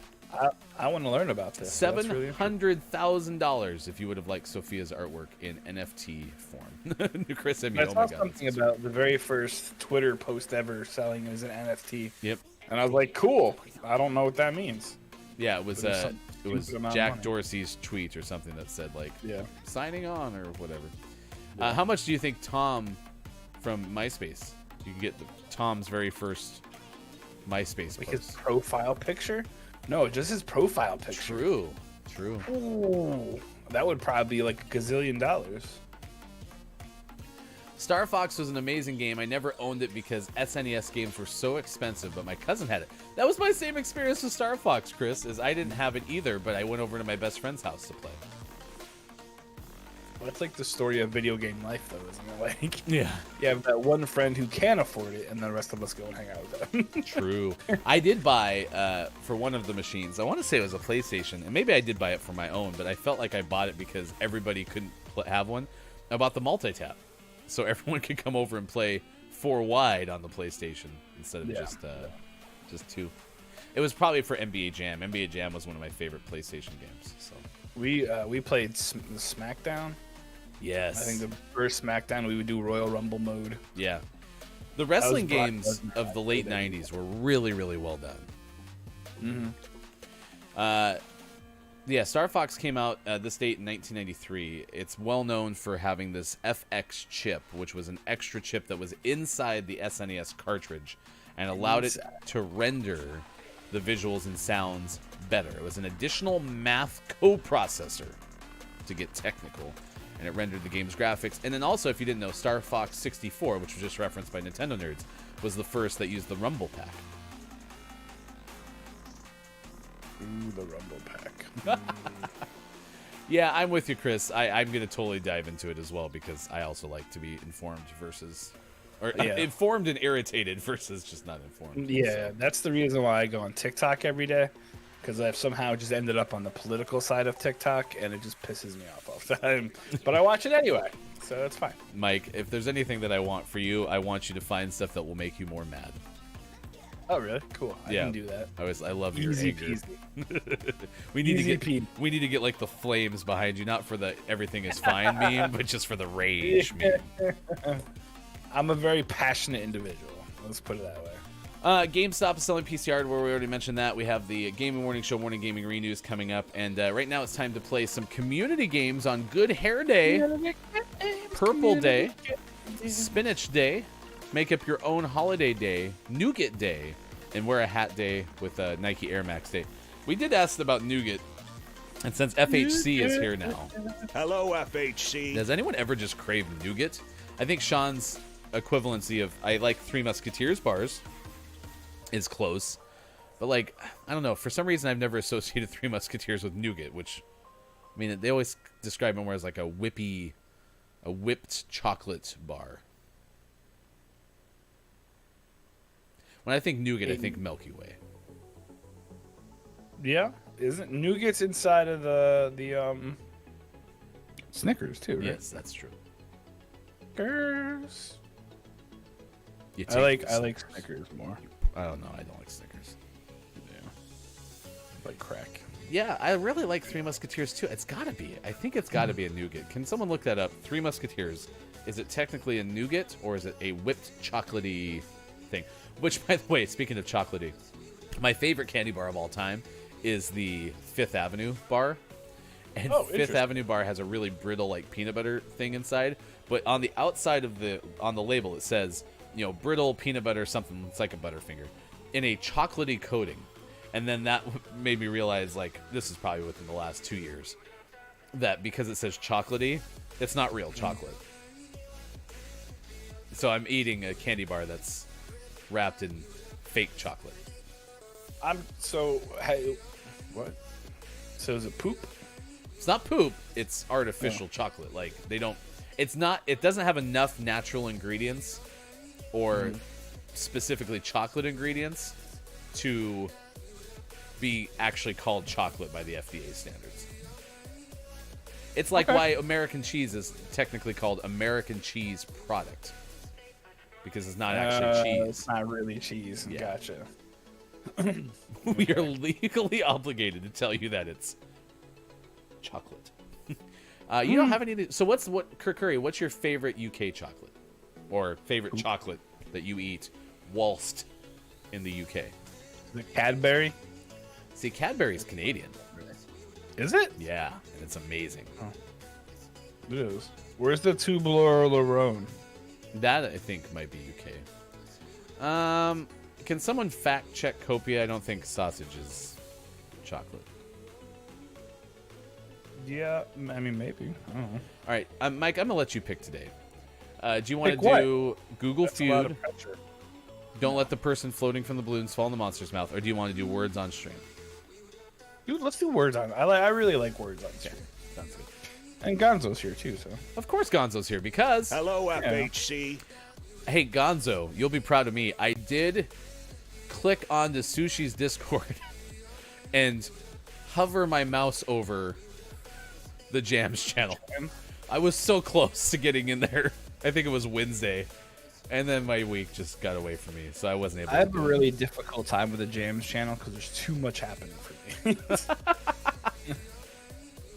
I want to learn about this. $700,000 if you would have liked Sophia's artwork in NFT form. Chris, I saw something about the very first Twitter post ever selling as an NFT. Yep. And I was like, cool. I don't know what that means. Yeah, it was amount Jack of money. Dorsey's tweet or something that said like, signing on or whatever. Yeah. How much do you think Tom from MySpace? You can get Tom's very first MySpace Like post. his profile picture? No, just his profile picture. True. Ooh, that would probably be like $1 gazillion. Star Fox was an amazing game. I never owned it because SNES games were so expensive, but my cousin had it. That was my same experience with Star Fox, Chris, is I didn't have it either, but I went over to my best friend's house to play. That's like the story of video game life, though, isn't it? Like, Yeah. you have that one friend who can afford it, and the rest of us go and hang out with them. True. I did buy, for one of the machines, I want to say it was a PlayStation, and maybe I did buy it for my own, but I felt like I bought it because everybody couldn't have one. I bought the multi-tap, so everyone could come over and play 4 wide on the PlayStation instead of just 2. It was probably for NBA Jam. NBA Jam was one of my favorite PlayStation games. So We played SmackDown. yes, I think the first SmackDown we would do Royal Rumble mode. yeah. The wrestling Brock games Lesnar. of the late '90s were really, really well done. Yeah, Star Fox came out this date in 1993. It's well known for having this FX chip, which was an extra chip that was inside the SNES cartridge and allowed it to render the visuals and sounds better. It was an additional math coprocessor, to get technical, and it rendered the game's graphics. And then also, if you didn't know, Star Fox 64, which was just referenced by Nintendo nerds, was the first that used the Rumble Pack. Ooh, the Rumble Pack. Yeah, I'm with you, Chris. I'm going to totally dive into it as well, because I also like to be informed versus... Or informed and irritated versus just not informed. Yeah, that's the reason why I go on TikTok every day, because I've somehow just ended up on the political side of TikTok, and it just pisses me off all the time. But I watch it anyway, so it's fine. Mike, if there's anything that I want for you, I want you to find stuff that will make you more mad. Oh, really? Cool. I Yeah. can do that. I love your Easy anger. peasy. We need Easy we need to get like the flames behind you, not for the everything is fine meme, but just for the rage meme. I'm a very passionate individual. Let's put it that way. GameStop is selling PC hardware. We already mentioned that. We have the Gaming Morning Show Morning Gaming Renews coming up, and right now it's time to play some community games on Good Hair Day, Purple Day, Spinach Day, Make Up Your Own Holiday Day, Nougat Day, and Wear a Hat Day with Nike Air Max Day. We did ask about Nougat, and since FHC is here now, Hello, FHC. does anyone ever just crave Nougat? I think Sean's equivalency of I like Three Musketeers bars is close, but like I don't know, for some reason I've never associated Three Musketeers with Nougat, which I mean they always describe them as like a whipped chocolate bar. When I think Nougat, I think Milky Way. Yeah, isn't Nougat's inside of the Snickers too, right? Yes, that's true. Snickers. You I take like Snickers more. I don't know. I don't like Snickers. Yeah. Like crack. Yeah, I really like Three Musketeers too. It's gotta be. I think it's gotta be a nougat. Can someone look that up? Three Musketeers. Is it technically a nougat or is it a whipped chocolatey thing? Which, by the way, speaking of chocolatey, my favorite candy bar of all time is the Fifth Avenue bar. And Fifth Avenue bar has a really brittle like peanut butter thing inside, but on the outside of on the label it says, you know, brittle peanut butter something. It's like a Butterfinger in a chocolatey coating. And then that made me realize, like, this is probably within the last 2 years, that because it says chocolatey, it's not real chocolate. So I'm eating a candy bar that's wrapped in fake chocolate. What? So is it poop? It's not poop. It's artificial chocolate. Like it doesn't have enough natural ingredients or specifically chocolate ingredients to be actually called chocolate by the FDA standards. It's like why American cheese is technically called American cheese product. Because it's not actually cheese. It's not really cheese. Yeah. Gotcha. We are legally obligated to tell you that it's chocolate. You don't have any. So Kirk Curry? What's your favorite UK chocolate, or favorite chocolate that you eat whilst in the UK? The Cadbury. See, Cadbury's Canadian. Is it? Yeah, and it's amazing. It is. Where's the Toblerone? That I think might be UK. Can someone fact check Copia? I don't think sausage is chocolate. Yeah, I mean maybe. I don't know. All right, Mike, I'm gonna let you pick today. Do you want to Pick do Google That's a lot Feud? of pressure. Don't let the person floating from the balloons fall in the monster's mouth, or do you want to do words on stream? Dude, let's do words on. I really like words on. Okay, sounds good. And Gonzo's here too, so. Of course, Gonzo's here because. Hello, FHC. Hey, Gonzo, you'll be proud of me. I did click onto Sushi's Discord and hover my mouse over the Jams channel. I was so close to getting in there. I think it was Wednesday. And then my week just got away from me, so I wasn't able I to have a do it. really difficult time with the Jams channel because there's too much happening for me.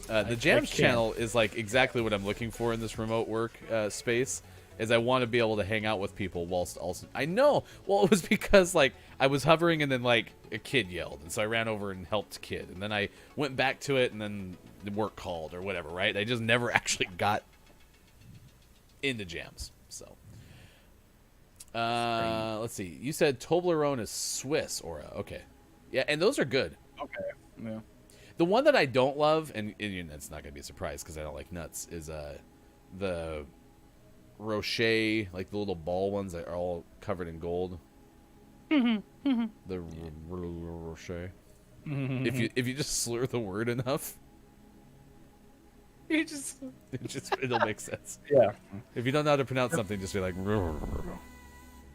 The Jams can't. channel is like exactly what I'm looking for in this remote work space. Is I want to be able to hang out with people whilst also I know. Well, it was because like I was hovering and then like a kid yelled, and so I ran over and helped kid, and then I went back to it, and then the work called or whatever. Right? I just never actually got into Jams. So, let's see. You said Toblerone is Swiss, Aura. Okay, yeah, and those are good. Okay. Yeah. The one that I don't love, and it's not gonna be a surprise because I don't like nuts, is the Rocher, like the little ball ones that are all covered in gold. The Rocher. If you just slur the word enough, it'll make sense. Yeah. If you don't know how to pronounce something, just be like.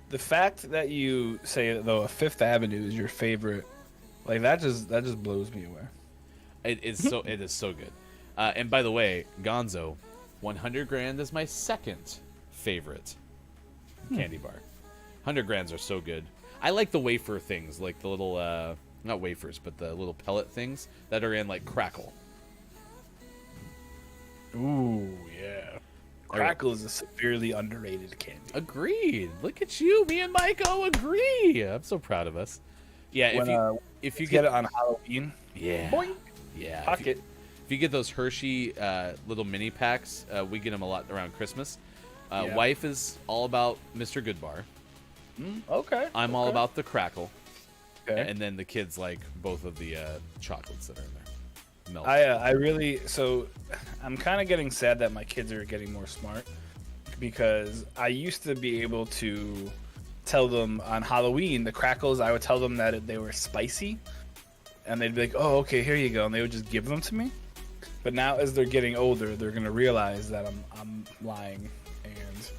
The fact that you say though a Fifth Avenue is your favorite, like that just blows me away. It is so good. And by the way, Gonzo, 100 Grand is my second favorite candy bar. 100 Grands are so good. I like the wafer things, like the little not wafers, but the little pellet things that are in like Crackle. Ooh, yeah. Crackle is a severely underrated candy. Agreed. Look at you. Me and Maiko agree. I'm so proud of us. Yeah, if you get it on Halloween, yeah, boing, yeah, pocket. If you get those Hershey little mini packs, we get them a lot around Christmas. Yeah. Wife is all about Mr. Goodbar. Okay. I'm all about the Crackle. Okay. And then the kids like both of the chocolates that are in there. Milk. I'm kind of getting sad that my kids are getting more smart, because I used to be able to tell them on Halloween, the Crackles, I would tell them that they were spicy, and they'd be like, oh, okay, here you go, and they would just give them to me. But now as they're getting older, they're going to realize that I'm lying, and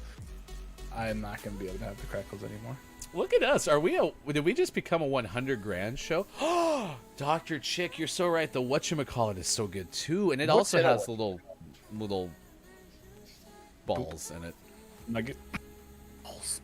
I'm not going to be able to have the Crackles anymore. Look at us. Did we just become a 100 Grand show? Dr. Chick, you're so right. The whatchamacallit is so good too. And it also has little balls in it. Nugget. Balls.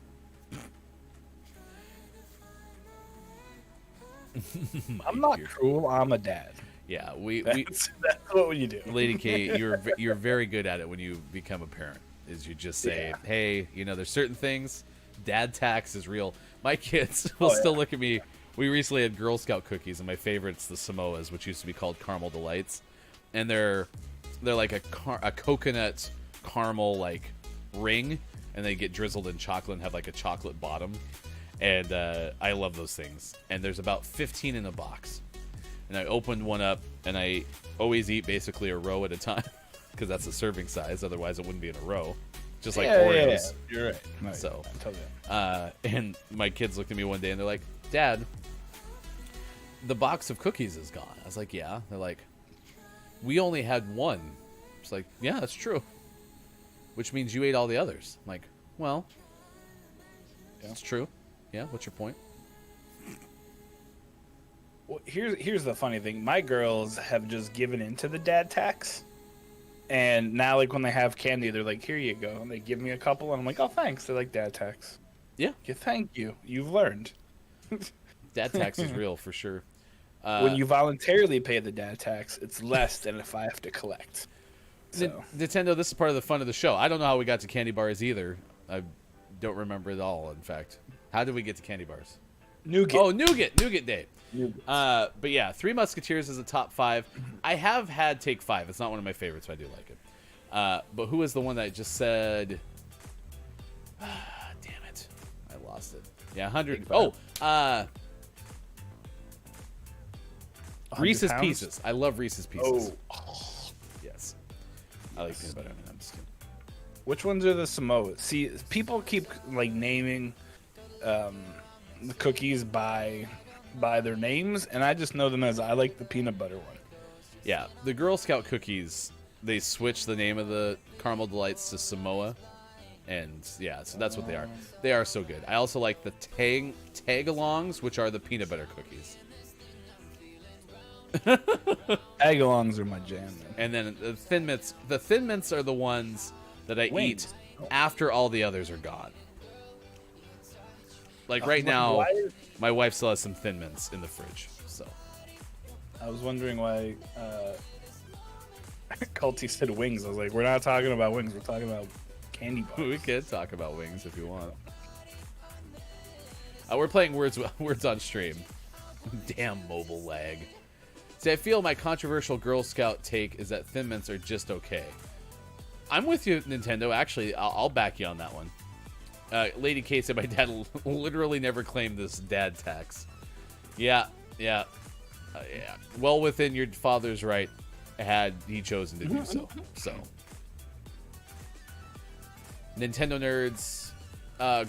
I'm not cruel. I'm a dad. Yeah, that's what you do. Lady K, you're very good at it when you become a parent. Is you just say, hey, there's certain things. Dad tax is real. My kids will still look at me. We recently had Girl Scout cookies, and my favorite's the Samoas, which used to be called Caramel Delights, and they're like a coconut caramel like ring, and they get drizzled in chocolate and have like a chocolate bottom, and I love those things. And there's about 15 in a box, and I opened one up, and I always eat basically a row at a time because that's the serving size. Otherwise, it wouldn't be in a row. Just like Oreos. Yeah. You're right. No, So, totally. and my kids looked at me one day and they're like, Dad, the box of cookies is gone. I was like, yeah. They're like, we only had one. It's like, yeah, that's true. Which means you ate all the others. I'm like, well, that's true. Yeah, what's your point? Well, here's the funny thing. My girls have just given into the dad tax. And now, like, when they have candy, they're like, here you go. And they give me a couple, and I'm like, oh, thanks. They're like, dad tax. Yeah. Thank you. You've learned. Dad tax is real for sure. When you voluntarily pay the dad tax, it's less than if I have to collect. So. Nintendo, this is part of the fun of the show. I don't know how we got to candy bars either. I don't remember it all, in fact. How did we get to candy bars? Nougat. Oh, Nougat Day. But yeah, Three Musketeers is a top 5. I have had Take 5. It's not one of my favorites, but I do like it. But who is the one that just said... damn it. I lost it. Yeah, 100. Reese's pounds? Pieces. I love Reese's Pieces. Oh. Yes. I like peanut butter. I'm just kidding. Which ones are the Samoas? See, people keep like naming the cookies by their names, and I just know them as I like the peanut butter one. Yeah, the Girl Scout cookies, they switched the name of the Caramel Delights to Samoa, and yeah, so that's what they are. They are so good. I also like the Tag-alongs, which are the peanut butter cookies. Tag-alongs are my jam, man. And then the Thin Mints. The Thin Mints are the ones that I eat after all the others are gone. Like right now, Why is- my wife still has some Thin Mints in the fridge. So I was wondering why Culty said wings. I was like, we're not talking about wings. We're talking about candy bars. we could talk about wings if you want. We're playing words on stream. Damn mobile lag. See, I feel my controversial Girl Scout take is that Thin Mints are just okay. I'm with you, Nintendo. Actually, I'll back you on that one. Lady K said my dad literally never claimed this dad tax. Yeah. Well within your father's right had he chosen to do so. So, Nintendo nerds,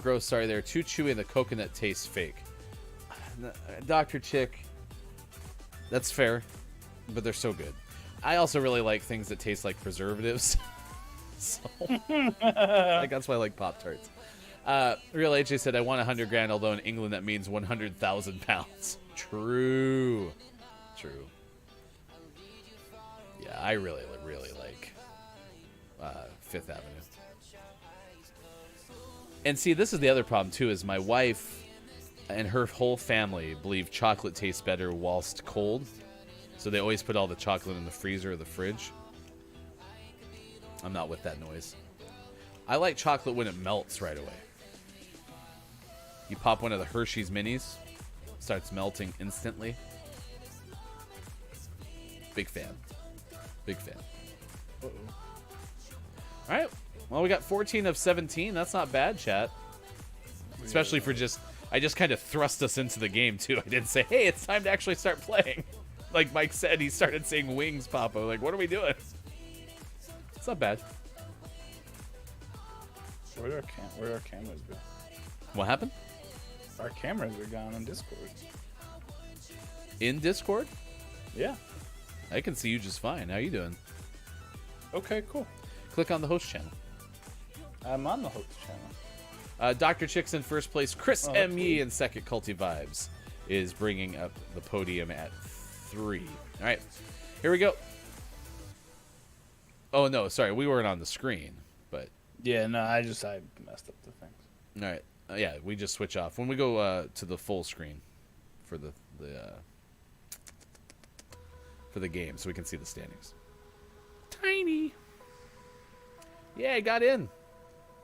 gross. Sorry, they're too chewy and the coconut tastes fake. Dr. Chick, that's fair, but they're so good. I also really like things that taste like preservatives. So, like that's why I like Pop-Tarts. Real AJ said, I want 100 grand, although in England that means 100,000 pounds. True. Yeah, I really like Fifth Avenue. And see, this is the other problem, too, is my wife and her whole family believe chocolate tastes better whilst cold. So they always put all the chocolate in the freezer or the fridge. I'm not with that noise. I like chocolate when it melts right away. You pop one of the Hershey's Minis, starts melting instantly. Big fan. Uh-oh. All right. Well, we got 14 of 17. That's not bad, chat. Especially for I just kind of thrust us into the game, too. I didn't say, hey, it's time to actually start playing. Like Mike said, he started saying wings, Papa. Like, what are we doing? It's not bad. Where our cameras go? What happened? Our cameras are gone on Discord. In Discord? Yeah. I can see you just fine. How you doing? Okay, cool. Click on the host channel. I'm on the host channel. Dr. Chick's in first place. Chris Oh, M. Yee in second. Culty Vibes is bringing up the podium at 3. All right. Here we go. Oh, no. Sorry. We weren't on the screen, but... Yeah, no, I messed up the things. All right. Yeah, we just switch off. When we go to the full screen for the game, so we can see the standings. Tiny. Yeah, I got in.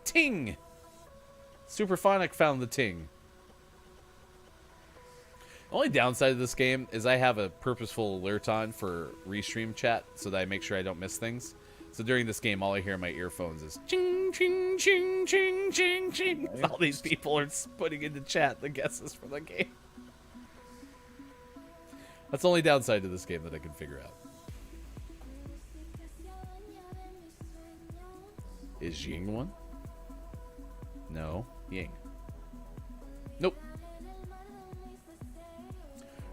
Ting. Superphonic found the ting. Only downside of this game is I have a purposeful alert on for restream chat so that I make sure I don't miss things. So during this game, all I hear in my earphones is ching, ching, ching, ching, ching, ching. All these people are putting into chat the guesses for the game. That's the only downside to this game that I can figure out. Is Ying one? No. Ying. Nope.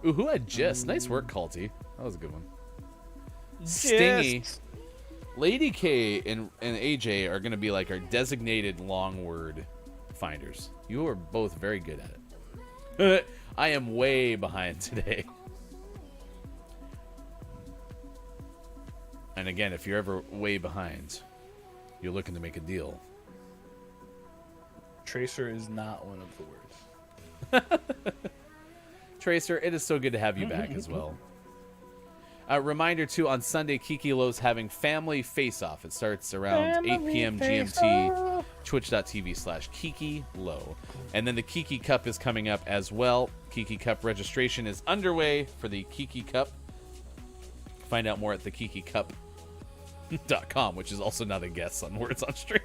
Ooh, who had Jess? Nice work, Culty. That was a good one. Stingy. Lady K and AJ are going to be like our designated long word finders. You are both very good at it. I am way behind today. And again, if you're ever way behind, you're looking to make a deal. Tracer is not one of the words. Tracer, it is so good to have you back as well. Reminder, too, on Sunday, Kiki Lowe's having Family Face-Off. It starts around 8 p.m. GMT, twitch.tv/Kiki Lowe. And then the Kiki Cup is coming up as well. Kiki Cup registration is underway for the Kiki Cup. Find out more at thekikikup.com, which is also not a guess on Words on Stream.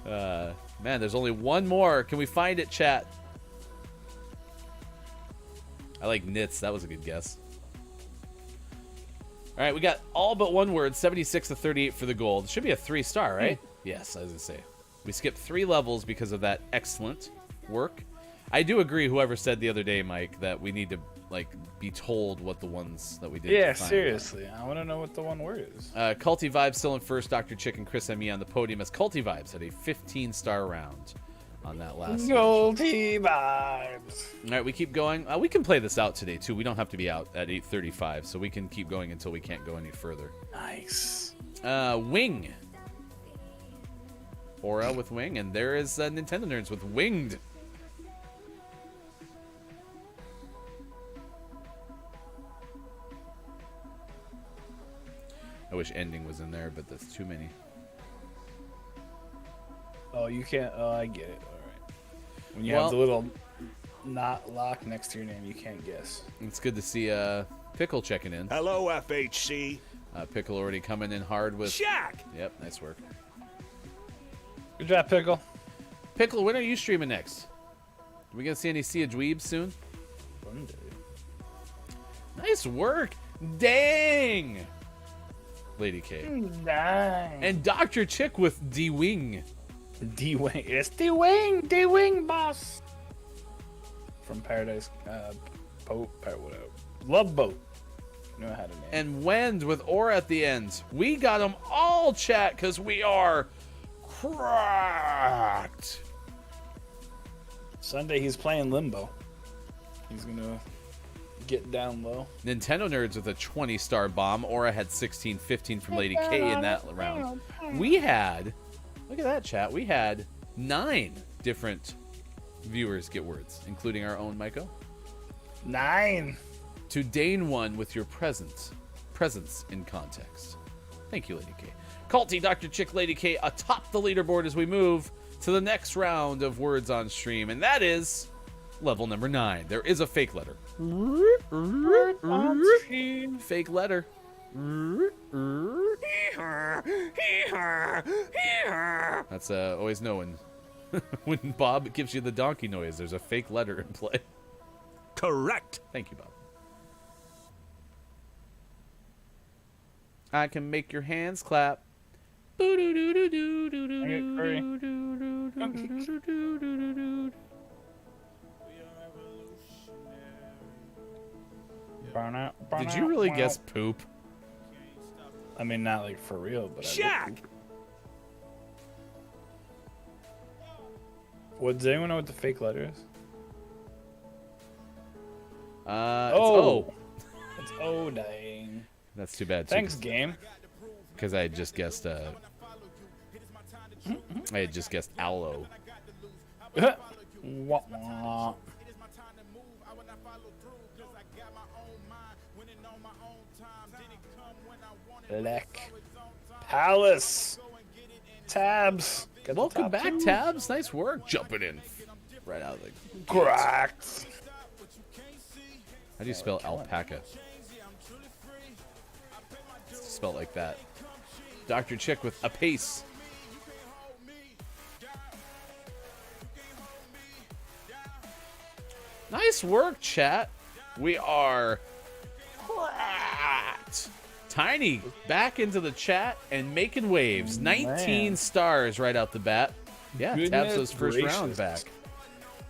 Man, there's only one more. Can we find it, chat? I like knits. That was a good guess. All right, we got all but one word, 76 to 38 for the gold. Should be a 3-star, right? Yes, I was going to say. We skipped 3 levels because of that excellent work. I do agree, whoever said the other day, Mike, that we need to be told what the ones that we did. Yeah, seriously. I want to know what the one word is. Culty Vibes still in first. Dr. Chick and Chris M.E. on the podium as Culty Vibes had a 15-star round on that last Culty Vibes. All right, we keep going. We can play this out today, too. We don't have to be out at 8:35, so we can keep going until we can't go any further. Nice. Wing. Aura with Wing, and there is Nintendo Nerds with Winged. I wish Ending was in there, but that's too many. Oh, you can't. Oh, I get it. All right. When you have the little not lock next to your name, you can't guess. It's good to see Pickle checking in. Hello, FHC. Pickle already coming in hard with... Jack! Yep, nice work. Good job, Pickle. Pickle, when are you streaming next? Are we going to see any Sea of Dweebs soon? One day. Nice work. Dang! Lady K. Nice. And Dr. Chick with D-Wing. D-Wing. It's D-Wing. D-Wing, boss. From Paradise. Whatever. Love Boat. You know how to name. And Wend with Aura at the end. We got them all, chat, because we are cracked. Sunday, he's playing Limbo. He's going to get down low. Nintendo Nerds with a 20-star bomb. Aura had 16, 15 from Lady K in that round. We had, look at that, chat. We had 9 different viewers get words, including our own Maiko. 9. To Dane one with your presence in context. Thank you, Lady K. Culty, Dr. Chick, Lady K atop the leaderboard as we move to the next round of words on stream, and that is level number 9. There is a fake letter. Fake letter. That's always knowing. When Bob gives you the donkey noise, there's a fake letter in play. Correct. Thank you, Bob. I can make your hands clap. Did you really guess poop? I mean, not like for real, but Jack! Does anyone know what the fake letter is? Oh. It's O, dang. That's too bad. Thanks, game. Because I had just guessed. I had just guessed aloe. Wah, wah. Lek. Palace. Tabs. Welcome back, two. Tabs. Nice work. Jumping in right out of the... Cracked. How do you spell alpaca? It's spelled like that. Dr. Chick with a pace. Nice work, chat. We are cracked. Tiny back into the chat and making waves. 19 stars right out the bat. Yeah, Tabs those first round back.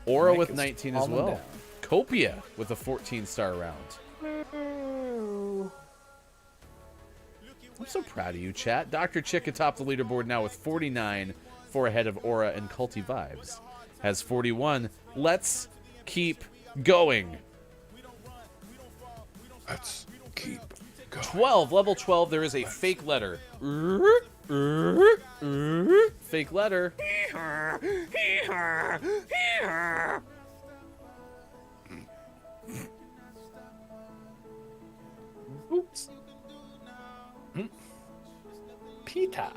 Aura with 19 as well. Copia with a 14-star round. I'm so proud of you, chat. Dr. Chick atop the leaderboard now with 49, 4 ahead of Aura and Culty Vibes. Has 41. Let's keep going. Let's keep going. 12, level 12, there is a fake letter. Fake letter. Oops. Pita.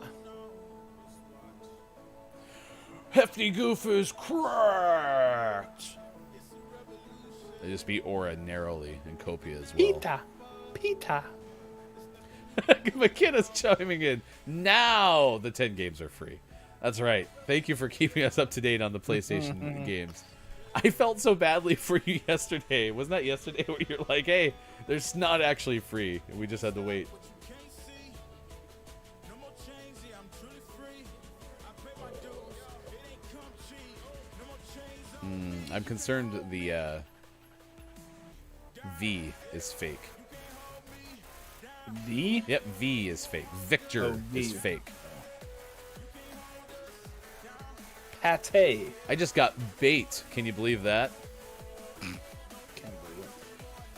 Hefty Goof is cracked. They just beat Aura narrowly and Copia as well. Pita. Pita. McKenna's chiming in. Now the 10 games are free. That's right. Thank you for keeping us up to date on the PlayStation games. I felt so badly for you yesterday. Wasn't that yesterday where you're like, hey, there's not actually free. And we just had to wait. I'm concerned the V is fake. V? Yep, V is fake. Victor is fake. Pate. I just got bait. Can you believe that? Can't believe it.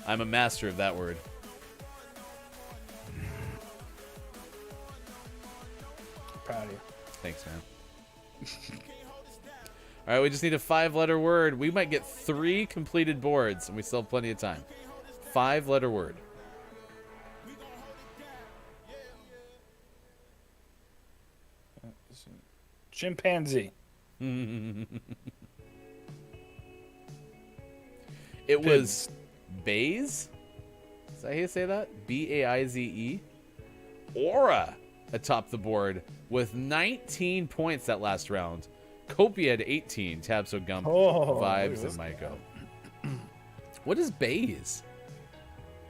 I'm a master of that word. Proud of you. Thanks, man. All right, we just need a 5-letter word. We might get 3 completed boards, and we still have plenty of time. 5-letter word. Chimpanzee. It was Baze? Is that how you say that? B-A-I-Z-E? Aura atop the board with 19 points that last round. Copia had 18. Tabso Gump, Vibes, and Maiko. What is Baze?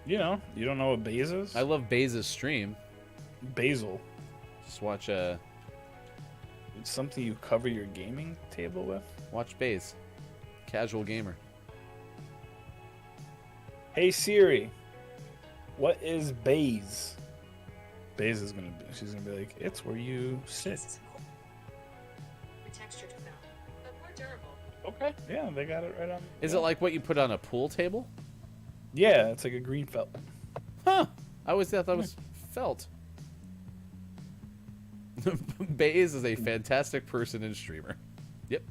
You know, you don't know what Baze is? I love Baze's stream. Basil. Just watch It's something you cover your gaming table with? watch Baze. Casual gamer. Hey Siri, what is Baze? Baze is she's gonna be like, it's where you sit. Okay, yeah, they got it right on. Is it like what you put on a pool table? Yeah, it's like a green felt. Huh. I always thought that was felt. Baze is a fantastic person and streamer. Yep.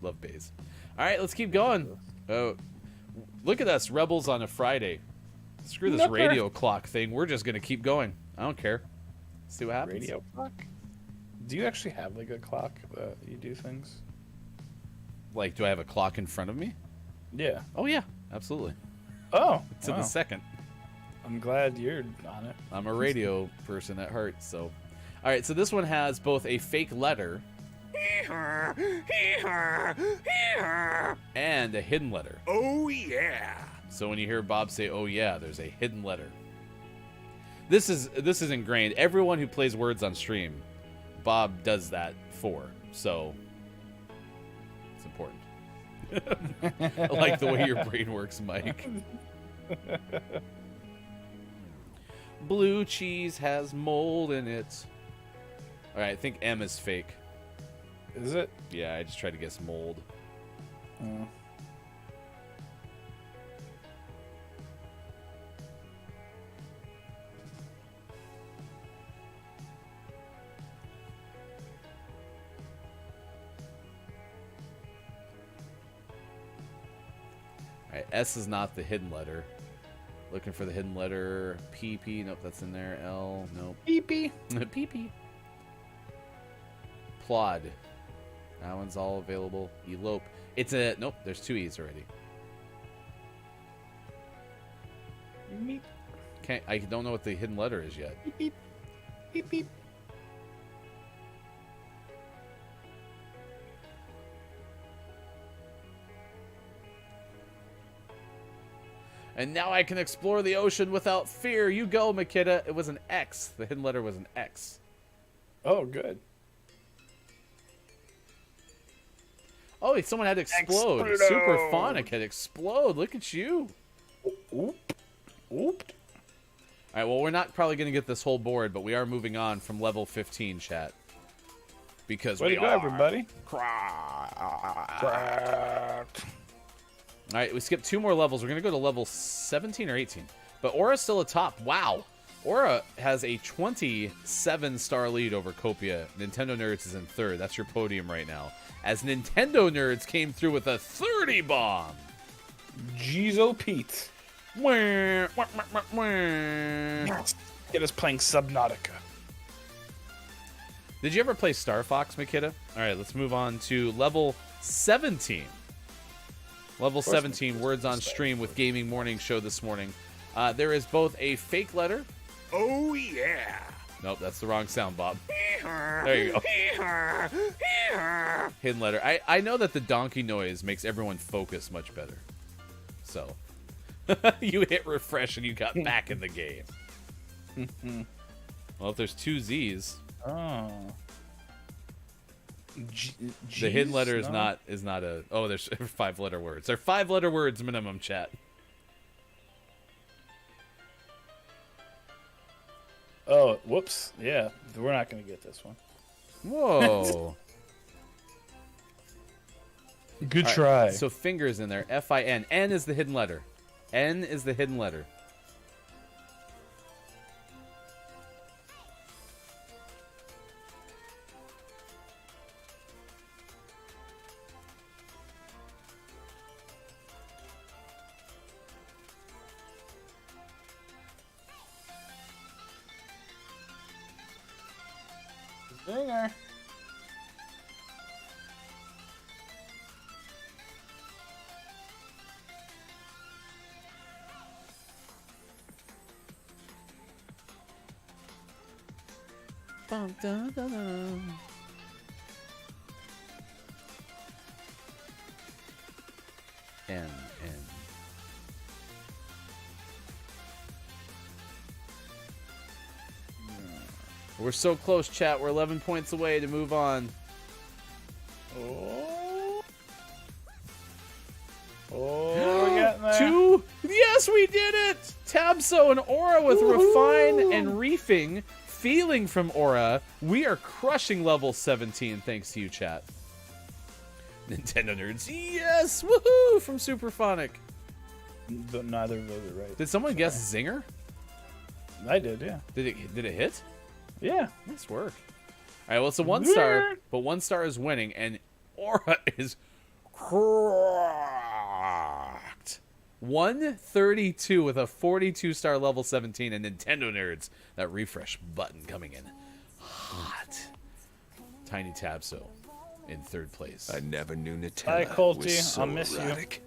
Love Baze. All right, let's keep going. Oh, look at us, rebels on a Friday. Screw this radio clock thing. We're just going to keep going. I don't care. See what happens. Radio clock? Do you actually have like a clock that you do things? Like, do I have a clock in front of me? Yeah. Oh, yeah. Absolutely. Oh, To the second. I'm glad you're on it. I'm a radio person at heart, so. All right, so this one has both a fake letter and a hidden letter. Oh, yeah. So when you hear Bob say, oh, yeah, there's a hidden letter. This is ingrained. Everyone who plays words on stream, Bob does that for. So it's important. I like the way your brain works, Mike. Blue cheese has mold in it. All right, I think M is fake. Is it? Yeah, I just tried to guess mold. Oh. All right, S is not the hidden letter. Looking for the hidden letter. P, P, nope, that's in there. L, nope. Pee-pee. Pee-pee. Plod. That one's all available. Elope. It's a, nope, there's 2 E's already. Meep. Can't, I don't know what the hidden letter is yet. Beep, beep. Beep, beep. And now I can explore the ocean without fear. You go, Makita. It was an X. The hidden letter was an X. Oh, good. Oh, someone had explode. Explodo. Super Phonic had explode. Look at you. Oop. Oop. All right, well, we're not probably going to get this whole board, but we are moving on from level 15, chat. Because Way to go, everybody. All right, we skipped 2 more levels. We're going to go to level 17 or 18. But Aura's still atop. Wow. Aura has a 27-star lead over Copia. Nintendo Nerds is in 3rd. That's your podium right now. As Nintendo Nerds came through with a 30 bomb. Jeez, Pete. Wah, wah, wah, wah, wah. Get us playing Subnautica. Did you ever play Star Fox, Makita? All right, let's move on to level 17. Level 17, words on stream with Gaming Morning Show this morning. There is both a fake letter. Oh, yeah. Nope, that's the wrong sound, Bob. There you go. Hidden letter. I know that the donkey noise makes everyone focus much better. So, you hit refresh and you got back in the game. Well, if there's 2 Z's, Oh. the hidden letter is not a. Oh, there's 5-letter words. They're 5-letter words minimum, chat. Oh, whoops. Yeah, we're not going to get this one. Whoa. Good All try. right, so fingers in there. Fin. N is the hidden letter. N is the hidden letter. Zinger. Dun, dun, dun, dun. N. We're so close, chat. We're 11 points away to move on. Oh, we're getting there. 2. Yes, we did it. Tabso and Aura with Refine and Reefing. Feeling from Aura. We are crushing level 17 thanks to you, chat. Nintendo nerds. Yes, woohoo! From Superphonic. But neither of those are right. Did someone guess Zinger? I did, yeah. Did it hit? Yeah. Nice work. All right, well, it's a 1 star, but 1 star is winning, and Aura is cracked. 132 with a 42-star level 17, and Nintendo nerds. That refresh button coming in hot. Tiny Tabso in 3rd place. I never knew Bye, Nutella Colty. was so I'll miss erotic.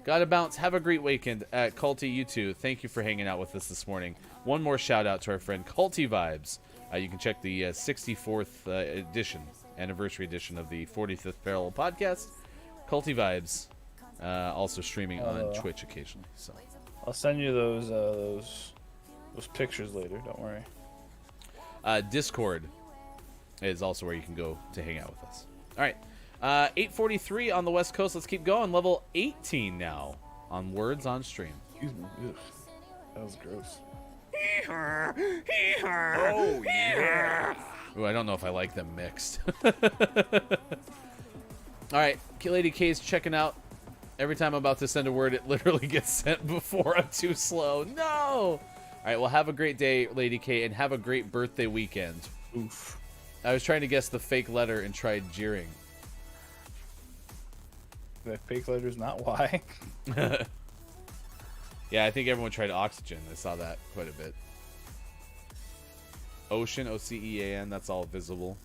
Gotta bounce. Have a great weekend. Culty, you too. Thank you for hanging out with us this morning. One more shout out to our friend Culty Vibes. You can check the 64th edition, anniversary edition of the 45th Parallel podcast. Culty Vibes, also streaming on Twitch occasionally. So I'll send you those pictures later. Don't worry. Discord is also where you can go to hang out with us. All right, 8:43 on the West Coast. Let's keep going. Level 18 now on Words on Stream. Excuse me. Ugh. That was gross. Oh, yeah. Ooh, I don't know if I like them mixed. All right, Lady K's checking out. Every time I'm about to send a word, it literally gets sent before I'm too slow. No! All right, well, have a great day, Lady K, and have a great birthday weekend. Oof. I was trying to guess the fake letter and tried jeering. The fake letter's not Y. Yeah, I think everyone tried oxygen. I saw that quite a bit. Ocean, O-C-E-A-N, that's all visible.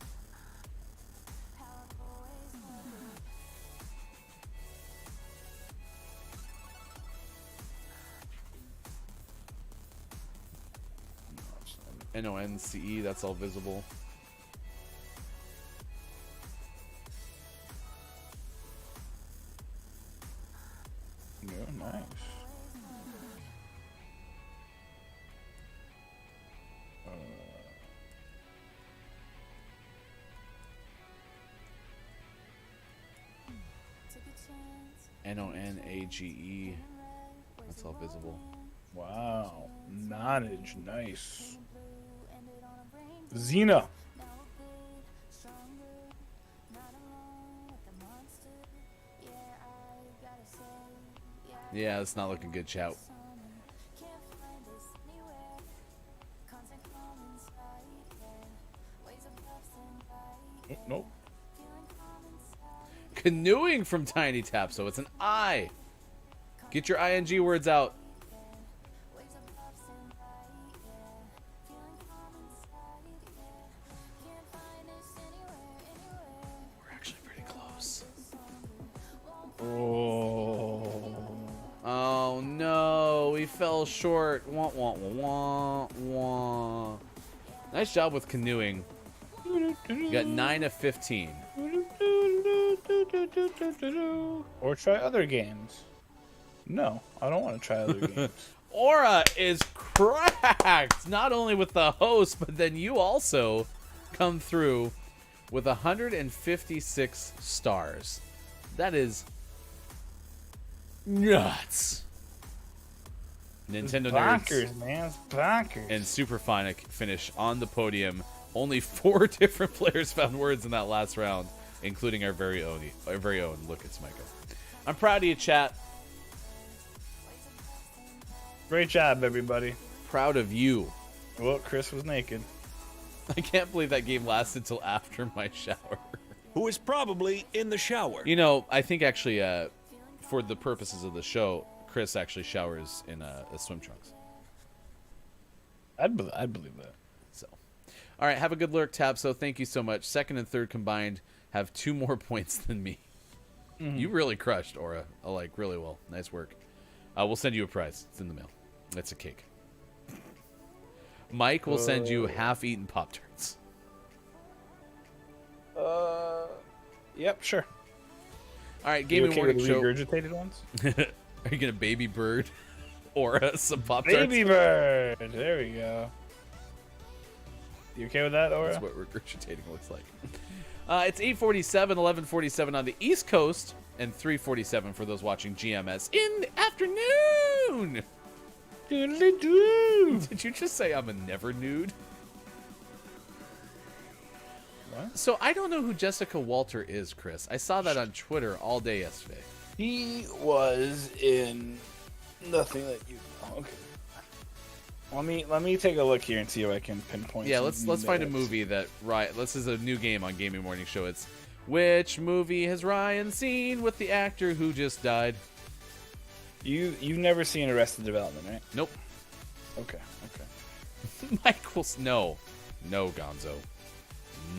N-O-N-C-E, that's all visible. Yeah, nice. N-O-N-A-G-E, that's all visible. Wow. Nonage. Nice. Xena. Yeah, it's not looking good, chat. Oh, nope. Canoeing from Tiny Tap, so it's an I. Get your ing words out. We're actually pretty close. Oh no, we fell short. Wah, wah, wah, wah, wah. Nice job with canoeing. You got 9 of 15. Or try other games. No, I don't want to try other games. Aura is cracked, not only with the host, but then you also come through with 156 stars. That is nuts. Nintendo bonkers, nerds, man. It's bonkers. and Superphonic finish on the podium. Only 4 different players found words in that last round, including our very own Look at Smiko. I'm proud of you, chat. Great job, everybody. Proud of you. Well, Chris was naked. I can't believe that game lasted till after my shower. Who is probably in the shower. You know, I think actually, for the purposes of the show, Chris actually showers in a swim trunks. I'd believe that. So, All right, have a good lurk, Tab. So thank you so much. Second and third combined have 2 more points than me. You really crushed, Aura. Like, really well. Nice work. We'll send you a prize. It's in the mail. It's a cake. Mike will send you half-eaten Pop-Tarts. Yep, sure. All right, You Gaming okay Morning with Show. regurgitated ones? Are you gonna baby bird Aura some Pop-Tarts? Baby bird. There we go. You okay with that, Aura? That's what regurgitating looks like. It's 8:47, 11:47 on the East Coast, and 3:47 for those watching GMS in the afternoon. Doodly-doo. Did you just say I'm a never nude? What? So I don't know who Jessica Walter is, Chris. I saw that on Twitter all day yesterday. He was in nothing that you know. Okay. Let me take a look here and see if I can pinpoint. Yeah, some let's find a notes. movie that Ryan. This is a new game on Gaming Morning Show. It's which movie has Ryan seen with the actor who just died? You've never seen Arrested Development, right? Nope. Okay. Michael's no, Gonzo,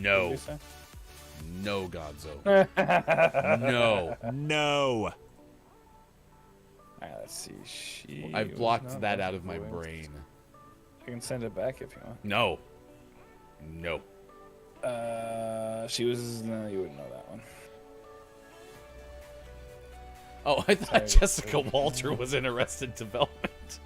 no, What'd you say? no, Gonzo, no. No. Alright, let's see. I've was blocked not that out of my influenced. brain. I can send it back if you want. No. She was. No, you wouldn't know that one. Oh, I thought Sorry. Jessica Walter was in Arrested Development.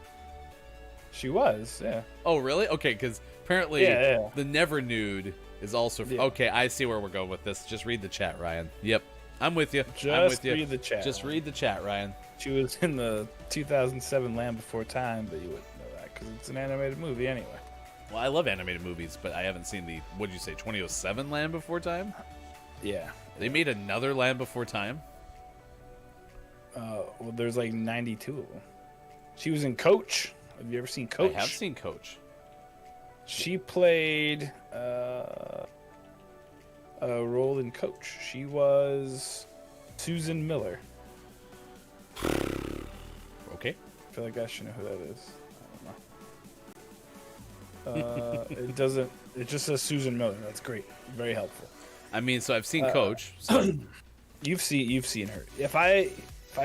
She was, yeah. Oh, really? Okay, because apparently Yeah. the Never Nude is also. Yeah. Okay, I see where we're going with this. Just read the chat, Ryan. Yep, I'm with you. I'm Just with you. read the chat. Just read the chat, Ryan. She was in the 2007 Land Before Time, but you wouldn't know that because it's an animated movie anyway. Well, I love animated movies, but I haven't seen the, what'd you say, 2007 Land Before Time? Yeah. They made another Land Before Time? Well, there's like 92 of them. She was in Coach. Have you ever seen Coach? I have seen Coach. She played a role in Coach. She was Susan Miller. Okay. I feel like I should know who that is. I don't know. It doesn't. It just says Susan Miller. That's great. Very helpful. I mean, so I've seen Coach. So. You've seen her. If I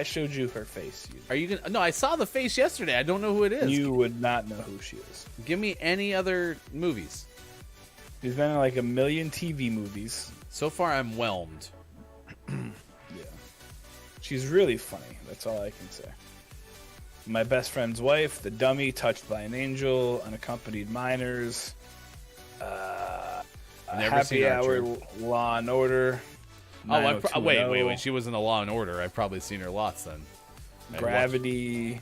showed you her face, Are you gonna? No, I saw the face yesterday. I don't know who it is. you would not know who she is. Give me any other movies. She's been in like 1 million TV movies. So far, I'm whelmed. Yeah. She's really funny. That's all I can say. My Best Friend's Wife, The Dummy, Touched by an Angel, Unaccompanied Minors, Never Happy seen Archer. Hour, Law and Order. Oh, wait. 90210, She was in the Law and Order. I've probably seen her lots then. Gravity.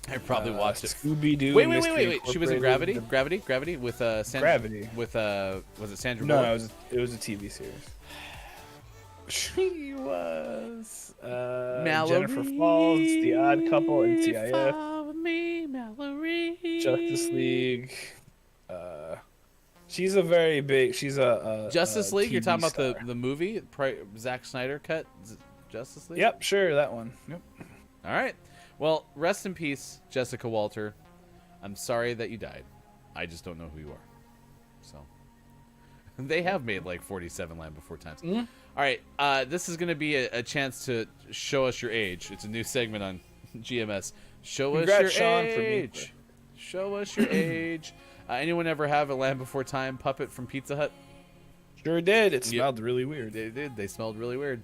I probably watched it. Scooby Doo. Wait. She was in Gravity. Gravity with Gravity. with was it Sandra No, Bullock? it was a TV series. She was Mallory, Jennifer Falls, The Odd Couple, NCIS, follow me, Mallory. Justice League. She's a very big. She's a Justice League. You're TV talking star. about the movie, Zack Snyder cut Justice League. Yep, sure, that one. Yep. All right. Well, rest in peace, Jessica Walter. I'm sorry that you died. I just don't know who you are. So they have made like 47 Land Before Times. Mm-hmm. All right. This is going to be a chance to show us your age. It's a new segment on GMS. Show Congrats, us your Sean, for being age. here. Show us your age. Anyone ever have a Land Before Time puppet from Pizza Hut? Sure did. It smelled really weird. They did. They smelled really weird.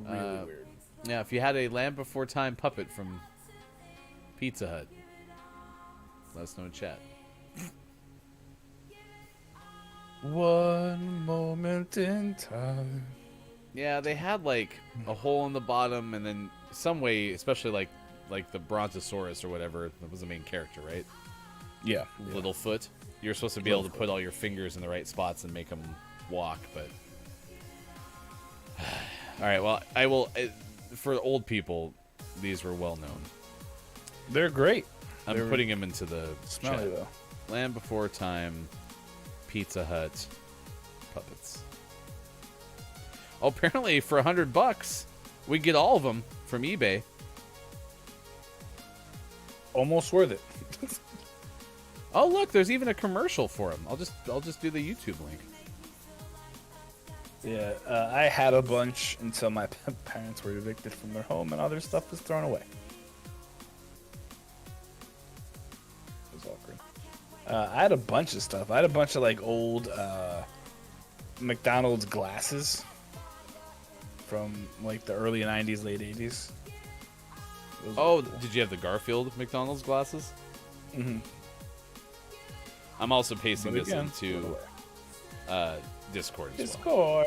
Really weird. Yeah, if you had a Land Before Time puppet from Pizza Hut, let us know in chat. One moment in time. Yeah, they had like a hole in the bottom, and then some way, especially like the Brontosaurus or whatever, that was the main character, right? Yeah. Littlefoot. You're supposed to be able to put all your fingers in the right spots and make them walk, but all right. Well, I will. For old people, these were well known. They're great. I'm putting them into the Smelly chat. though. Land Before Time, Pizza Hut, puppets. Oh, apparently for $100, we get all of them from eBay. Almost worth it. Oh, look, there's even a commercial for him. I'll just do the YouTube link. Yeah, I had a bunch until my parents were evicted from their home and all their stuff was thrown away. It was awkward. I had a bunch of stuff. I had a bunch of like old McDonald's glasses from like the early 90s, late 80s. Oh, did you have the Garfield McDonald's glasses? Mm-hmm. I'm also pasting But this again, into Discord as well. Discord.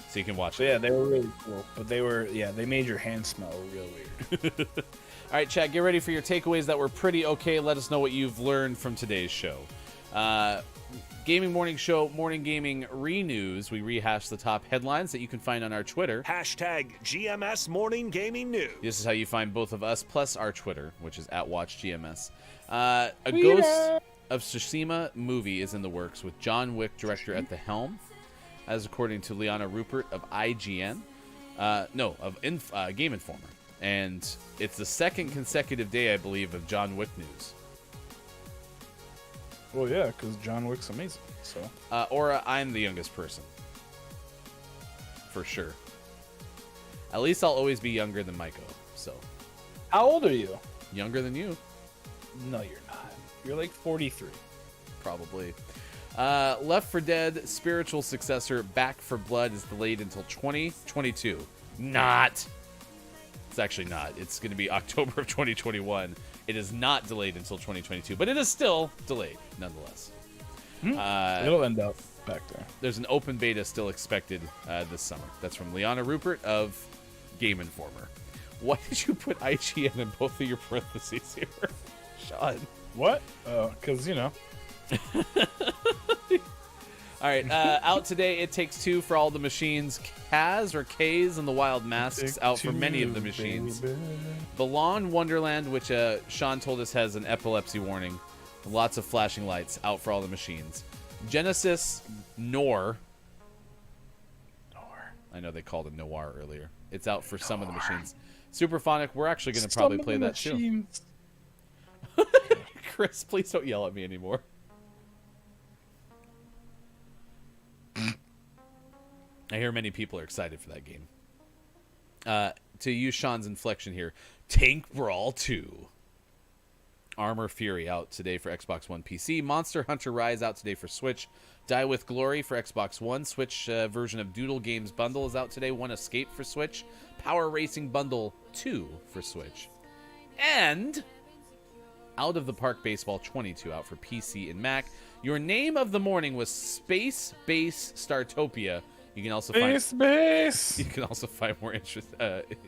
So you can watch So it. yeah, they were really cool. But they made your hand smell real weird. All right, chat, get ready for your takeaways that were pretty okay. Let us know what you've learned from today's show. Gaming Morning Show, Morning Gaming Renews. We rehash the top headlines that you can find on our Twitter. Hashtag GMS Morning Gaming News. This is how you find both of us, plus our Twitter, which is @WatchGMS. A Ghost of Tsushima movie is in the works with John Wick director at the helm, as according to Liana Rupert of IGN. Game Informer. And it's the second consecutive day, I believe, of John Wick news. Well, yeah, because John Wick's amazing. So. Aura, I'm the youngest person. For sure. At least I'll always be younger than Maiko, so. How old are you? Younger than you. No, you're not. You're like 43. Probably. Left 4 Dead spiritual successor Back 4 Blood is delayed until 2022. Not. It's actually not. It's going to be October of 2021. It is not delayed until 2022, but it is still delayed nonetheless. It'll end up back there. There's an open beta still expected this summer. That's from Liana Rupert of Game Informer. Why did you put IGN in both of your parentheses here, Sean? What? Because, you know. All right, out today, It Takes Two for all the machines. Kaz or K's and the Wild Masks out for many of the machines. Balan Wonderland, which Sean told us has an epilepsy warning. Lots of flashing lights out for all the machines. Genesis Noir. I know they called it Noir earlier. It's out for some of the machines. Superphonic, we're actually going to probably play that too. Chris, please don't yell at me anymore. I hear many people are excited for that game. To use Sean's inflection here, Tank Brawl 2. Armor Fury out today for Xbox One PC. Monster Hunter Rise out today for Switch. Die with Glory for Xbox One. Switch version of Doodle Games Bundle is out today. One Escape for Switch. Power Racing Bundle 2 for Switch. And Out of the Park Baseball 22 out for PC and Mac. Your name of the morning was Space Base Startopia. You can also You can also find more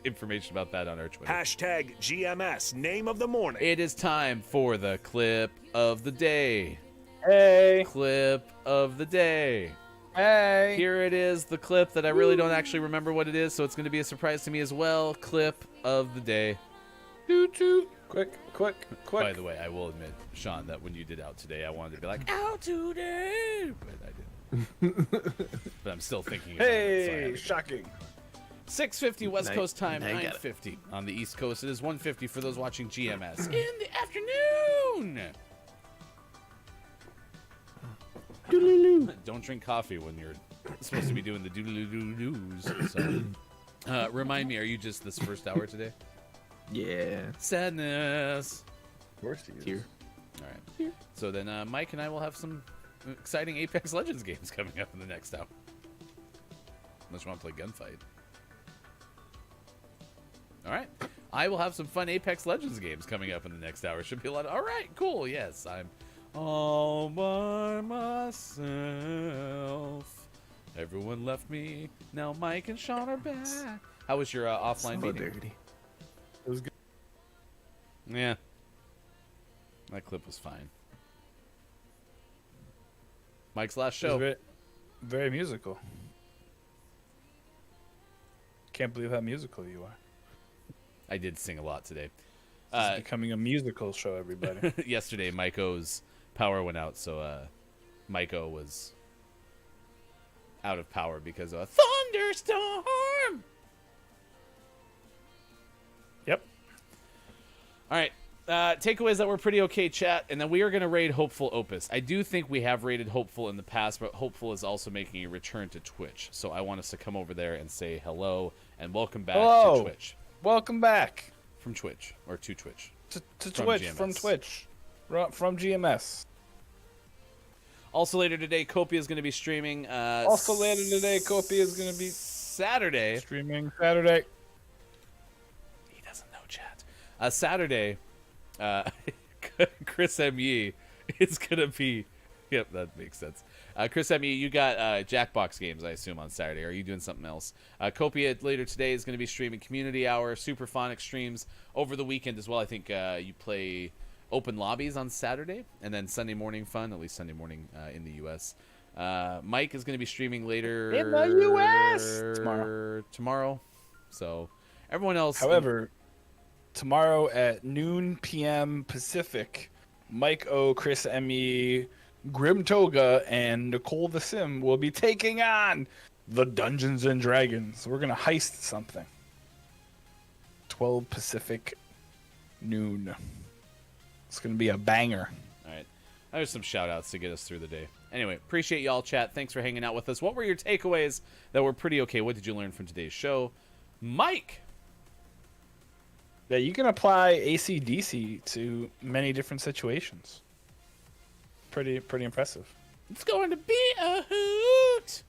information about that on our Twitter. Hashtag GMS Name of the Morning. It is time for the clip of the day. Hey. Clip of the day. Hey. Here it is, the clip that I really don't actually remember what it is, so it's going to be a surprise to me as well. Clip of the day. Doo-doo. Quick. By the way, I will admit, Sean, that when you did Out Today, I wanted to be like, Out Today! But I didn't. But I'm still thinking about it. So shocking. 6:50 West Coast time, 9:50 on the East Coast. It is 1:50 for those watching GMS in the afternoon. Don't drink coffee when you're supposed to be doing the doodle-doo-doos. So, remind me, are you just this first hour today? Yeah. Sadness. Of course he is. Here. All right. So then Mike and I will have some exciting Apex Legends games coming up in the next hour. Unless you want to play Gunfight. All right. I will have some fun Apex Legends games coming up in the next hour. Should be a lot of... All right, cool. Yes, I'm all by myself. Everyone left me. Now Mike and Sean are back. How was your offline meeting? Dirty. It was good. Yeah. That clip was fine. Mike's last show. Very, very musical. Can't believe how musical you are. I did sing a lot today. It's becoming a musical show, everybody. Yesterday, Maiko's power went out, so Maiko was out of power because of a thunderstorm. Yep. All right. Takeaways that were pretty okay, chat, and then we are going to raid Hopeful Opus. I do think we have raided Hopeful in the past, but Hopeful is also making a return to Twitch. So I want us to come over there and say hello and welcome back to Twitch. Welcome back. From Twitch, or to Twitch. To From Twitch, GMS. from Twitch. From GMS. Also later today, Copia is going to be streaming. Also later today, Copia is going to be Saturday. streaming Saturday. He doesn't know, chat. Saturday, Chris M. Yee is going to be... Yep, that makes sense. Chris M. Yee, you got Jackbox games, I assume, on Saturday. Or are you doing something else? Copia later today is going to be streaming Community Hour, Superphonic streams over the weekend as well. I think you play Open Lobbies on Saturday, and then Sunday Morning Fun, at least Sunday morning in the U.S. Mike is going to be streaming later... In the U.S.! Tomorrow. So, everyone else... However, tomorrow at noon p.m. Pacific, Mike O, Chris M.E., Grim Toga, and Nicole the Sim will be taking on the Dungeons and Dragons. We're going to heist something. 12 Pacific, noon. It's going to be a banger. All right. There's some shout-outs to get us through the day. Anyway, appreciate y'all, chat. Thanks for hanging out with us. What were your takeaways that were pretty okay? What did you learn from today's show? Mike! Yeah, you can apply AC/DC to many different situations. Pretty impressive. It's going to be a hoot!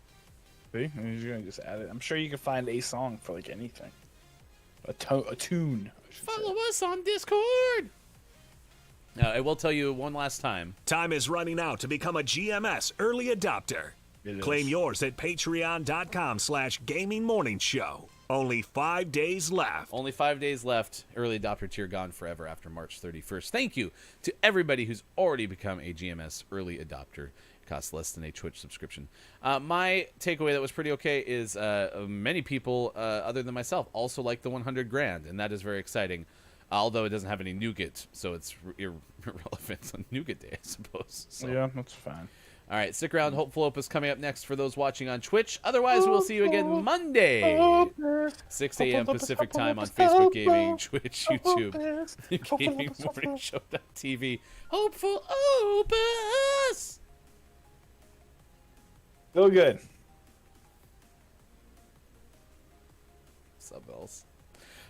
See? You're going to just add it. I'm sure you can find a song for, like, anything. A tune. I should say. Follow us on Discord! I will tell you one last time. Time is running out to become a GMS early adopter. Claim yours at patreon.com/gaming morning show. Only 5 days left. Only 5 days left. Early adopter tier gone forever after March 31st. Thank you to everybody who's already become a GMS early adopter. It costs less than a Twitch subscription. My takeaway that was pretty okay is many people, other than myself, also like the 100 grand, and that is very exciting. Although it doesn't have any nougat, so it's irrelevant on nougat day, I suppose. So. Yeah, that's fine. All right, stick around. Hopeful Opus coming up next for those watching on Twitch. Otherwise, we'll see you again Monday, 6 a.m. Pacific time on Facebook Gaming, Twitch, YouTube, GamingMorningShow.tv. Hopeful Opus! Feel good. Sub else.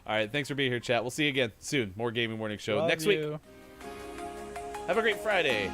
All right, thanks for being here, chat. We'll see you again soon. More Gaming Morning Show Love next you. week. Have a great Friday.